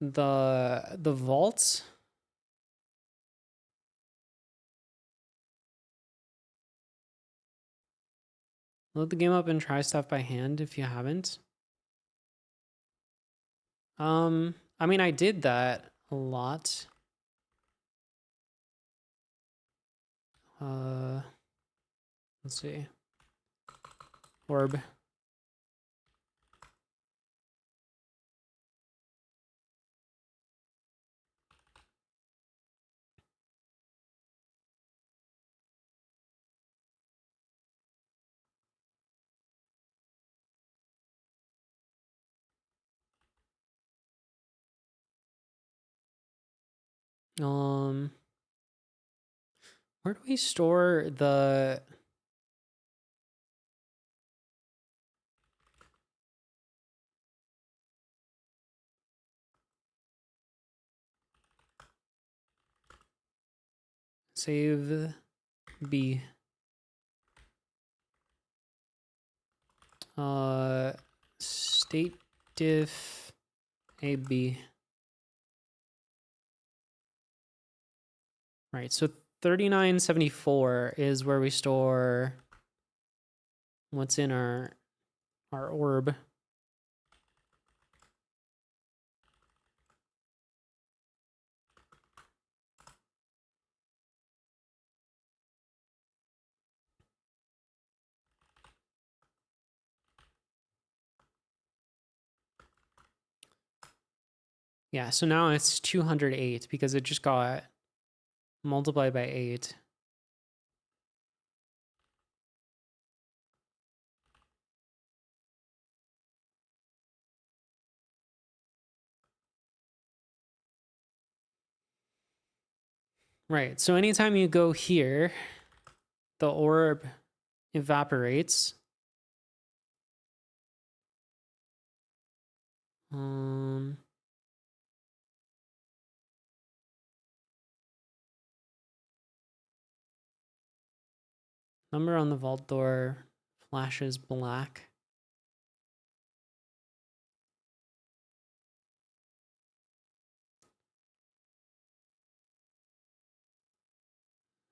the vaults. Load the game up and try stuff by hand if you haven't. I mean, I did that a lot. Let's see. Orb. Where do we store the save B? State diff AB. Right, so 3974 is where we store what's in our orb. Yeah, so now it's 208 because it just got multiplied by 8. Right, so anytime you go here, the orb evaporates. Number on the vault door flashes black.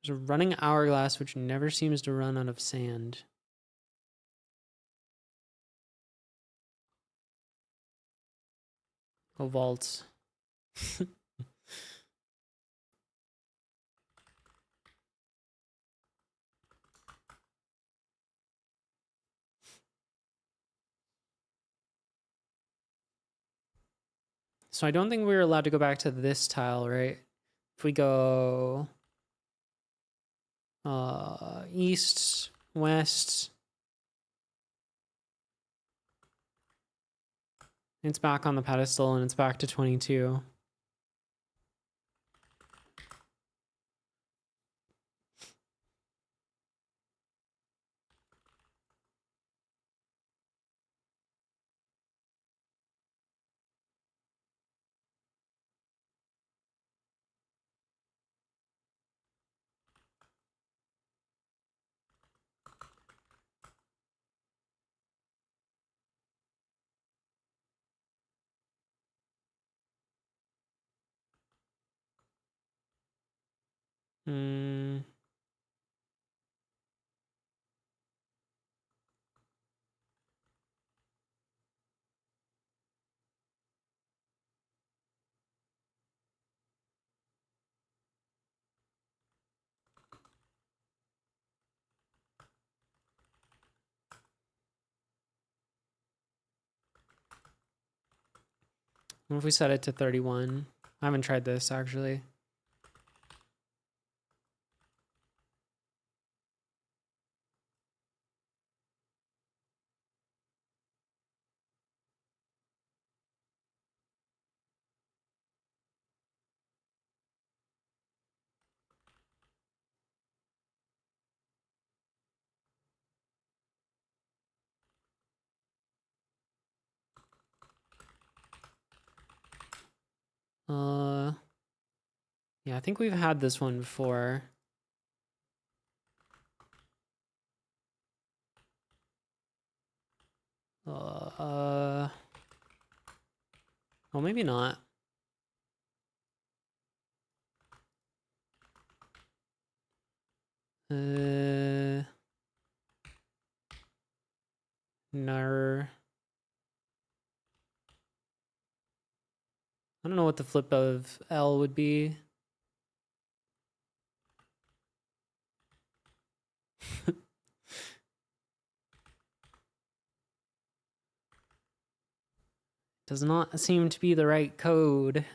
There's a running hourglass which never seems to run out of sand. Go vaults. So I don't think we're allowed to go back to this tile, right? If we go east, west, it's back on the pedestal and it's back to 22. Hmm. What if we set it to 31? I haven't tried this actually. Yeah, I think we've had this one before. Well, maybe not. No. I don't know what the flip of L would be. Does not seem to be the right code.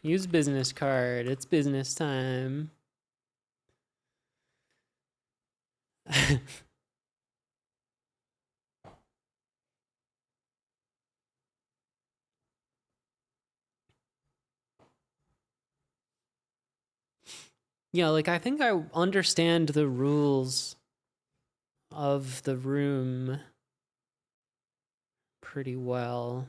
Use business card. It's business time. Yeah, like I think I understand the rules of the room pretty well.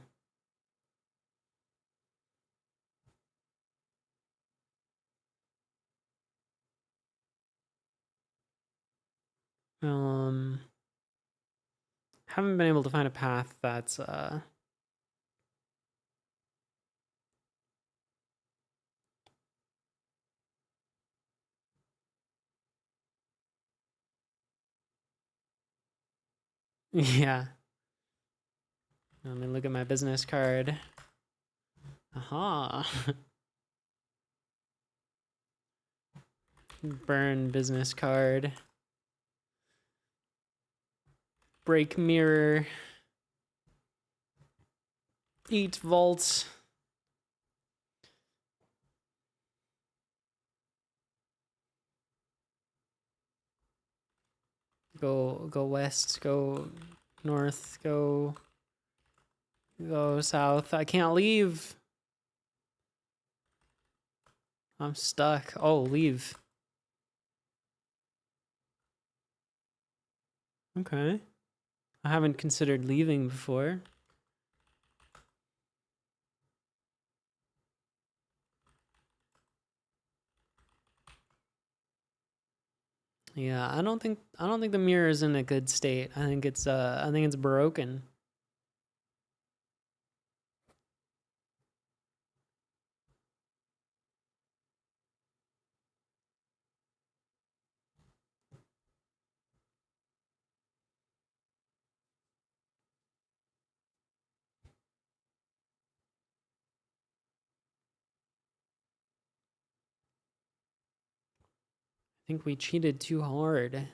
Haven't been able to find a path that's yeah. Let me look at my business card. Aha. Burn business card. Break mirror. Eat vault. Go west, go north, go south. I can't leave. I'm stuck. Oh, leave. Okay. I haven't considered leaving before. Yeah, I don't think the mirror is in a good state. I think it's broken. I think we cheated too hard.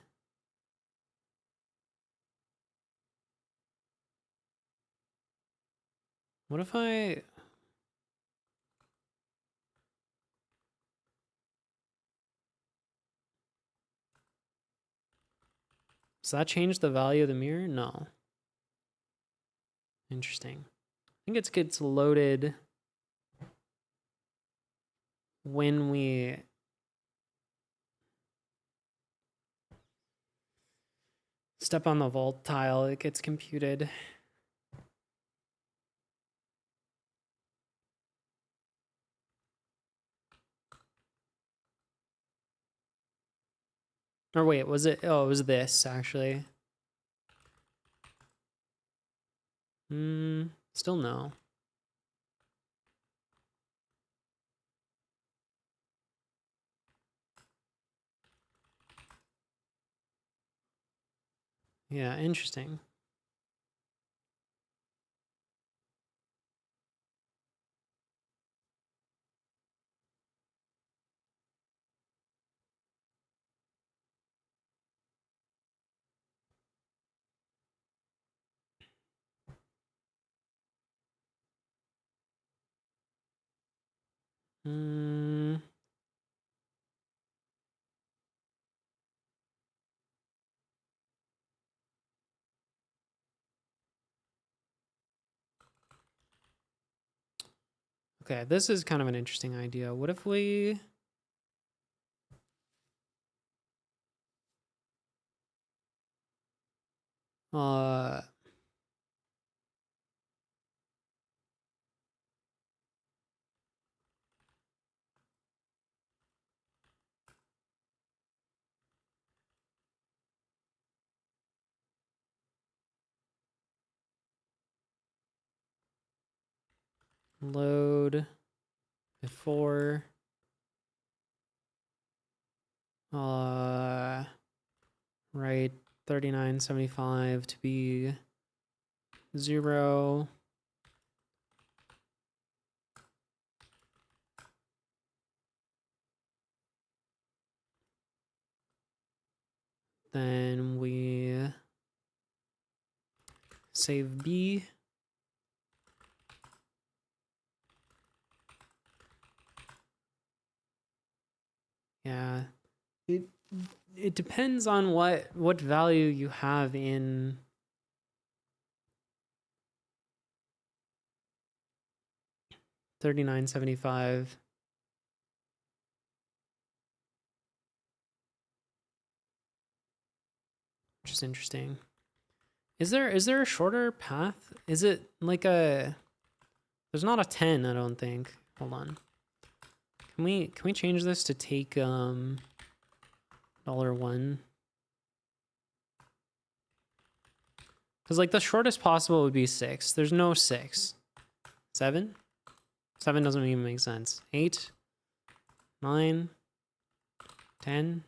What if I... Does that change the value of the mirror? No. Interesting. I think it gets loaded when we... step on the vault tile, it gets computed. Or wait, was it? Oh, it was this, actually. Still no. Yeah, interesting. Okay, this is kind of an interesting idea. What if we... load before... write 3975 to be 0. Then we save B. Yeah. It depends on what value you have in 3975. Which is interesting. Is there a shorter path? Is it like a... There's not a 10, I don't think. Hold on. Can we change this to take $1? Because like the shortest possible would be 6. There's no 6. 7? 7 doesn't even make sense. 8, 9, 10,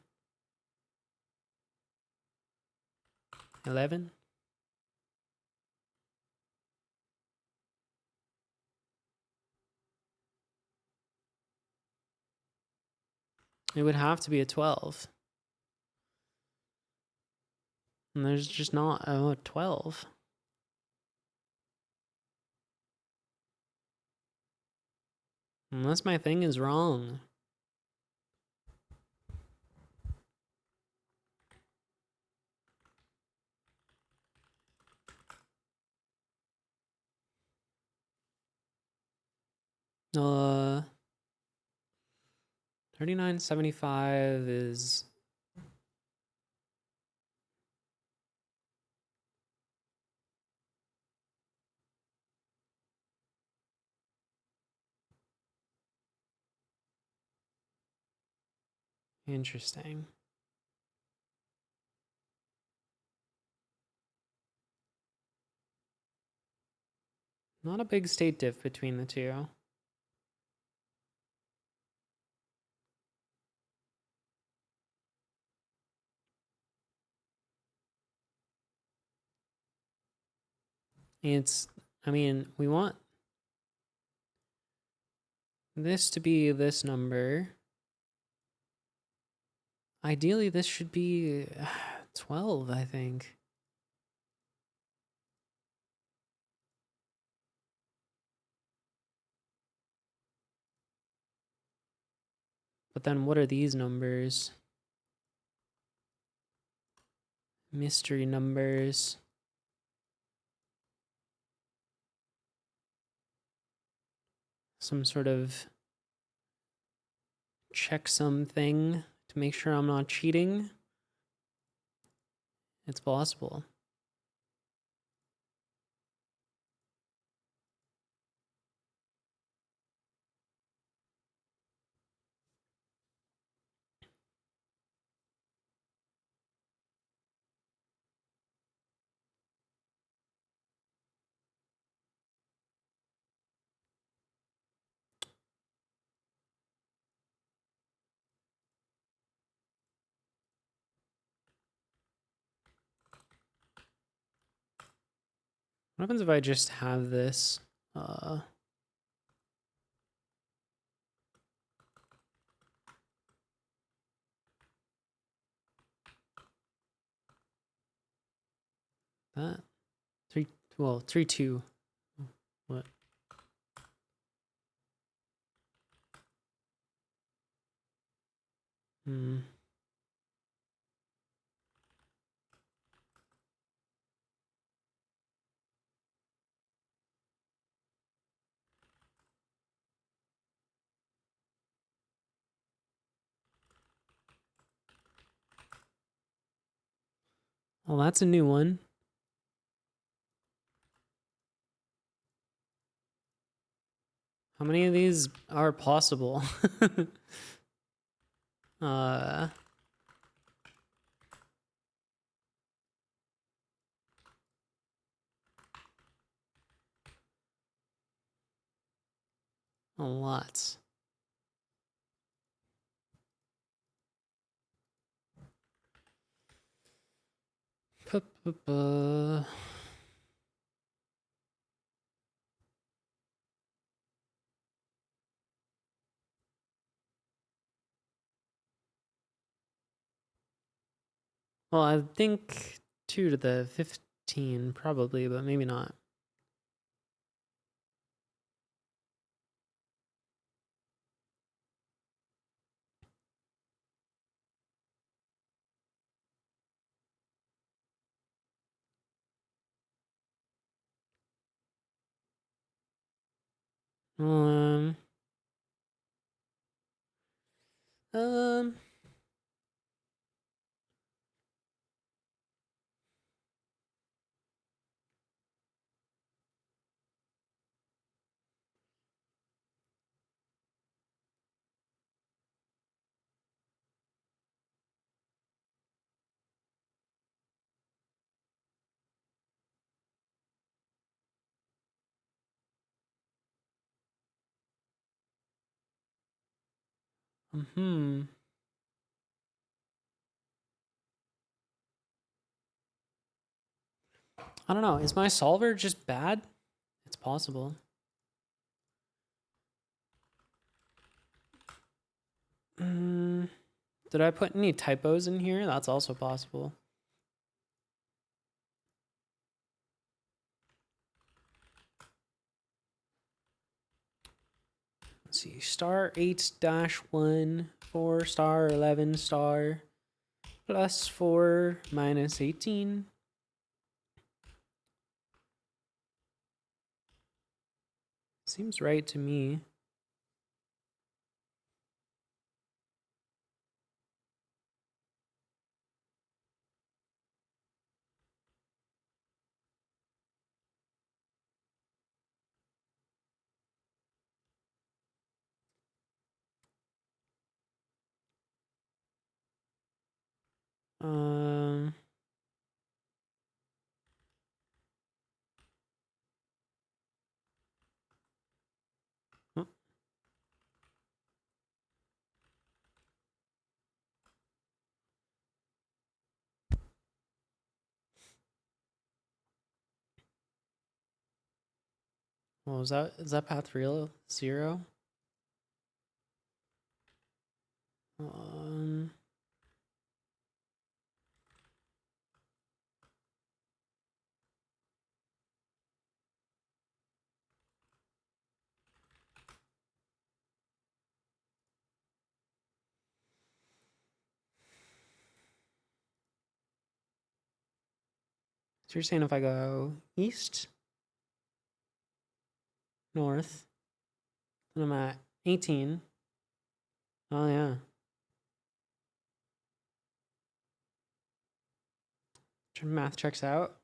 11. It would have to be a 12. And there's just not a 12. Unless my thing is wrong. Uh, 39.75 is... interesting. Not a big state diff between the two. It's, I mean, we want this to be this number. Ideally, this should be 12, I think. But then what are these numbers? Mystery numbers. Some sort of checksum thing to make sure I'm not cheating. It's possible. What happens if I just have this? That 3, 2. What? Hmm. Well, that's a new one. How many of these are possible? uh, a lot. Well, I think 2 to the 15 probably, but maybe not. Um, um, hmm. I don't know. Is my solver just bad? It's possible. Did I put any typos in here? That's also possible. Let's see, star 8-1, 4 star 11 star, plus 4 minus 18. Seems right to me. Um, oh, well, is that path real? 0? Um, so you're saying if I go east, north, then I'm at 18. Oh yeah. Math checks out.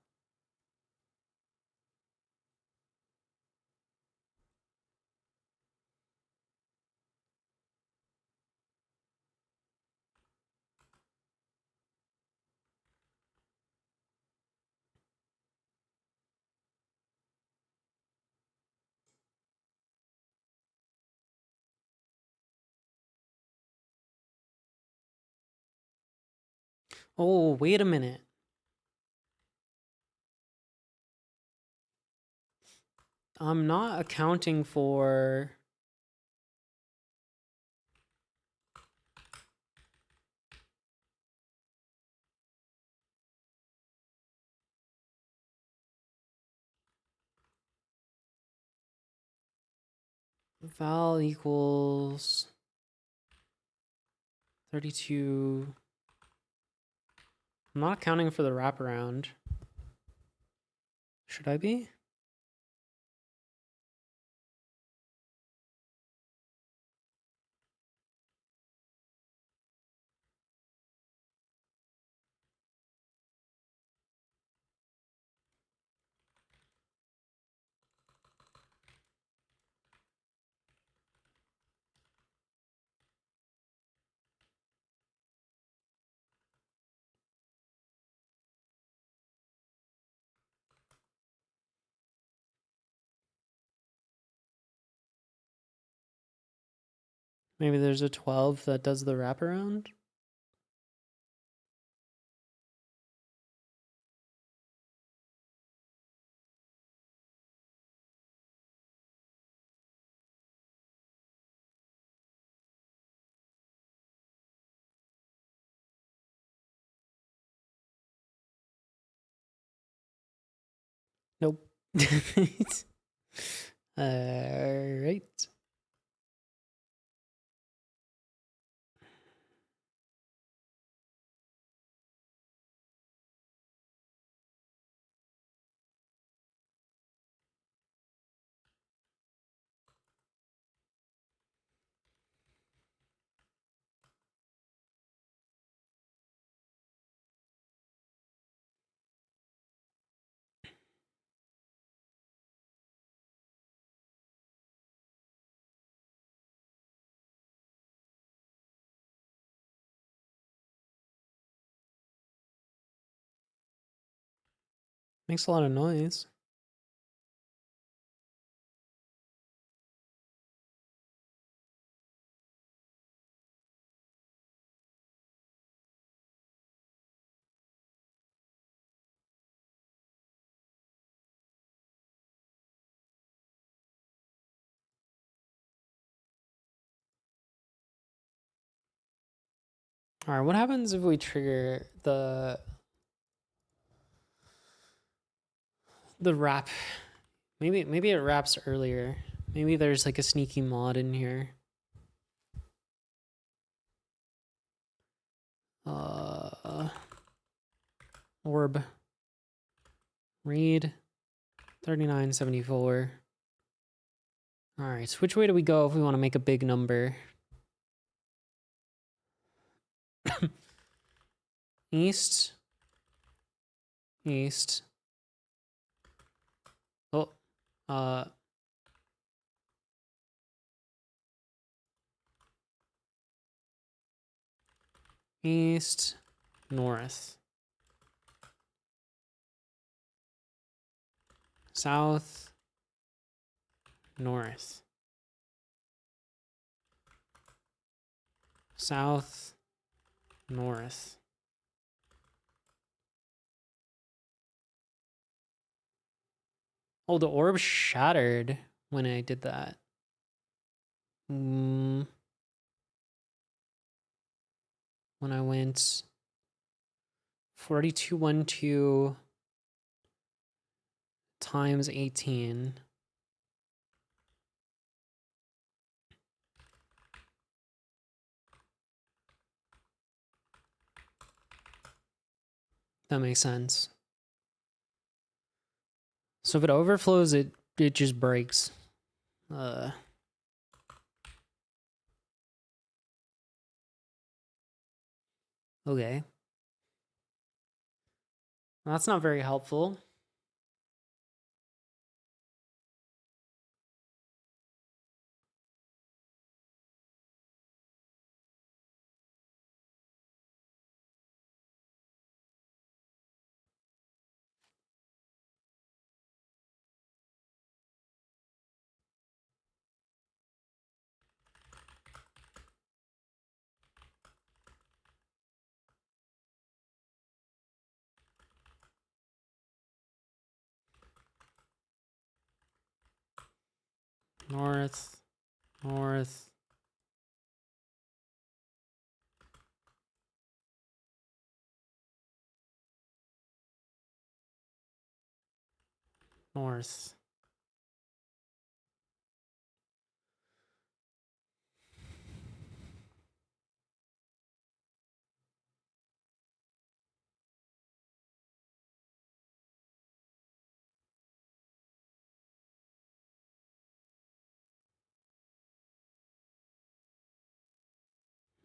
Oh, wait a minute. I'm not accounting for val equals 32. I'm not accounting for the wraparound. Should I be? Maybe there's a 12 that does the wraparound? Nope. Alright. Makes a lot of noise. All right, what happens if we trigger the wrap? Maybe it wraps earlier. Maybe there's like a sneaky mod in here. Orb. Read 3974. All right, so which way do we go if we want to make a big number? East. East. Oh, east, north, south, north, south, north. Oh, the orb shattered when I did that. When I went 4212 times 18. That makes sense. So if it overflows, it just breaks. Okay. Well, that's not very helpful. North, north. North.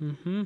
Mm-hmm.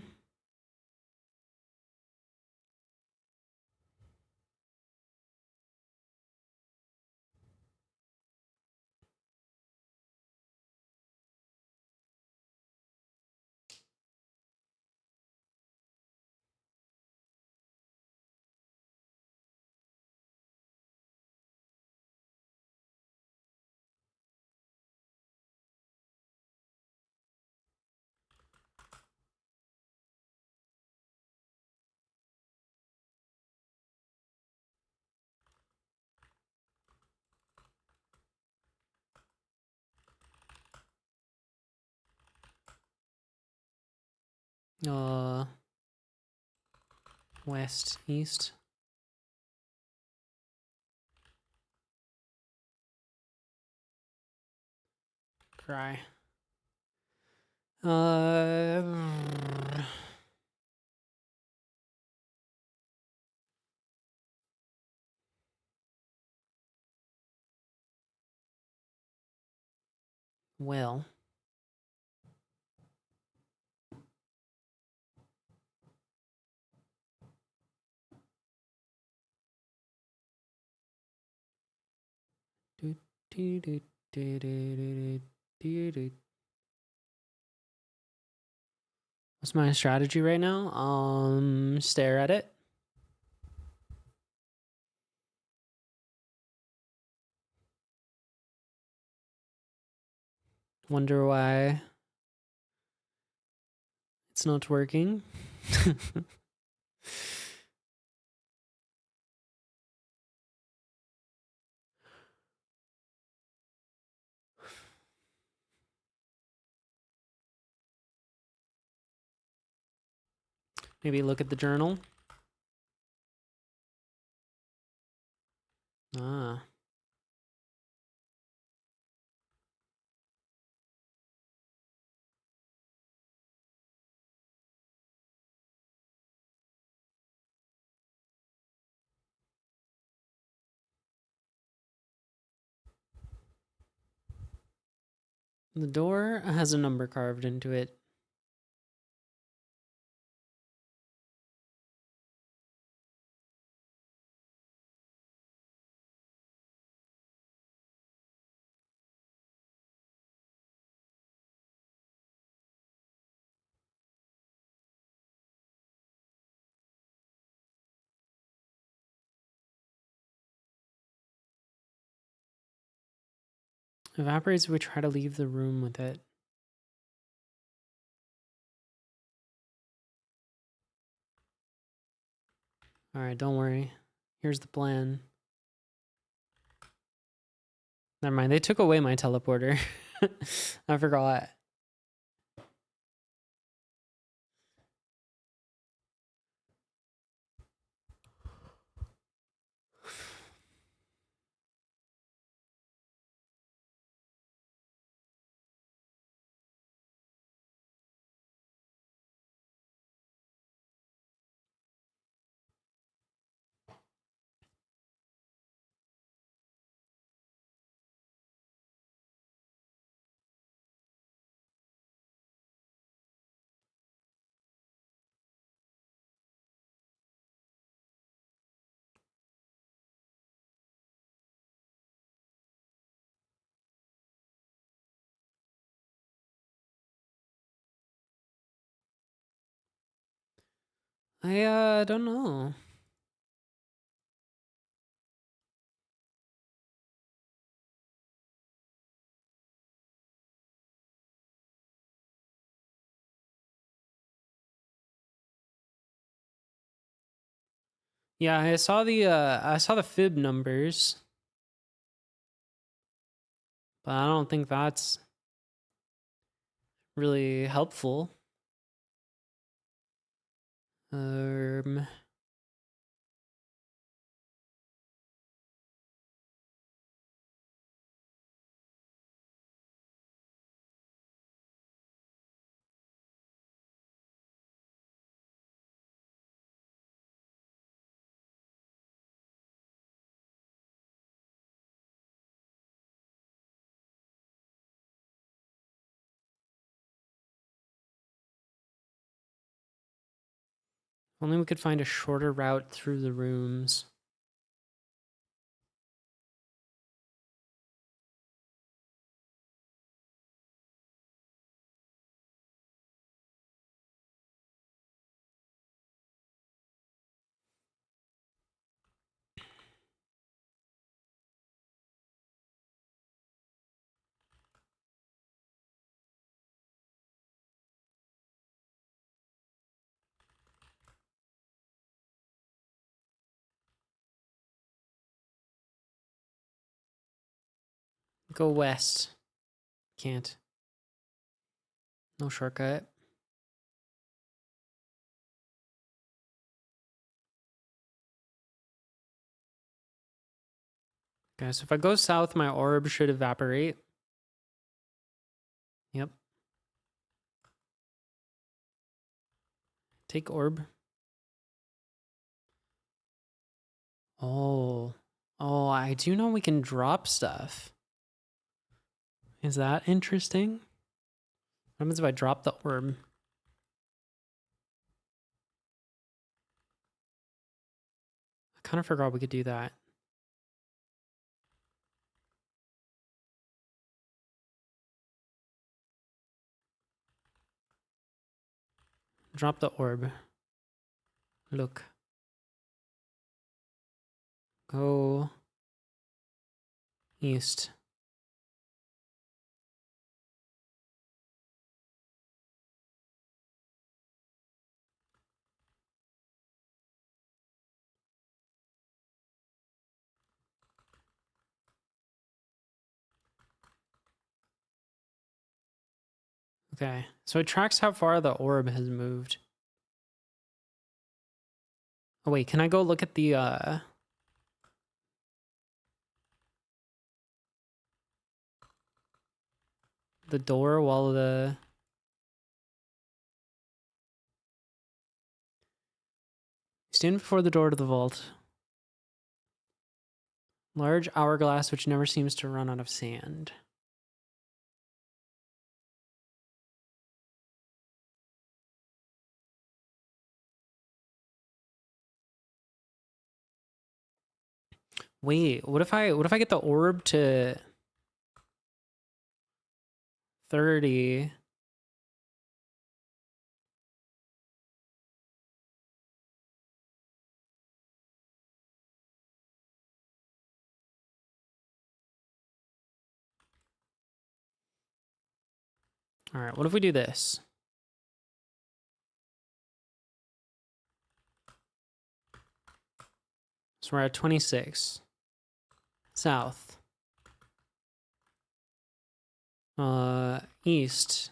West, east. Cry. Well. What's my strategy right now? Stare at it. Wonder why it's not working. Maybe look at the journal. Ah. The door has a number carved into it. Evaporates if we try to leave the room with it. Alright, don't worry. Here's the plan. Never mind, they took away my teleporter. I forgot. I don't know. Yeah, I saw the fib numbers, but I don't think that's really helpful. Um Only we could find a shorter route through the rooms. Go west. Can't. No shortcut. Okay, so if I go south, my orb should evaporate. Yep. Take orb. Oh. Oh, I do know we can drop stuff. Is that interesting? What happens if I drop the orb? I kind of forgot we could do that. Drop the orb. Look. Go east. Okay, so it tracks how far the orb has moved. Oh wait, can I go look at the door while the stand before the door to the vault. Large hourglass which never seems to run out of sand. Wait, what if I get the orb to 30? All right, what if we do this? So we're at 26. South. East.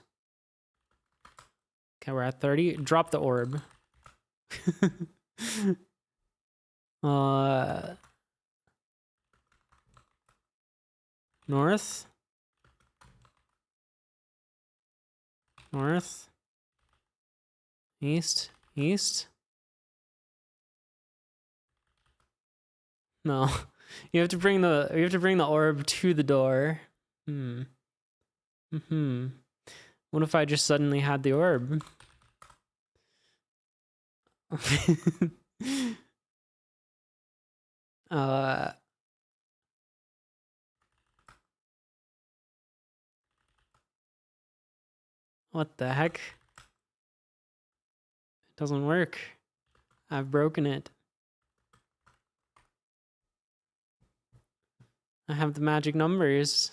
Okay, we're at 30. Drop the orb. North. North. East. East. No. You have to bring the orb to the door. What if I just suddenly had the orb? What the heck? It doesn't work. I've broken it. I have the magic numbers.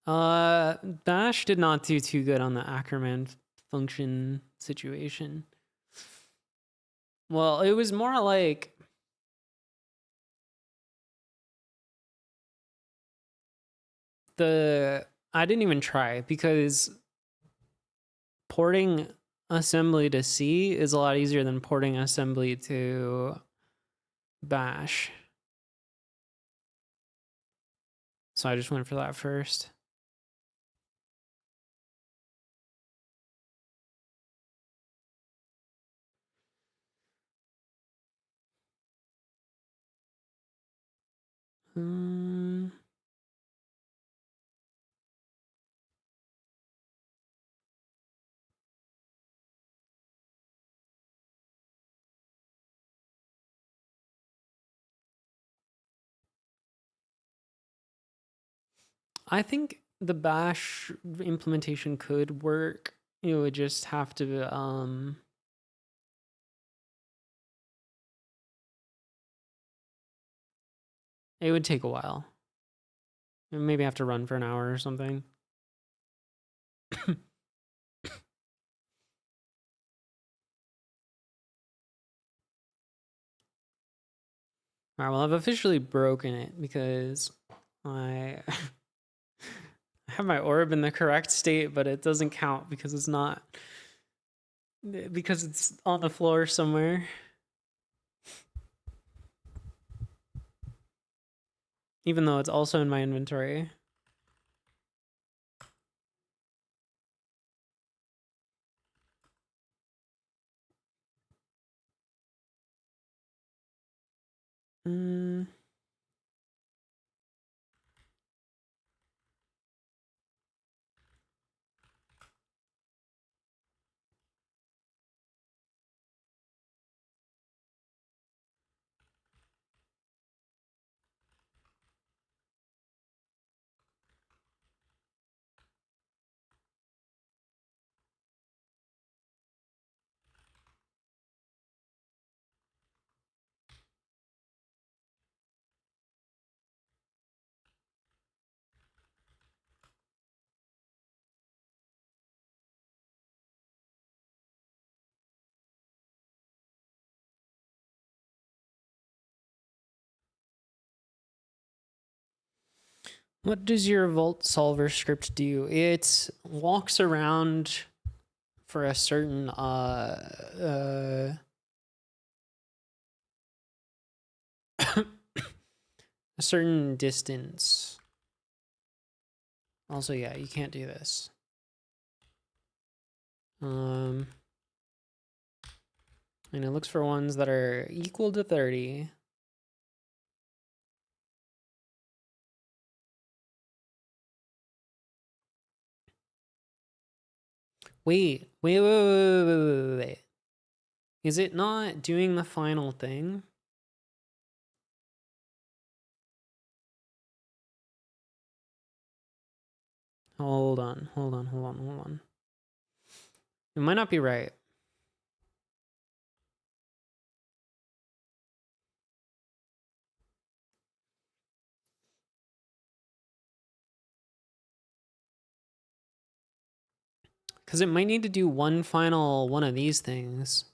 Bash did not do too good on the Ackerman function situation. Well, it was more like I didn't even try because porting assembly to C is a lot easier than porting assembly to Bash. So I just went for that first. I think the Bash implementation could work. It would just have to it would take a while. Maybe have to run for an hour or something. All right, well, I've officially broken it because I have my orb in the correct state, but it doesn't count because it's not, because it's on the floor somewhere. Even though it's also in my inventory. What does your Vault Solver script do? It walks around for a certain a certain distance. Also, yeah, you can't do this. And it looks for ones that are equal to 30. Wait. Is it not doing the final thing? Hold on. It might not be right. Because it might need to do one final one of these things.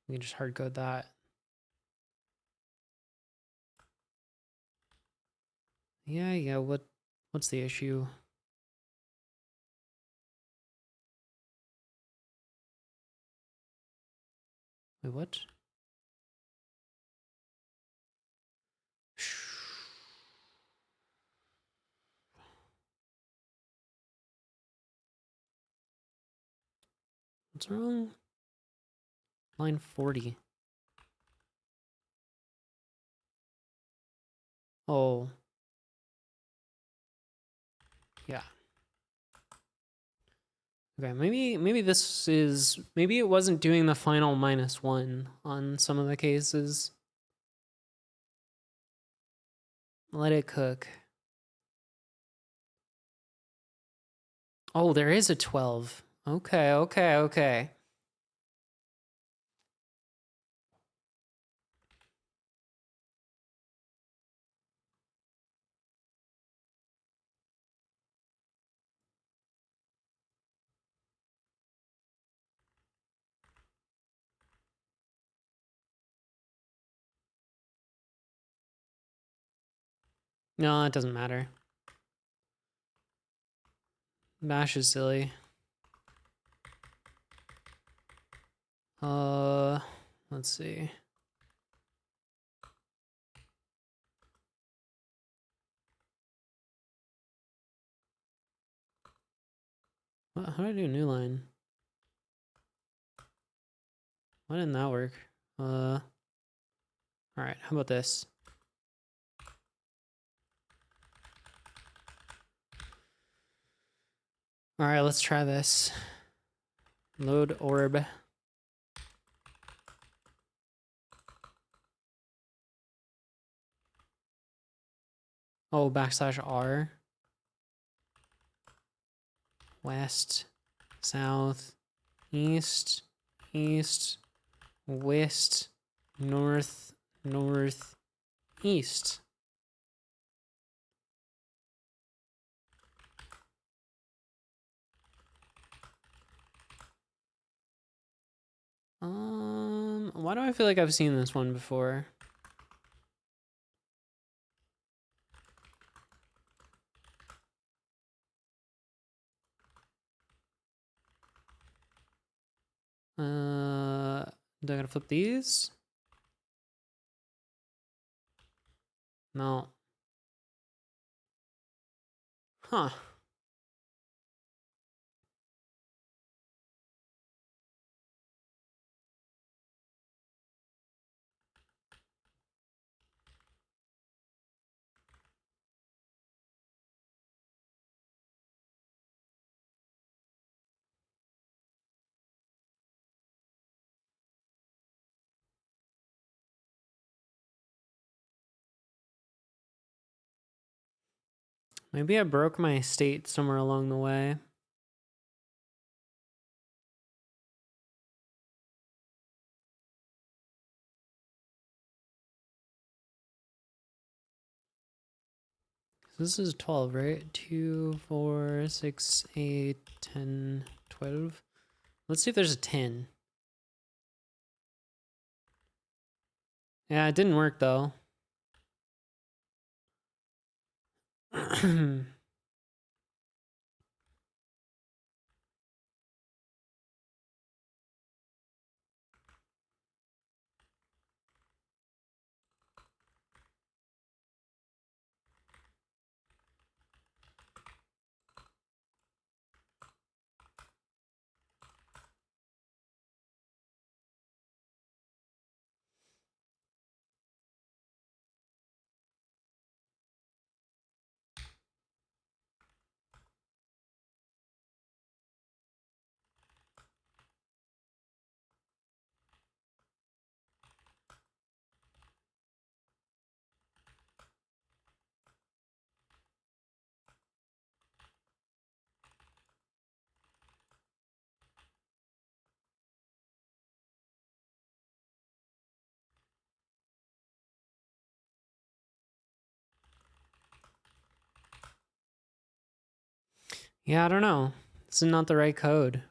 We can just hard code that. Yeah, what's the issue? Wait, what? What's wrong? Line 40. Oh. Yeah. Okay, maybe this is, maybe it wasn't doing the final -1 on some of the cases. Let it cook. Oh, there is a 12. Okay. No, it doesn't matter. Bash is silly. Let's see. How do I do a new line? Why didn't that work? All right, how about this? All right, let's try this. Load orb. Oh, \R. West, south, east, west, north, east. Why do I feel like I've seen this one before? Do I gotta flip these? No. Huh. Maybe I broke my state somewhere along the way. This is 12, right? 2, 4, 6, 8, 10, 12. Let's see if there's a 10. Yeah, it didn't work though. Yeah, I don't know. This is not the right code.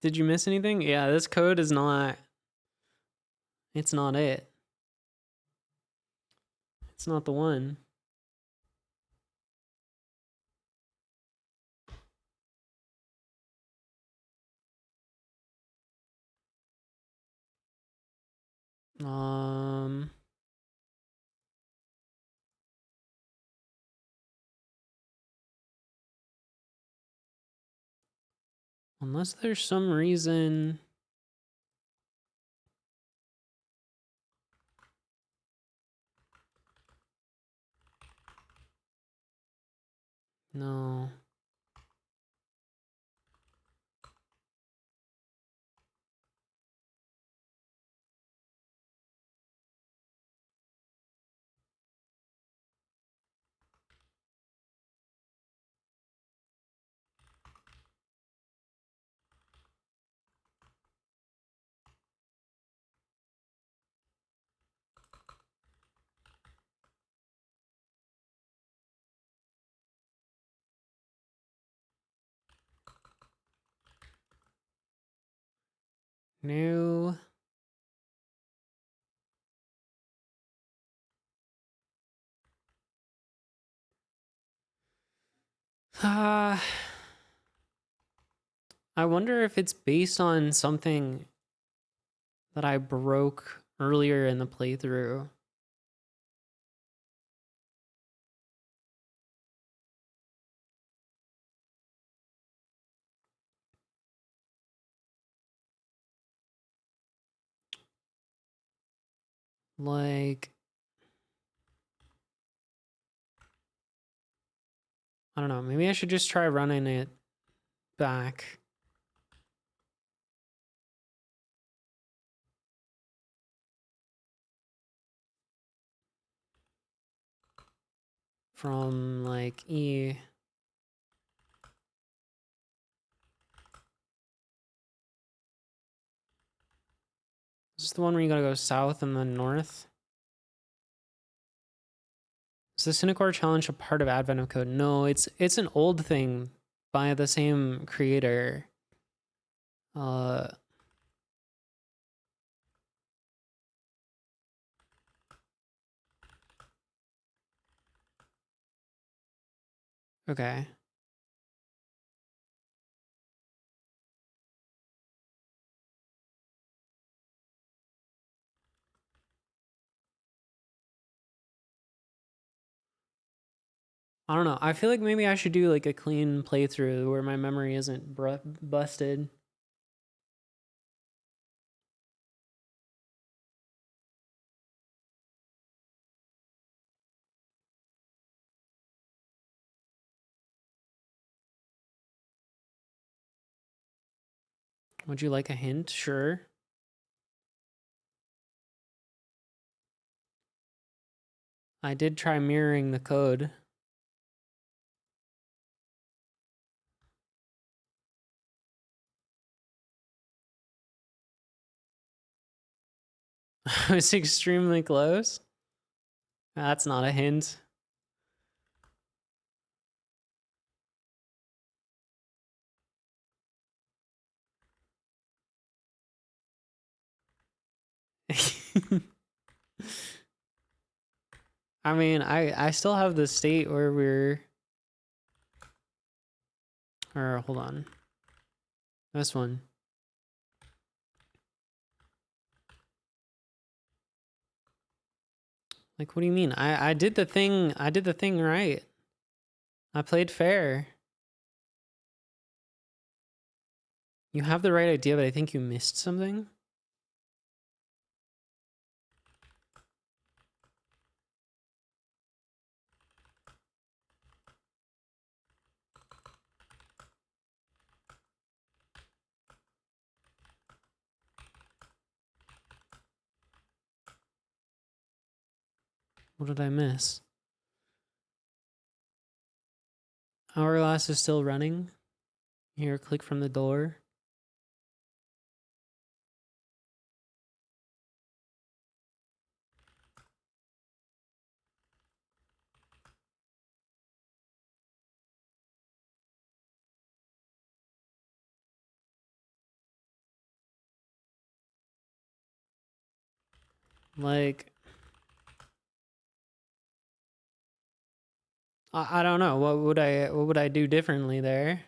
Did you miss anything? Yeah, this code is not. It's not it. It's not the one. Unless there's some reason. No. No. I wonder if it's based on something that I broke earlier in the playthrough. Like, I don't know. Maybe I should just try running it back. From like E. Is this the one where you gotta go south and then north? Is the Cinecore challenge a part of Advent of Code? No, it's an old thing by the same creator. Okay. I don't know. I feel like maybe I should do like a clean playthrough where my memory isn't busted. Would you like a hint? Sure. I did try mirroring the code. I was extremely close. That's not a hint. I mean, I still have the state where we're... Or, hold on. This one. Like, what do you mean? I did the thing right. I played fair. You have the right idea, but I think you missed something. What did I miss? Hourglass is still running. Here, click from the door. Like, I don't know. What would I do differently there?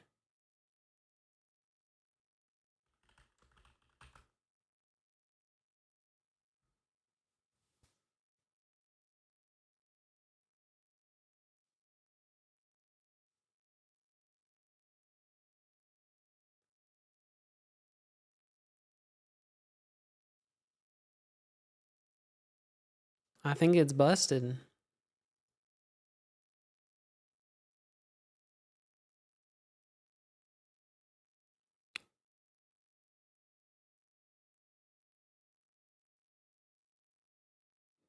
I think it's busted.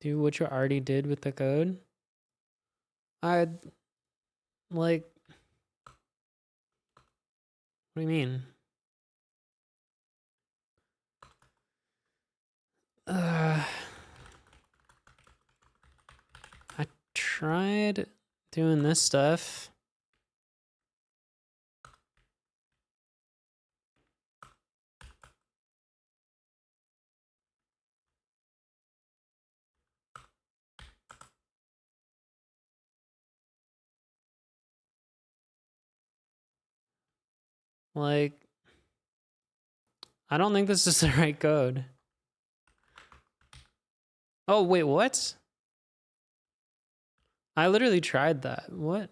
Do what you already did with the code. I'd like... What do you mean? I tried doing this stuff. Like, I don't think this is the right code. Oh, wait, what? I literally tried that. What?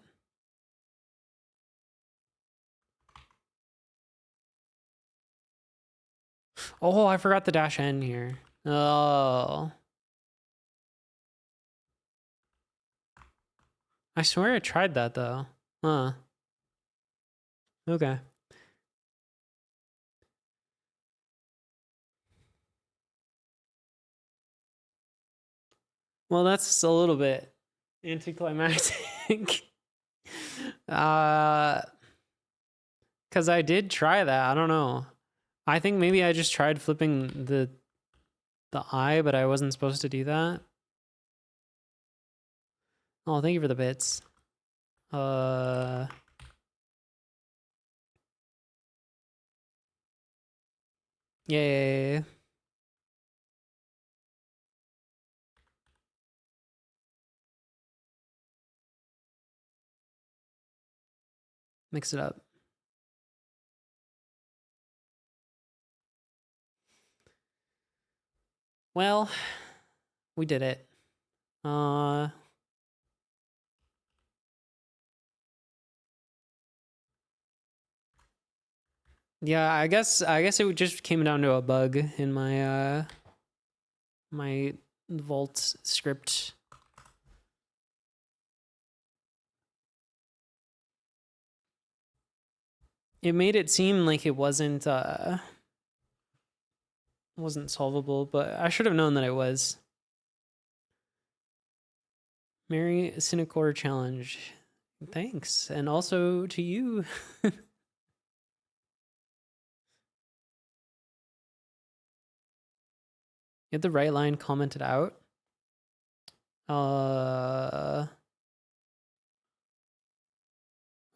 Oh, I forgot the dash n here. Oh. I swear I tried that, though. Huh. Okay. Well, that's a little bit anticlimactic. Because I did try that. I don't know. I think maybe I just tried flipping the I, but I wasn't supposed to do that. Oh, thank you for the bits. Yay. Mix it up. Well, we did it. Yeah, I guess it just came down to a bug in my my Vault script. It made it seem like it wasn't solvable, but I should have known that it was. Mary Cinecore challenge. Thanks. And also to you. Get the right line commented out. What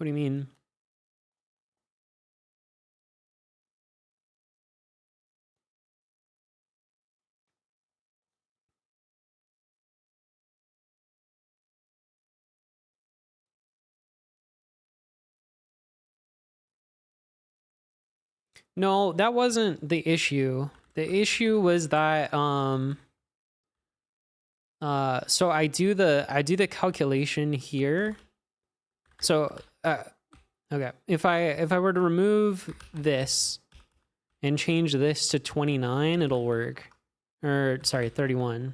do you mean? No, that wasn't the issue. The issue was that so I do the calculation here. So okay, if I were to remove this and change this to 29, it'll work. Or sorry, 31.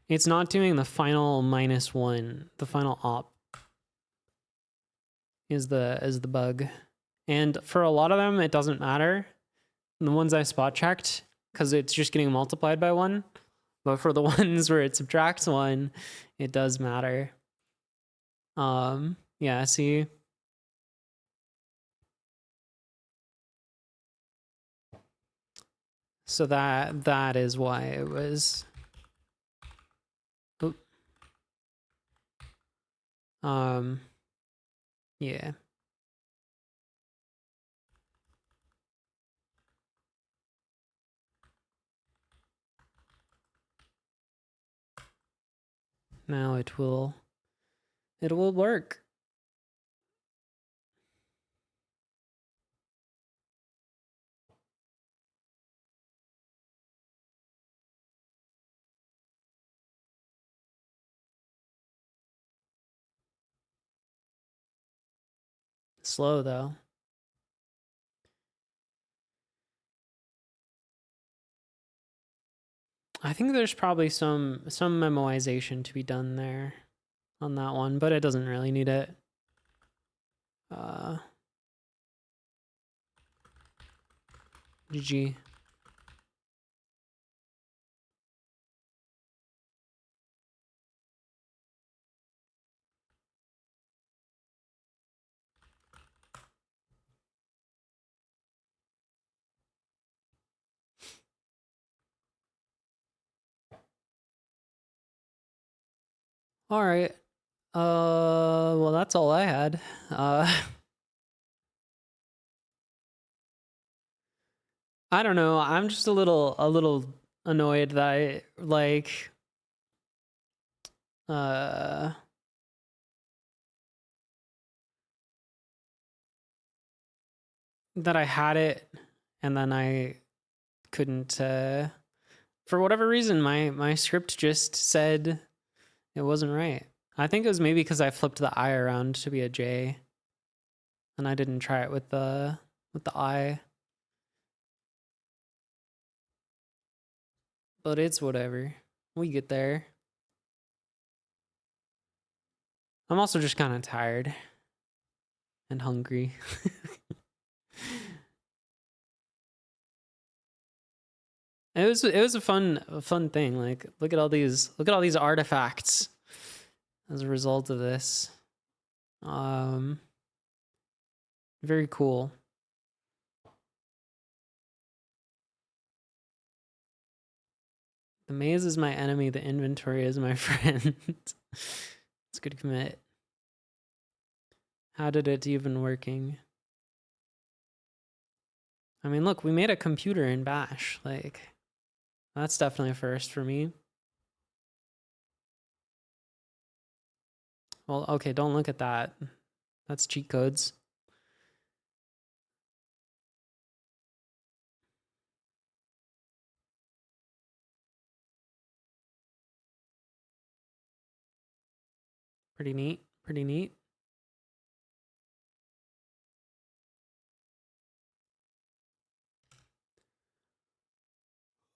It's not doing the final -1. The final op is the bug. And for a lot of them, it doesn't matter. The ones I spot checked, because it's just getting multiplied by 1. But for the ones where it subtracts 1, it does matter. Yeah, see? So that is why it was. Oop. Yeah. Now it will work. Slow though. I think there's probably some memoization to be done there on that one, but it doesn't really need it. GG. All right. Well, that's all I had. I don't know. I'm just a little annoyed that I like that I had it and then I couldn't for whatever reason my script just said it wasn't right. I think it was maybe because I flipped the I around to be a J and I didn't try it with the I. But it's whatever. We get there. I'm also just kind of tired and hungry. It was a fun thing. Like look at all these artifacts as a result of this. Very cool. The maze is my enemy, the inventory is my friend. It's good commit. How did it even working? I mean, look, we made a computer in Bash. Like, that's definitely a first for me. Well, okay, don't look at that. That's cheat codes. Pretty neat. Pretty neat.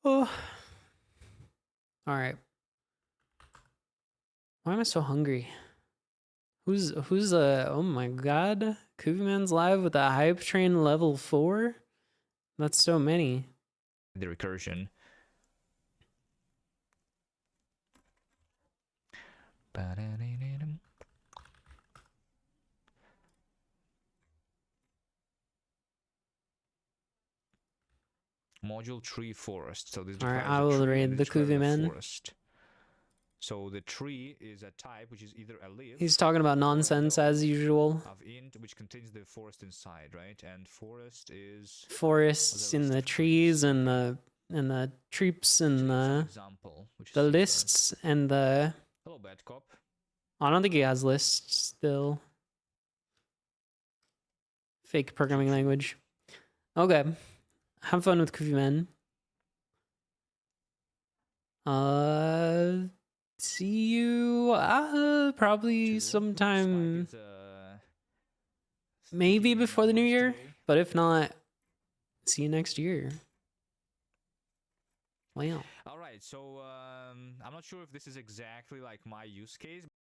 Oh. All right. Why am I so hungry? Who's oh my god. Koofy Man's live with a hype train level 4? That's so many. The recursion. module tree forest. So this All right, declares I a will tree raid and the it declares a Kuvuman. forest. So the tree is a type which is either a leaf. He's talking about or a nonsense node as usual. of int, which contains the forest inside, right? And forest is Forests in list the of trees trees, and okay. the trees Actually, and it's an the example, which is here. lists and the. Hello, bad cop. I don't think he has lists still. Fake programming language. Okay. Have fun with Kuvuman. See you probably sometime, Swag is, maybe sticking in before the new numbers year, today. but if not, see you next year. Wow. All right, so I'm not sure if this is exactly like my use case.